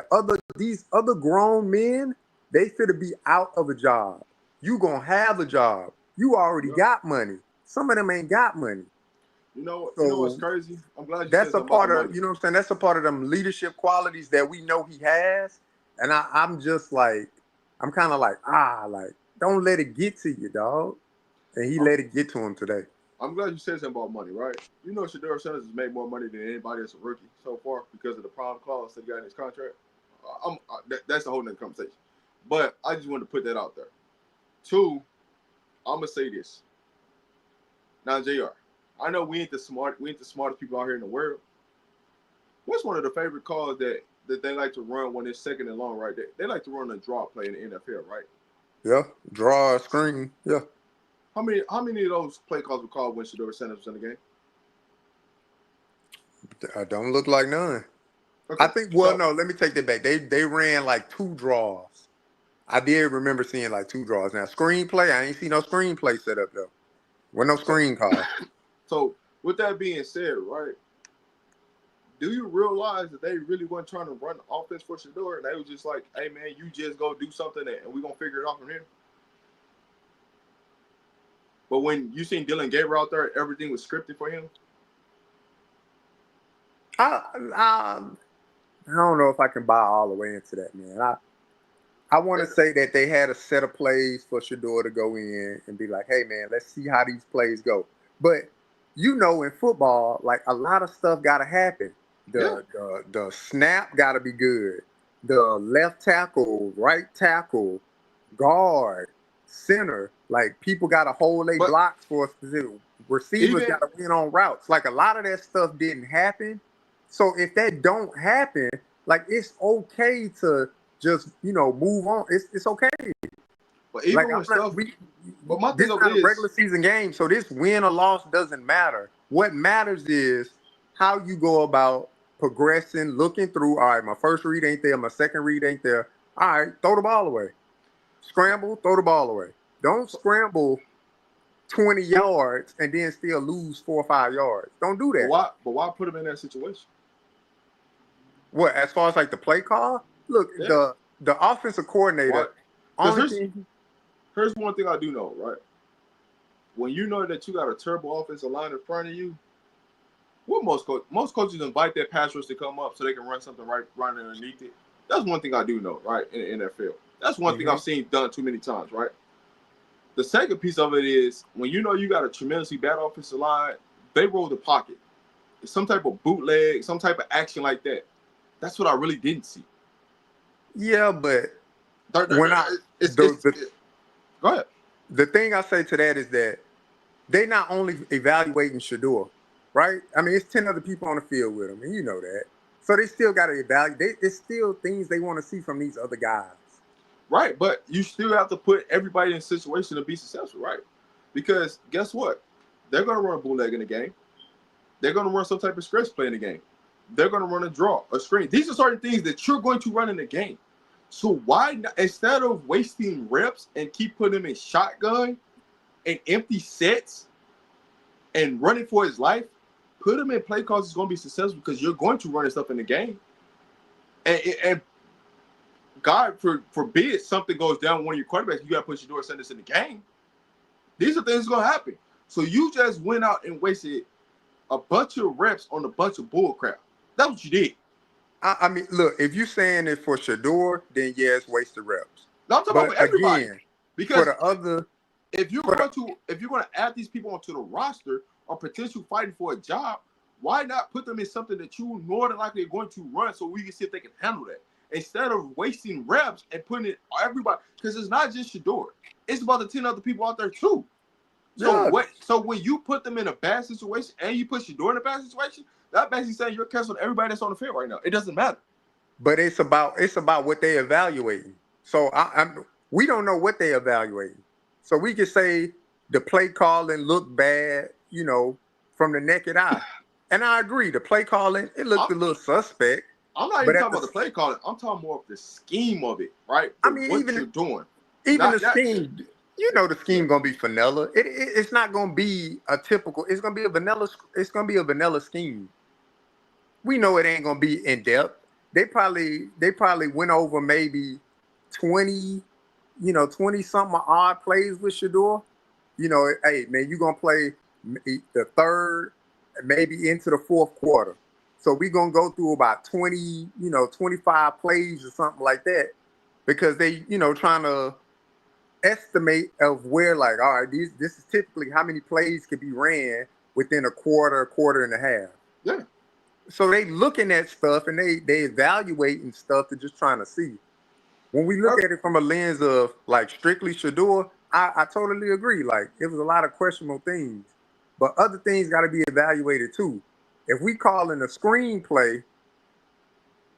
these other grown men, they fit to be out of a job. You gonna have a job. You already got money. Some of them ain't got money. you know what's So crazy? I'm glad you said that's a something about the part money. of, you know what I'm saying? That's a part of them leadership qualities that we know he has. And I'm just like, I'm kind of like, like, don't let it get to you, dog. And he I'm, let it get to him today. I'm glad you said something about money, right? You know, Shedeur Sanders has made more money than anybody that's a rookie so far because of the prime clause that he got in his contract. That's a whole nother conversation. But I just wanted to put that out there. 2, I'm gonna say this. Now, Jr., I know we ain't the smartest people out here in the world. What's one of the favorite calls that they like to run when it's 2nd and long, right? They like to run a draw play in the NFL, right? Yeah, draw a screen. Yeah, How many of those play calls were called when Shedeur Sanders was in the game? I don't look like none. I Okay, think. Well, so no. Let me take that back. They ran like 2 draws. I did remember seeing like 2 draws. Now screenplay, I ain't see no screenplay set up though. With no so screen call. so with that being said, right? Do you realize that they really weren't trying to run the offense for Shedeur, and they was just like, "Hey man, you just go do something, and we gonna figure it out from here." But when you seen Dylan Gabriel out there, everything was scripted for him. I don't know if I can buy all the way into that, man. I want to say that they had a set of plays for Shedeur to go in and be like, hey, man, let's see how these plays go. But, in football, like a lot of stuff got to happen. Yeah, The snap got to be good. The left tackle, right tackle, guard, center, like people got to hold their but blocks for a specific. Receivers even got to win on routes. Like a lot of that stuff didn't happen. So if that don't happen, like it's okay to just move on. It's okay. But Like even I'm when not. stuff, but my thing This of not it a regular is, season game, so this win or loss doesn't matter. What matters is how you go about progressing, looking through. All right, my first read ain't there, my second read ain't there. All right, throw the ball away. Scramble, throw the ball away. Don't scramble 20 yards and then still lose 4 or 5 yards. Don't do that. but why put him in that situation? What, as far as like the play call? Look, Yeah. the offensive Why? coordinator, Because only thing. here's one thing I do know, right? When you know that you got a terrible offensive line in front of you, what most coaches invite their pass rush to come up so they can run something right underneath it. That's one thing I do know, right? In the NFL, that's one thing I've seen done too many times, right? The second piece of it is when you know you got a tremendously bad offensive line, they roll the pocket. It's some type of bootleg, some type of action like that. That's what I really didn't see. Yeah, but when I It's go ahead. the thing I say to that is that they not only evaluating Shedeur, right? I mean, it's 10 other people on the field with him, and you know that. So they still got to evaluate. It's still things they want to see from these other guys. Right, but you still have to put everybody in a situation to be successful, right? Because guess what? They're going to run a bootleg in the game. They're going to run some type of stretch play in the game. They're going to run a draw, a screen. These are certain things that you're going to run in the game. So why not, instead of wasting reps and keep putting him in shotgun and empty sets and running for his life, put him in play calls. It's going to be successful because you're going to run his stuff in the game. And God forbid something goes down with one of your quarterbacks, you got to put your door sentence in the game. These are things that's going to happen. So you just went out and wasted a bunch of reps on a bunch of bull crap. That's what you did. I mean, look, if you're saying it for Shedeur, then yes, wasted reps. No, I'm talking about But for everybody. again, for Because the other, if you're going to add these people onto the roster or potentially fighting for a job, why not put them in something that you more than likely are going to run so we can see if they can handle that? Instead of wasting reps and putting it everybody, because it's not just Shedeur. It's about the 10 other people out there too. So yeah, So when you put them in a bad situation and you put Shedeur in a bad situation, that basically saying you're canceling everybody that's on the field right now. It doesn't matter. but it's about what they evaluating. So we don't know what they evaluating. So we can say the play calling looked bad, from the naked eye. And I agree, the play calling, it looked a little suspect. I'm not But even talking about the play calling. I'm talking more of the scheme of it, right? What you're doing. Even the scheme, the scheme gonna be vanilla. It's not gonna be a typical. It's gonna be a vanilla. It's gonna be a vanilla scheme. We know it ain't gonna be in depth. They probably went over maybe 20, 20 something odd plays with Shedeur. Hey man, you gonna play the third, maybe into the fourth quarter. So we gonna go through about 20, 25 plays or something like that, because they, trying to estimate of where, like, all right, this is typically how many plays could be ran within a quarter and a half. Yeah. So they looking at stuff and they evaluating stuff to just trying to see. When we look at it from a lens of like strictly Shedeur, I totally agree. Like, it was a lot of questionable things, but other things got to be evaluated too. If we call in a screenplay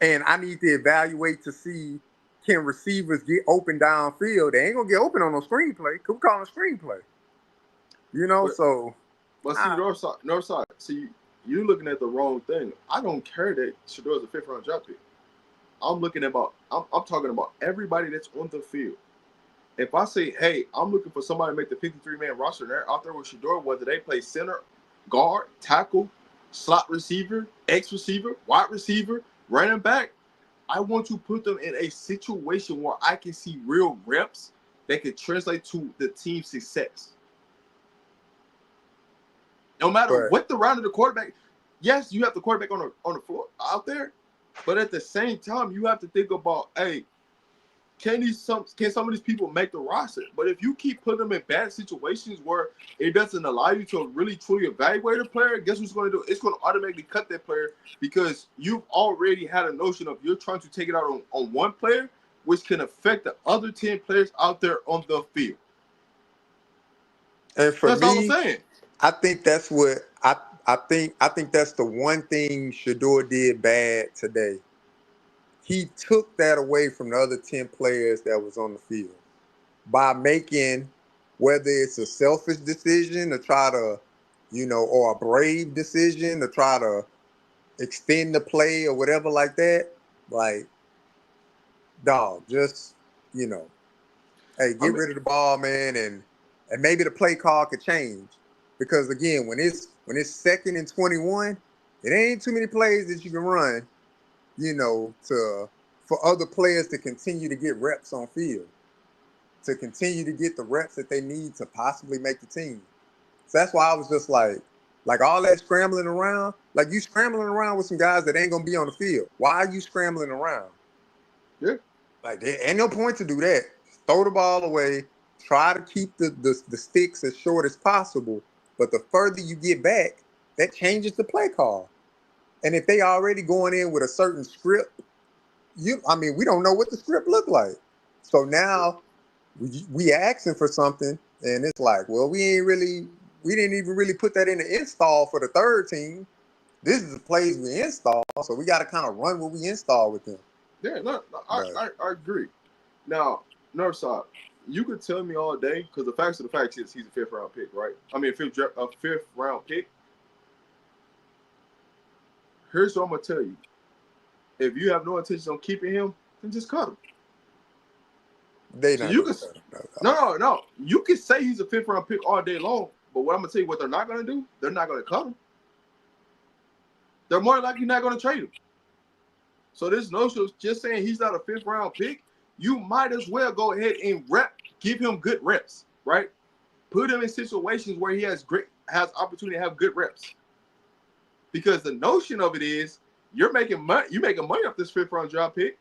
and I need to evaluate to see can receivers get open downfield, they ain't gonna get open on no screenplay. Could we call it a screenplay? So. But see, North side. See, you're looking at the wrong thing. I don't care that Shedeur's a 5th-round draft pick. I'm talking about everybody that's on the field. If I say, hey, I'm looking for somebody to make the 53-man roster, and they're out there with Shedeur, whether they play center, guard, tackle, slot receiver, X receiver, wide receiver, running back, I want to put them in a situation where I can see real reps that can translate to the team's success. No matter what the round of the quarterback, yes, you have the quarterback on the floor out there, but at the same time, you have to think about, hey, can some of these people make the roster? But if you keep putting them in bad situations where it doesn't allow you to really truly evaluate a player, guess what's going to do? It's going to automatically cut that player because you've already had a notion of you're trying to take it out on one player, which can affect the other 10 players out there on the field. And for that's all I'm me, saying. I think that's what I think that's the one thing Shedeur did bad today. He took that away from the other 10 players that was on the field. by making, whether it's a selfish decision to try to, or a brave decision to try to extend the play or whatever like that, like, dog, just, hey, I get mean, rid of the ball, man, and maybe the play call could change. Because again, when it's 2nd and 21, it ain't too many plays that you can run, to for other players to continue to get reps on field, to continue to get the reps that they need to possibly make the team. So that's why I was just like all that scrambling around, like you scrambling around with some guys that ain't gonna be on the field. Why are you scrambling around? yeah. Like there ain't no point to do that. Throw the ball away. Try to keep the sticks as short as possible. But the further you get back, that changes the play call. And if they already going in with a certain script, we don't know what the script looked like. So now we asking for something, and it's like, well, we didn't even really put that in the install for the third team. This is the plays we install, so we got to kind of run what we install with them. Yeah, no, But I agree. Now, Northside, you could tell me all day because the facts of the facts is he's a fifth round pick, right? I mean, a fifth round pick. Here's what I'm gonna tell you: if you have no intention on keeping him, then just cut him. they So not you gonna can cut him. no. You can say he's a fifth round pick all day long, but what I'm gonna tell you, what they're not gonna do, they're not gonna cut him. They're more likely not gonna trade him. So this notion of just saying he's not a fifth round pick, you might as well go ahead and give him good reps, right? Put him in situations where he has opportunity to have good reps. Because the notion of it is you're making money off this fifth round draft pick.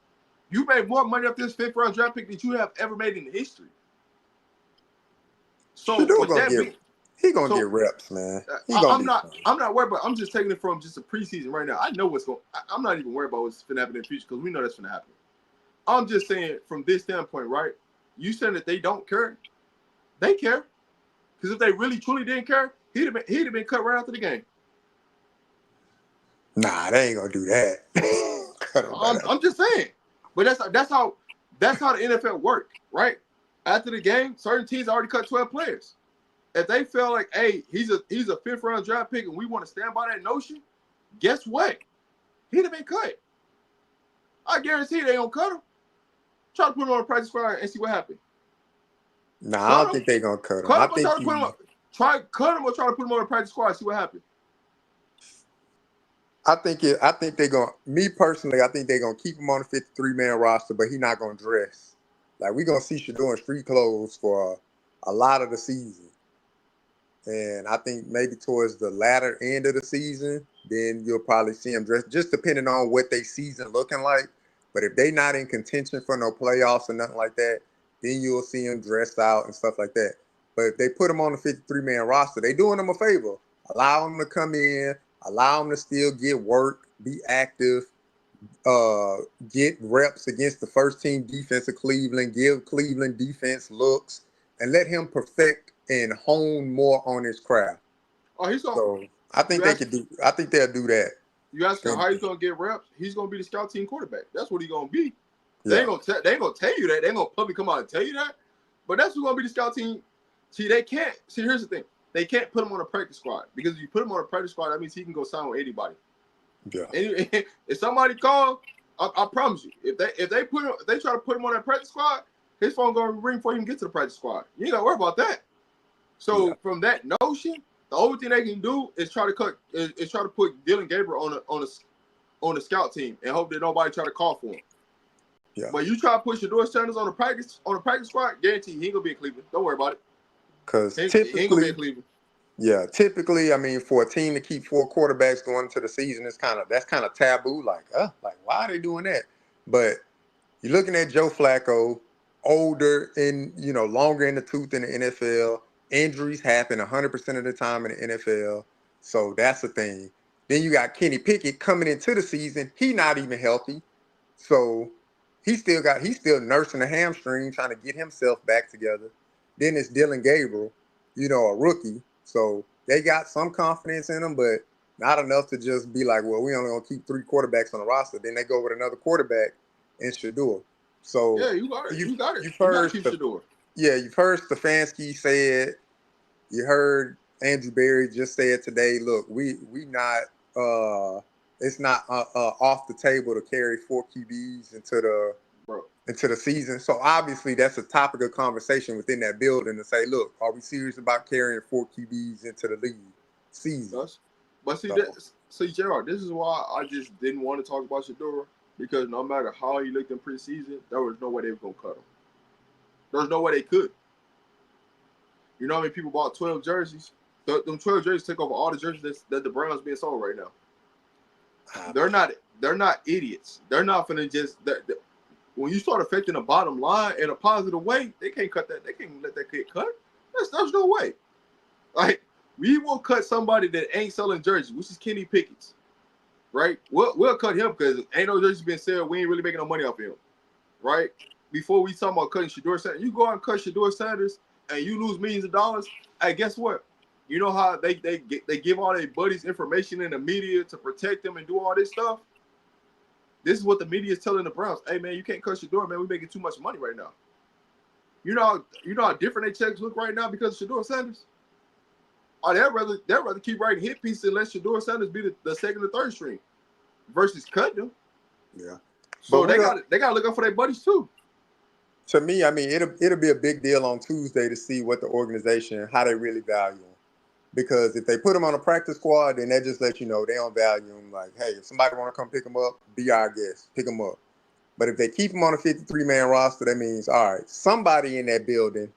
You made more money off this fifth round draft pick than you have ever made in history. So Shedeur with gonna that get being, he gonna get so reps, man. He gonna be fine. I'm not worried about. I'm just taking it from just a preseason right now. I know what's going. I'm not even worried about what's going to happen in the future because we know that's going to happen. I'm just saying from this standpoint, right? You saying that they don't care? They care because if they really truly didn't care, he'd have been cut right after the game. Nah, they ain't gonna do that. Cut him right out. I'm just saying, but that's how the NFL work, right? After the game, certain teams already cut 12 players. If they feel like, hey, he's a fifth round draft pick and we want to stand by that notion, guess what? He'd have been cut. I guarantee they don't cut him. Try to put him on a practice squad and see what happens. Nah, I Cut don't him, think they gonna cut him. cut I him, or think try to put him on. Cut him or try to put him on a practice squad. See what happens. I think they're gonna. Me personally, I think they're gonna keep him on the 53-man roster, but he's not gonna dress. Like we gonna see Shedeur in street clothes for a lot of the season. And I think maybe towards the latter end of the season, then you'll probably see them dress, just depending on what they season looking like. But if they not in contention for no playoffs or nothing like that, then you'll see them dressed out and stuff like that. But if they put them on the 53-man roster, they doing them a favor. Allow them to come in, allow them to still get work, be active, get reps against the first team defense of Cleveland, give Cleveland defense looks, and let him perfect and hone more on his craft. Oh, he's gonna. So I think You they ask, could do. I think they'll do that. you asking how he's gonna get reps? He's gonna be the scout team quarterback. That's what he's gonna be. They Yeah. ain't gonna tell you that. They ain't gonna publicly come out and tell you that. But that's who's gonna be the scout team. See, they can't. See, here's the thing. They can't put him on a practice squad because if you put him on a practice squad, that means he can go sign with anybody. Yeah. If somebody call, I promise you, if they try to put him on that practice squad, his phone gonna ring before he can get to the practice squad. You ain't gotta worry about that. So from that notion, the only thing they can do is try to put Dylan Gabriel on the scout team and hope that nobody try to call for him. Yeah. But you try to push Shedeur Sanders on the practice squad, guarantee he ain't gonna be in Cleveland. Don't worry about it. Because He ain't gonna be in typically, Cleveland. typically, I mean, for a team to keep 4 quarterbacks going into the season, that's kind of taboo. Like why are they doing that? But you're looking at Joe Flacco, older and longer in the tooth in the NFL. Injuries happen 100% of the time in the NFL, so that's the thing. Then you got Kenny Pickett coming into the season. He not even healthy, so he's still nursing a hamstring, trying to get himself back together. Then it's Dylan Gabriel, a rookie. So they got some confidence in him, but not enough to just be like, well, we only gonna keep 3 quarterbacks on the roster. Then they go with another quarterback in Shedeur. So Yeah, you got it. You got to heard keep Shedeur. you've heard Stefanski say it. You heard Andrew Berry just say it today. Look, we not it's not off the table to carry 4 QBs bro. into the season. So obviously that's a topic of conversation within that building to say, look, are we serious about carrying 4 QBs into the league season? But see, Gerard, this is why I just didn't want to talk about Shedeur, because no matter how he looked in preseason, there was no way they were gonna cut him. There's no way they could. You know how many people bought 12 jerseys? Them 12 jerseys take over all the jerseys that the Browns being sold right now. They're not idiots. They're not finna just when you start affecting the bottom line in a positive way, they can't cut that. They can't let that get cut. There's no way. Like, we will cut somebody that ain't selling jerseys, which is Kenny Pickett, right? We'll cut him because ain't no jerseys being sold. We ain't really making no money off him, right? Before we talk about cutting Shedeur Sanders, you go out and cut Shedeur Sanders and you lose millions of dollars. Hey, guess what? You know how they give all their buddies information in the media to protect them and do all this stuff? This is what the media is telling the Browns. Hey, man, you can't cut Shedeur, man. We're making too much money right now. You know how different their checks look right now because of Shedeur Sanders? Or they'd rather keep writing hit pieces and let Shedeur Sanders be the second or third string versus cut them. Yeah. So they got to look out for their buddies too. To me, I mean, it'll be a big deal on Tuesday to see what the organization, how they really value him. Because if they put him on a practice squad, then that just lets you know they don't value him. Like, hey, if somebody want to come pick him up, be our guest, pick him up. But if they keep him on a 53-man roster, that means, all right, somebody in that building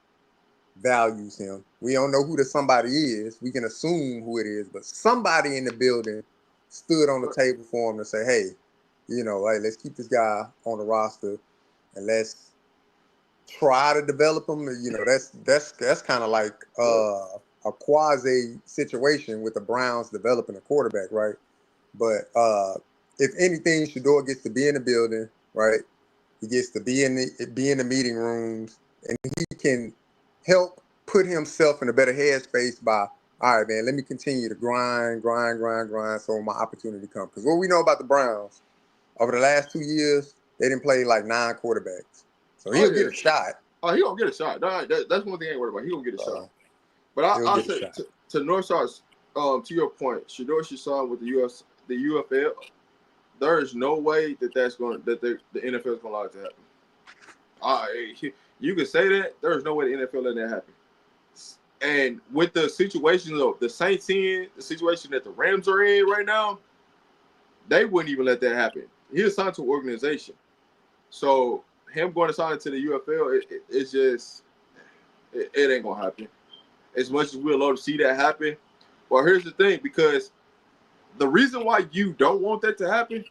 values him. We don't know who the somebody is. We can assume who it is, but somebody in the building stood on the table for him to say, hey, hey, let's keep this guy on the roster and let's try to develop him. That's kind of like a quasi situation with the Browns developing a quarterback, right? But if anything, Shedeur gets to be in the building, right? He gets to be in the meeting rooms, and he can help put himself in a better headspace by, all right, man, let me continue to grind, so my opportunity comes. Because what we know about the Browns, over the last 2 years, they didn't play like 9 quarterbacks. So he'll get a shot. Oh, he gonna get a shot. That's one thing I ain't worried about. He gonna get a shot. But I'll say to Northstar's, to your point, Shedeur should sign with the UFL. There is no way that the NFL is gonna allow it to happen. You can say that. There is no way the NFL let that happen. And with the situation of the Saints in, the situation that the Rams are in right now, they wouldn't even let that happen. He assigned to an organization, so him going to sign to the UFL, it's just it ain't gonna happen. As much as we'd love to see that happen, well, here's the thing, because the reason why you don't want that to happen,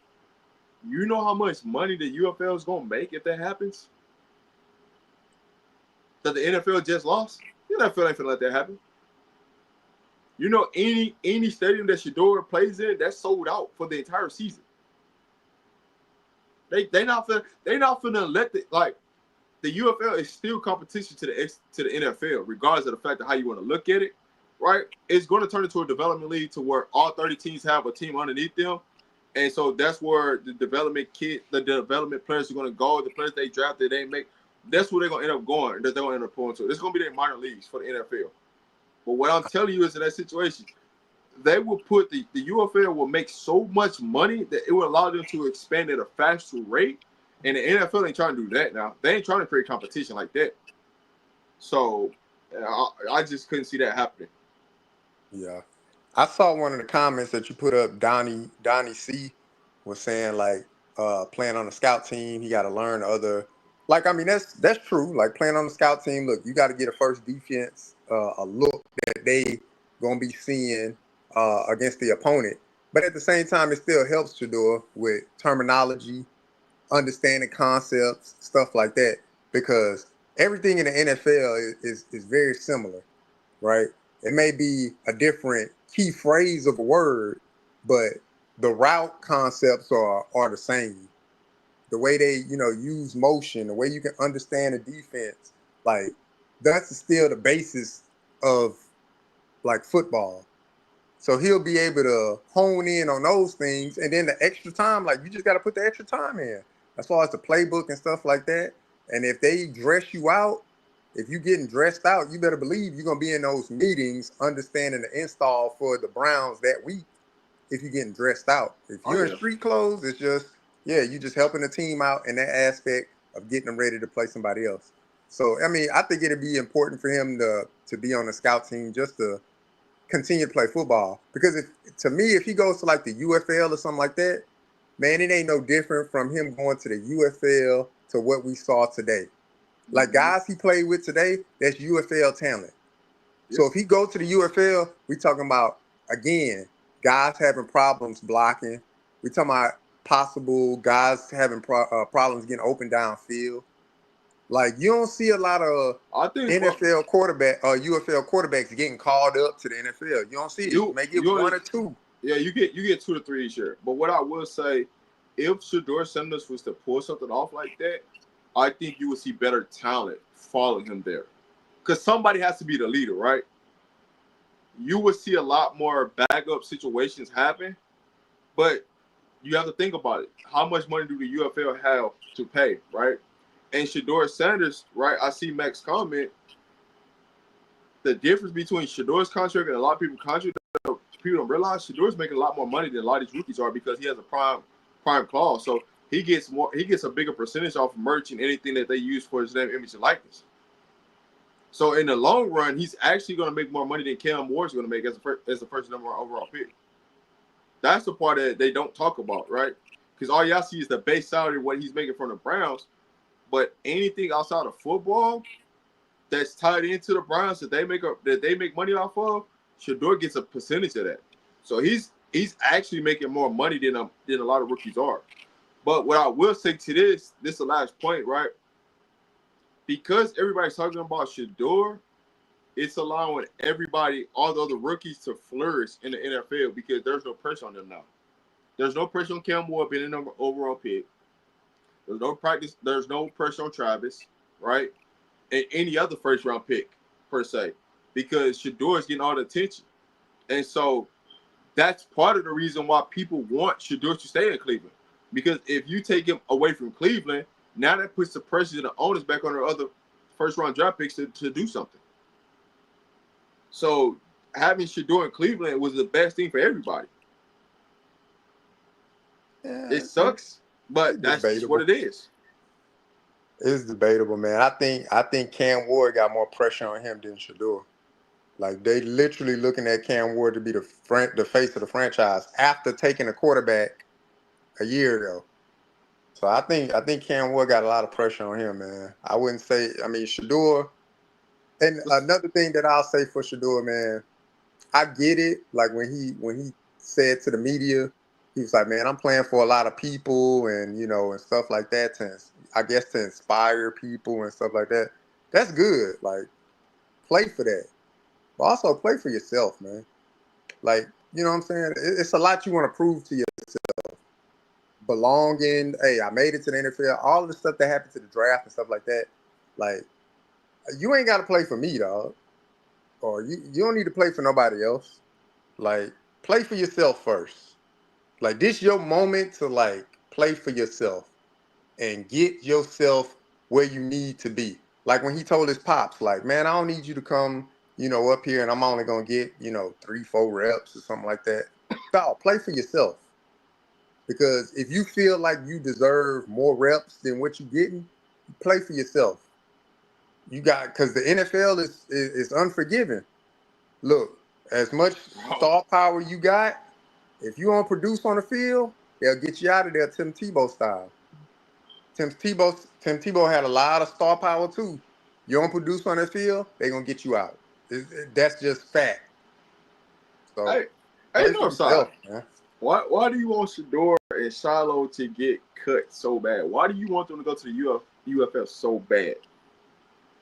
you know how much money the UFL is gonna make if that happens? That the NFL just lost? The NFL ain't finna let that happen. You know, any stadium that Shedeur plays in, that's sold out for the entire season. They not finna let the UFL is still competition to the NFL, regardless of the fact of how you want to look at it, right? It's going to turn into a development league to where all 30 teams have a team underneath them, and so that's where the development players are going to go. The players they drafted, they make. That's where they're going to end up going. That they're going to end up going to. It's going to be their minor leagues for the NFL. But what I'm telling you is, in that situation, they will put the UFL will make so much money that it will allow them to expand at a faster rate. And the NFL ain't trying to do that now. They ain't trying to create competition like that. So I just couldn't see that happening. Yeah. I saw one of the comments that you put up, Donnie C was saying, like, playing on the scout team, he got to learn other. Like, I mean, that's true. Like, playing on the scout team, look, you got to get a first defense, a look that they going to be seeing against the opponent. But at the same time, it still helps Shedeur with terminology, understanding concepts, stuff like that, because everything in the NFL is very similar, right? It may be a different key phrase of a word, but the route concepts are the same. The way they, use motion, the way you can understand the defense, like, that's still the basis of, like, football. So he'll be able to hone in on those things, and then the extra time, like, you just got to put the extra time in as far as the playbook and stuff like that. And if they dress you out, if you getting dressed out, you better believe you're gonna be in those meetings, understanding the install for the Browns that week. If you're getting dressed out, if Oh you're in yeah. street clothes, it's just you just helping the team out in that aspect of getting them ready to play somebody else. So I mean, I think it'd be important for him to be on the scout team just to continue to play football. Because if to me, if he goes to like the UFL or something like that, man, it ain't no different from him going to the UFL to what we saw today. Like Mm-hmm. guys he played with today, that's UFL talent. Yeah. So if he go to the UFL, we talking about again guys having problems blocking. We talking about possible guys having problems getting open downfield. Like you don't see a lot of I think for NFL quarterback or UFL quarterbacks getting called up to the NFL. You don't see it. You may get you one only or two. yeah, you get 2 to 3 each year. But what I will say, if Shedeur Sanders was to pull something off like that, I think you would see better talent following him there. Because somebody has to be the leader, right? You would see a lot more backup situations happen, but you have to think about it. How much money do the UFL have to pay, right? And Shedeur Sanders, right? I see Max comment the difference between Shedeur's contract and a lot of people's contract. People don't realize Shedeur's making a lot more money than a lot of these rookies are because he has a prime clause. So he gets a bigger percentage off merch and anything that they use for his name, image, and likeness. So in the long run, he's actually going to make more money than Cam Ward's going to make as the first number one overall pick. That's the part that they don't talk about, right? Because all y'all see is the base salary, what he's making from the Browns. But anything outside of football that's tied into the Browns that they make money off of, Shedeur gets a percentage of that. So he's actually making more money than a lot of rookies are. But what I will say to this is the last point, right? Because everybody's talking about Shedeur, it's allowing everybody, all the other rookies, to flourish in the NFL because there's no pressure on them now. There's no pressure on Cam Ward being a number overall pick. There's no practice. There's no pressure on Travis, right? And any other first round pick per se, because Shedeur is getting all the attention, and so that's part of the reason why people want Shedeur to stay in Cleveland. Because if you take him away from Cleveland, now that puts the pressure and the onus back on the other first round draft picks to do something. So having Shedeur in Cleveland was the best thing for everybody. It Yeah, sucks, but it's that's just what debatable. it is. It's debatable, man. I think Cam Ward got more pressure on him than Shedeur. Like they literally looking at Cam Ward to be the face of the franchise after taking a quarterback a year ago. So I think Cam Ward got a lot of pressure on him, man. I wouldn't say. I mean, Shedeur. And another thing that I'll say for Shedeur, man, I get it. Like when he said to the media, he was like, "Man, I'm playing for a lot of people, and and stuff like that. I guess to inspire people and stuff like that. That's good. Like, play for that, but also play for yourself, man. Like, you know what I'm saying? It's a lot you want to prove to yourself. Belonging. Hey, I made it to the NFL. All of the stuff that happened to the draft and stuff like that. Like, you ain't got to play for me, dog. Or you don't need to play for nobody else. Like, play for yourself first. Like, this your moment to like play for yourself and get yourself where you need to be. Like when he told his pops, like, man, I don't need you to come, up here and I'm only gonna get, 3-4 reps or something like that. No, play for yourself. Because if you feel like you deserve more reps than what you're getting, play for yourself. You got because the NFL is unforgiving. Look, as much Bro, star power you got, if you don't produce on the field, they'll get you out of there Tim Tebow style. Tim Tebow had a lot of star power too. You don't produce on the field, they're gonna get you out. That's just fact. So hey, play for Northside. yourself, man. Why do you want Shedeur and Shiloh to get cut so bad? Why do you want them to go to the UFL so bad?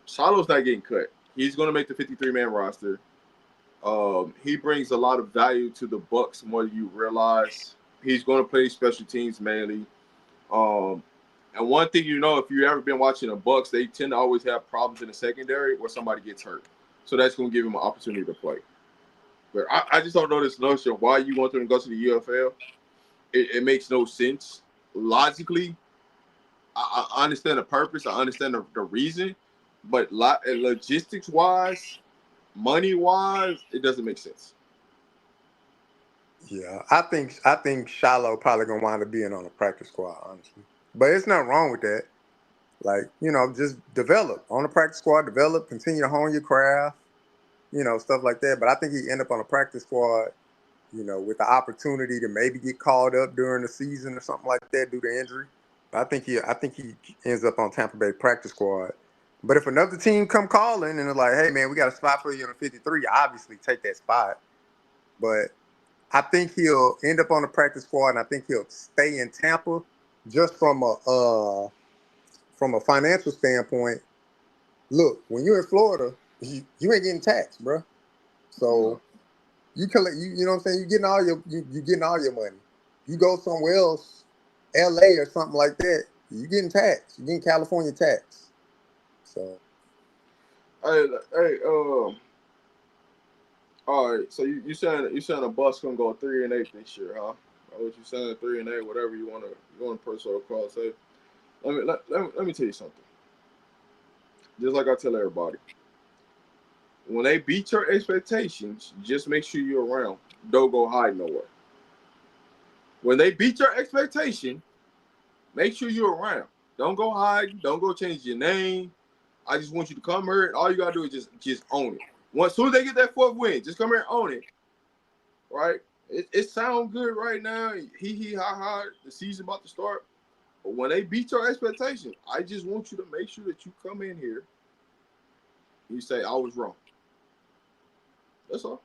Shiloh's not getting cut. He's going to make the 53-man roster. He brings a lot of value to the Bucks more than you realize. He's going to play special teams mainly. Um, and one thing if you've ever been watching the Bucks, they tend to always have problems in the secondary where somebody gets hurt. So that's going to give him an opportunity to play. But I just don't know this notion of why you want them to go to the UFL. It makes no sense logically. I understand the purpose. I understand the reason. but logistics wise, money wise, it doesn't make sense. Yeah, I think Shiloh probably gonna wind up being on the practice squad, honestly. But it's nothing wrong with that. Like, just develop on the practice squad, develop, continue to hone your craft, stuff like that. But I think he end up on the practice squad, with the opportunity to maybe get called up during the season or something like that due to injury. But I think he ends up on Tampa Bay practice squad. But if another team come calling and they're like, hey man, we got a spot for you on the 53, obviously take that spot. But I think he'll end up on the practice squad, and I think he'll stay in Tampa just from a financial standpoint. Look, when you're in Florida, you ain't getting taxed, bro. No. So you collect, you know what I'm saying? You getting all your money. You go somewhere else, LA or something like that, you getting taxed. You getting California tax. So Hey, all right. So you saying a bus gonna go 3-8 this year, huh? Or what you saying 3-8, whatever you want to put so across. Hey, let me tell you something. Just like I tell everybody, when they beat your expectations, just make sure you're around. Don't go hide nowhere. When they beat your expectation, make sure you're around. Don't go hide. Don't go change your name. I just want you to come here. All you gotta do is just own it. Once soon as they get that fourth win, just come here and own it. Right? It sounds good right now. Hee ha ha. The season about to start. But when they beat your expectations, I just want you to make sure that you come in here and you say I was wrong. That's all.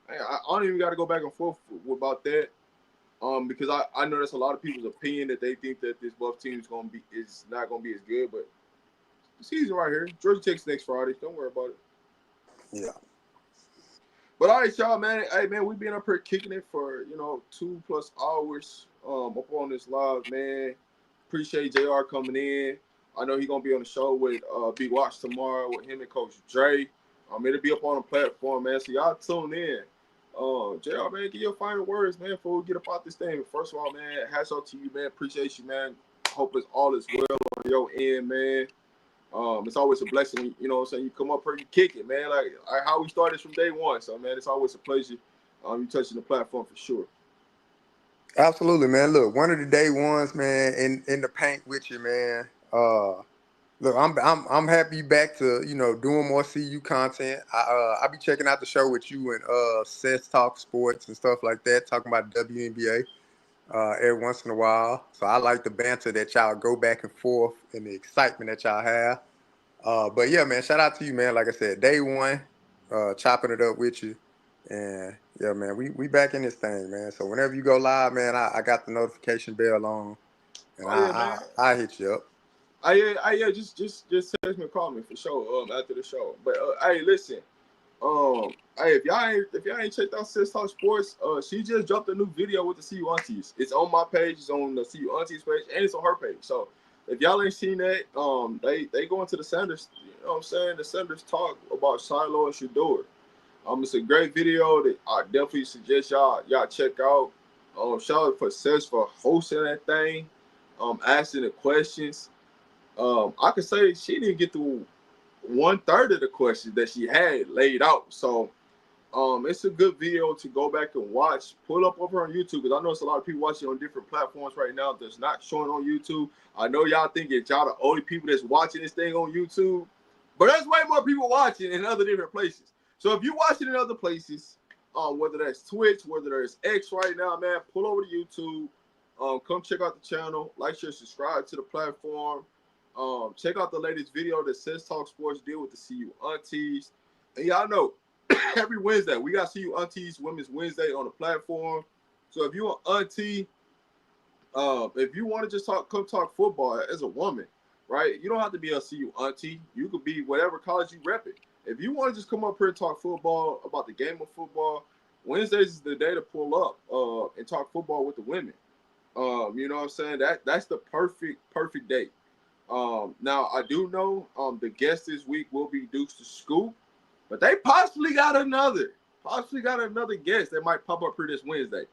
I don't even got to go back and forth about that. Because I know that's a lot of people's opinion that they think that this Buff team is not gonna be as good, but the season right here, Georgia Tech's next Friday. Don't worry about it. yeah, But all right, y'all, man. Hey, man, we been up here kicking it for 2+ hours up on this live, man. Appreciate Jr. coming in. I know he's gonna be on the show with Big Watch tomorrow with him and Coach Dre. It'll be up on the platform, man. So y'all tune in. JR, man, give your final words, man, before we get up out this thing. First of all, man, hats off to you, man. Appreciate you, man. Hope it's all is well on your end, man. It's always a blessing, what I'm saying. You come up here, you kick it, man. Like how we started from day one. So, man, it's always a pleasure. You touching the platform for sure. absolutely, man. Look, one of the day ones, man, in the paint with you, man. Look, I'm happy back to doing more CU content. I be checking out the show with you and Seth Talk Sports and stuff like that, talking about WNBA every once in a while. So I like the banter that y'all go back and forth and the excitement that y'all have. But yeah, man, shout out to you, man. Like I said, day one, chopping it up with you, and yeah, man, we back in this thing, man. So whenever you go live, man, I got the notification bell on, and Oh yeah, man. I hit you up. Yeah, just text me and call me for sure. After the show. But hey, listen. Hey, if y'all ain't checked out Sis Talk Sports, she just dropped a new video with the CU Aunties. It's on my page, it's on the CU Aunties page, and it's on her page. So if y'all ain't seen that, they go into the Sanders, you know what I'm saying? The Sanders talk about Shiloh and Shedeur. It's a great video that I definitely suggest y'all check out. Shout out for Sis for hosting that thing, asking the questions. I could say she didn't get through 1/3 of the questions that she had laid out. So it's a good video to go back and watch. Pull up over on YouTube because I know it's a lot of people watching on different platforms right now that's not showing on YouTube. I know y'all think that y'all the only people that's watching this thing on YouTube, but there's way more people watching in other different places. So if you're watching in other places, whether that's Twitch, whether there's X right now, man, pull over to YouTube. Come check out the channel, like, share, subscribe to the platform. Check out the latest video that Says Talk Sports did with the CU Aunties. And y'all know, every Wednesday, we got CU Aunties Women's Wednesday on the platform. So if you're an auntie, if you want to just come talk football as a woman, right? You don't have to be a CU auntie. You could be whatever college you rep it. If you want to just come up here and talk football about the game of football, Wednesdays is the day to pull up and talk football with the women. You know what I'm saying? That's the perfect day. Now I do know the guest this week will be Dukes to Scoop, but they possibly got another guest that might pop up here this Wednesday.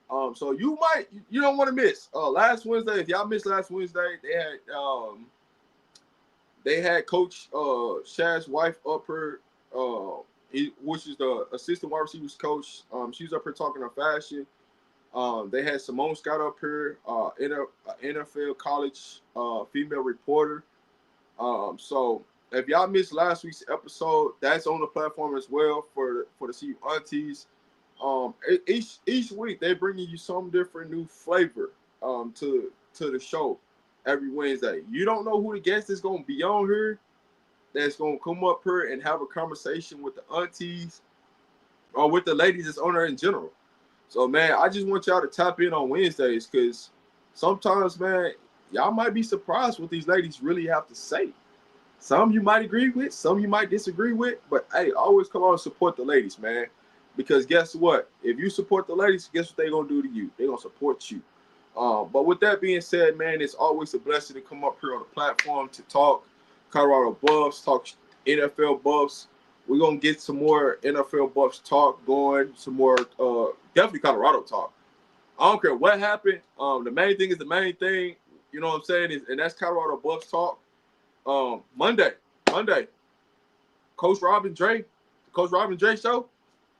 So you don't want to miss. Last Wednesday, if y'all missed last Wednesday, they had they had Coach Shad's wife up here, which is the assistant wide receivers coach. She was up here talking on fashion. They had Simone Scott up here, NFL college female reporter. So if y'all missed last week's episode, that's on the platform as well for the CU aunties. Each week they bringing you some different new flavor to the show every Wednesday. You don't know who the guest is gonna be on here that's gonna come up here and have a conversation with the aunties or with the ladies that's on there in general. So man, I just want y'all to tap in on Wednesdays because sometimes, man, y'all might be surprised what these ladies really have to say. Some you might agree with, some you might disagree with, but hey, always come on and support the ladies, man. Because guess what? If you support the ladies, guess what they're gonna do to you? They're gonna support you. But with that being said, man, it's always a blessing to come up here on the platform to talk Colorado Buffs, talk NFL Buffs. We're gonna get some more NFL Buffs talk going, some more definitely Colorado talk. I don't care what happened. The main thing is the main thing. You know what I'm saying? And that's Colorado Buffs talk. Monday, Coach Rob and Dre show.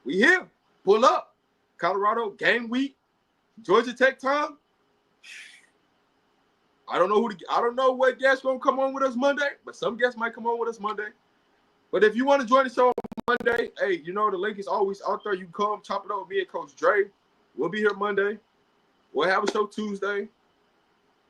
We here. Pull up. Colorado game week. Georgia Tech time. I don't know what guests gonna come on with us Monday, but some guests might come on with us Monday. But if you want to join the show on Monday, hey, you know the link is always out there. You can come chop it up with me and Coach Dre. We'll be here Monday. We'll have a show Tuesday.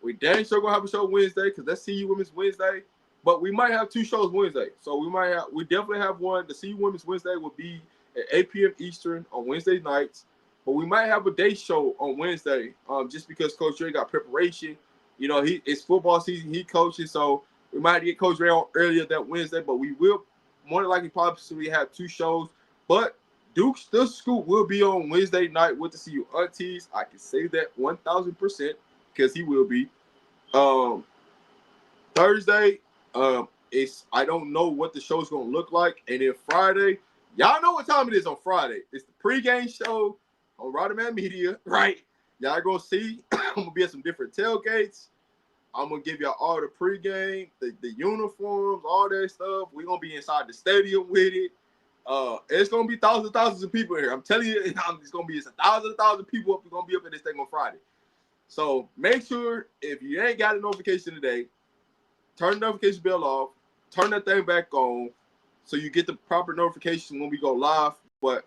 We dang sure gonna have a show Wednesday because that's CU Women's Wednesday. But we might have two shows Wednesday. So we definitely have one. The CU Women's Wednesday will be at 8 p.m. Eastern on Wednesday nights. But we might have a day show on Wednesday, just because Coach Dre got preparation. You know, it's football season. He coaches, so we might get Coach Dre on earlier that Wednesday. But we will more than likely possibly have two shows. But Duke's The Scoop will be on Wednesday night with the CU aunties. I can say that 1,000% because he will be. Thursday, I don't know what the show's gonna look like, and then Friday, y'all know what time it is on Friday. It's the pregame show on Rodman Media, right? Y'all gonna see. I'm gonna be at some different tailgates. I'm gonna give y'all all the pregame, the uniforms, all that stuff. We're gonna be inside the stadium with it. It's gonna be thousands of people here. I'm telling you, it's gonna be a thousand people up. We're gonna be up in this thing on Friday. So make sure if you ain't got a notification today, turn the notification bell off, turn that thing back on so you get the proper notification when we go live. But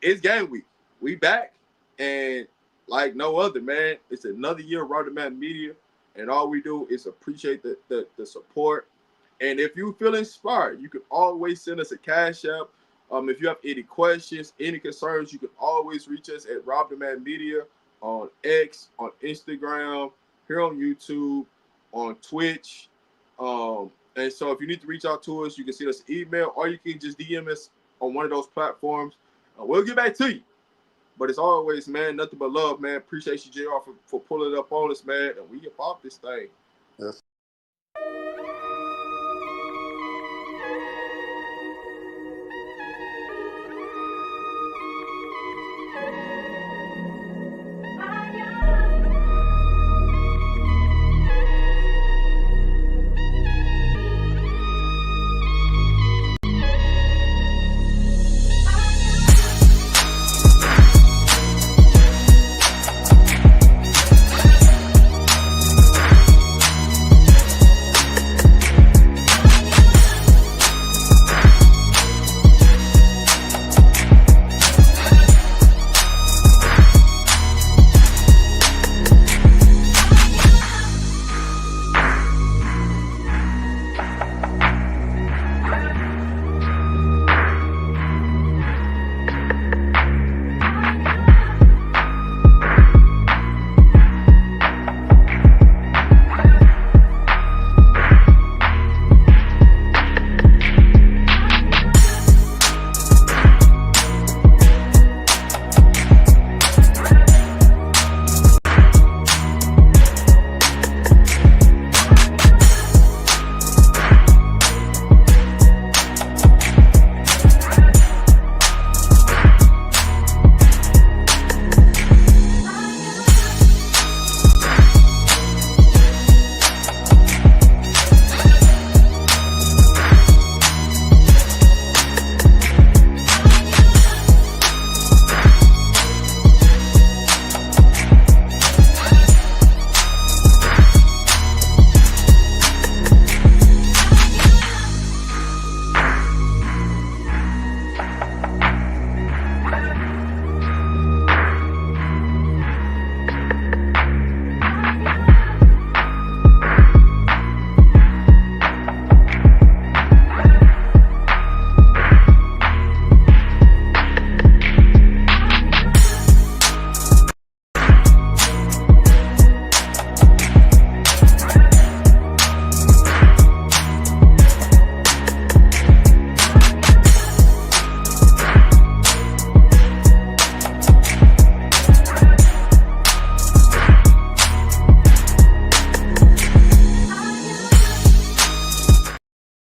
it's game week. We back, and like no other, man, it's another year of Rodman Media, and all we do is appreciate the support. And if you feel inspired, you can always send us a Cash App. If you have any questions, any concerns, you can always reach us at Rodman Media on X, on Instagram, here on YouTube, on Twitch. And so if you need to reach out to us, you can send us an email, or you can just DM us on one of those platforms. We'll get back to you. But as always, man, nothing but love, man. Appreciate you, JR, for pulling it up on us, man. And we can pop this thing.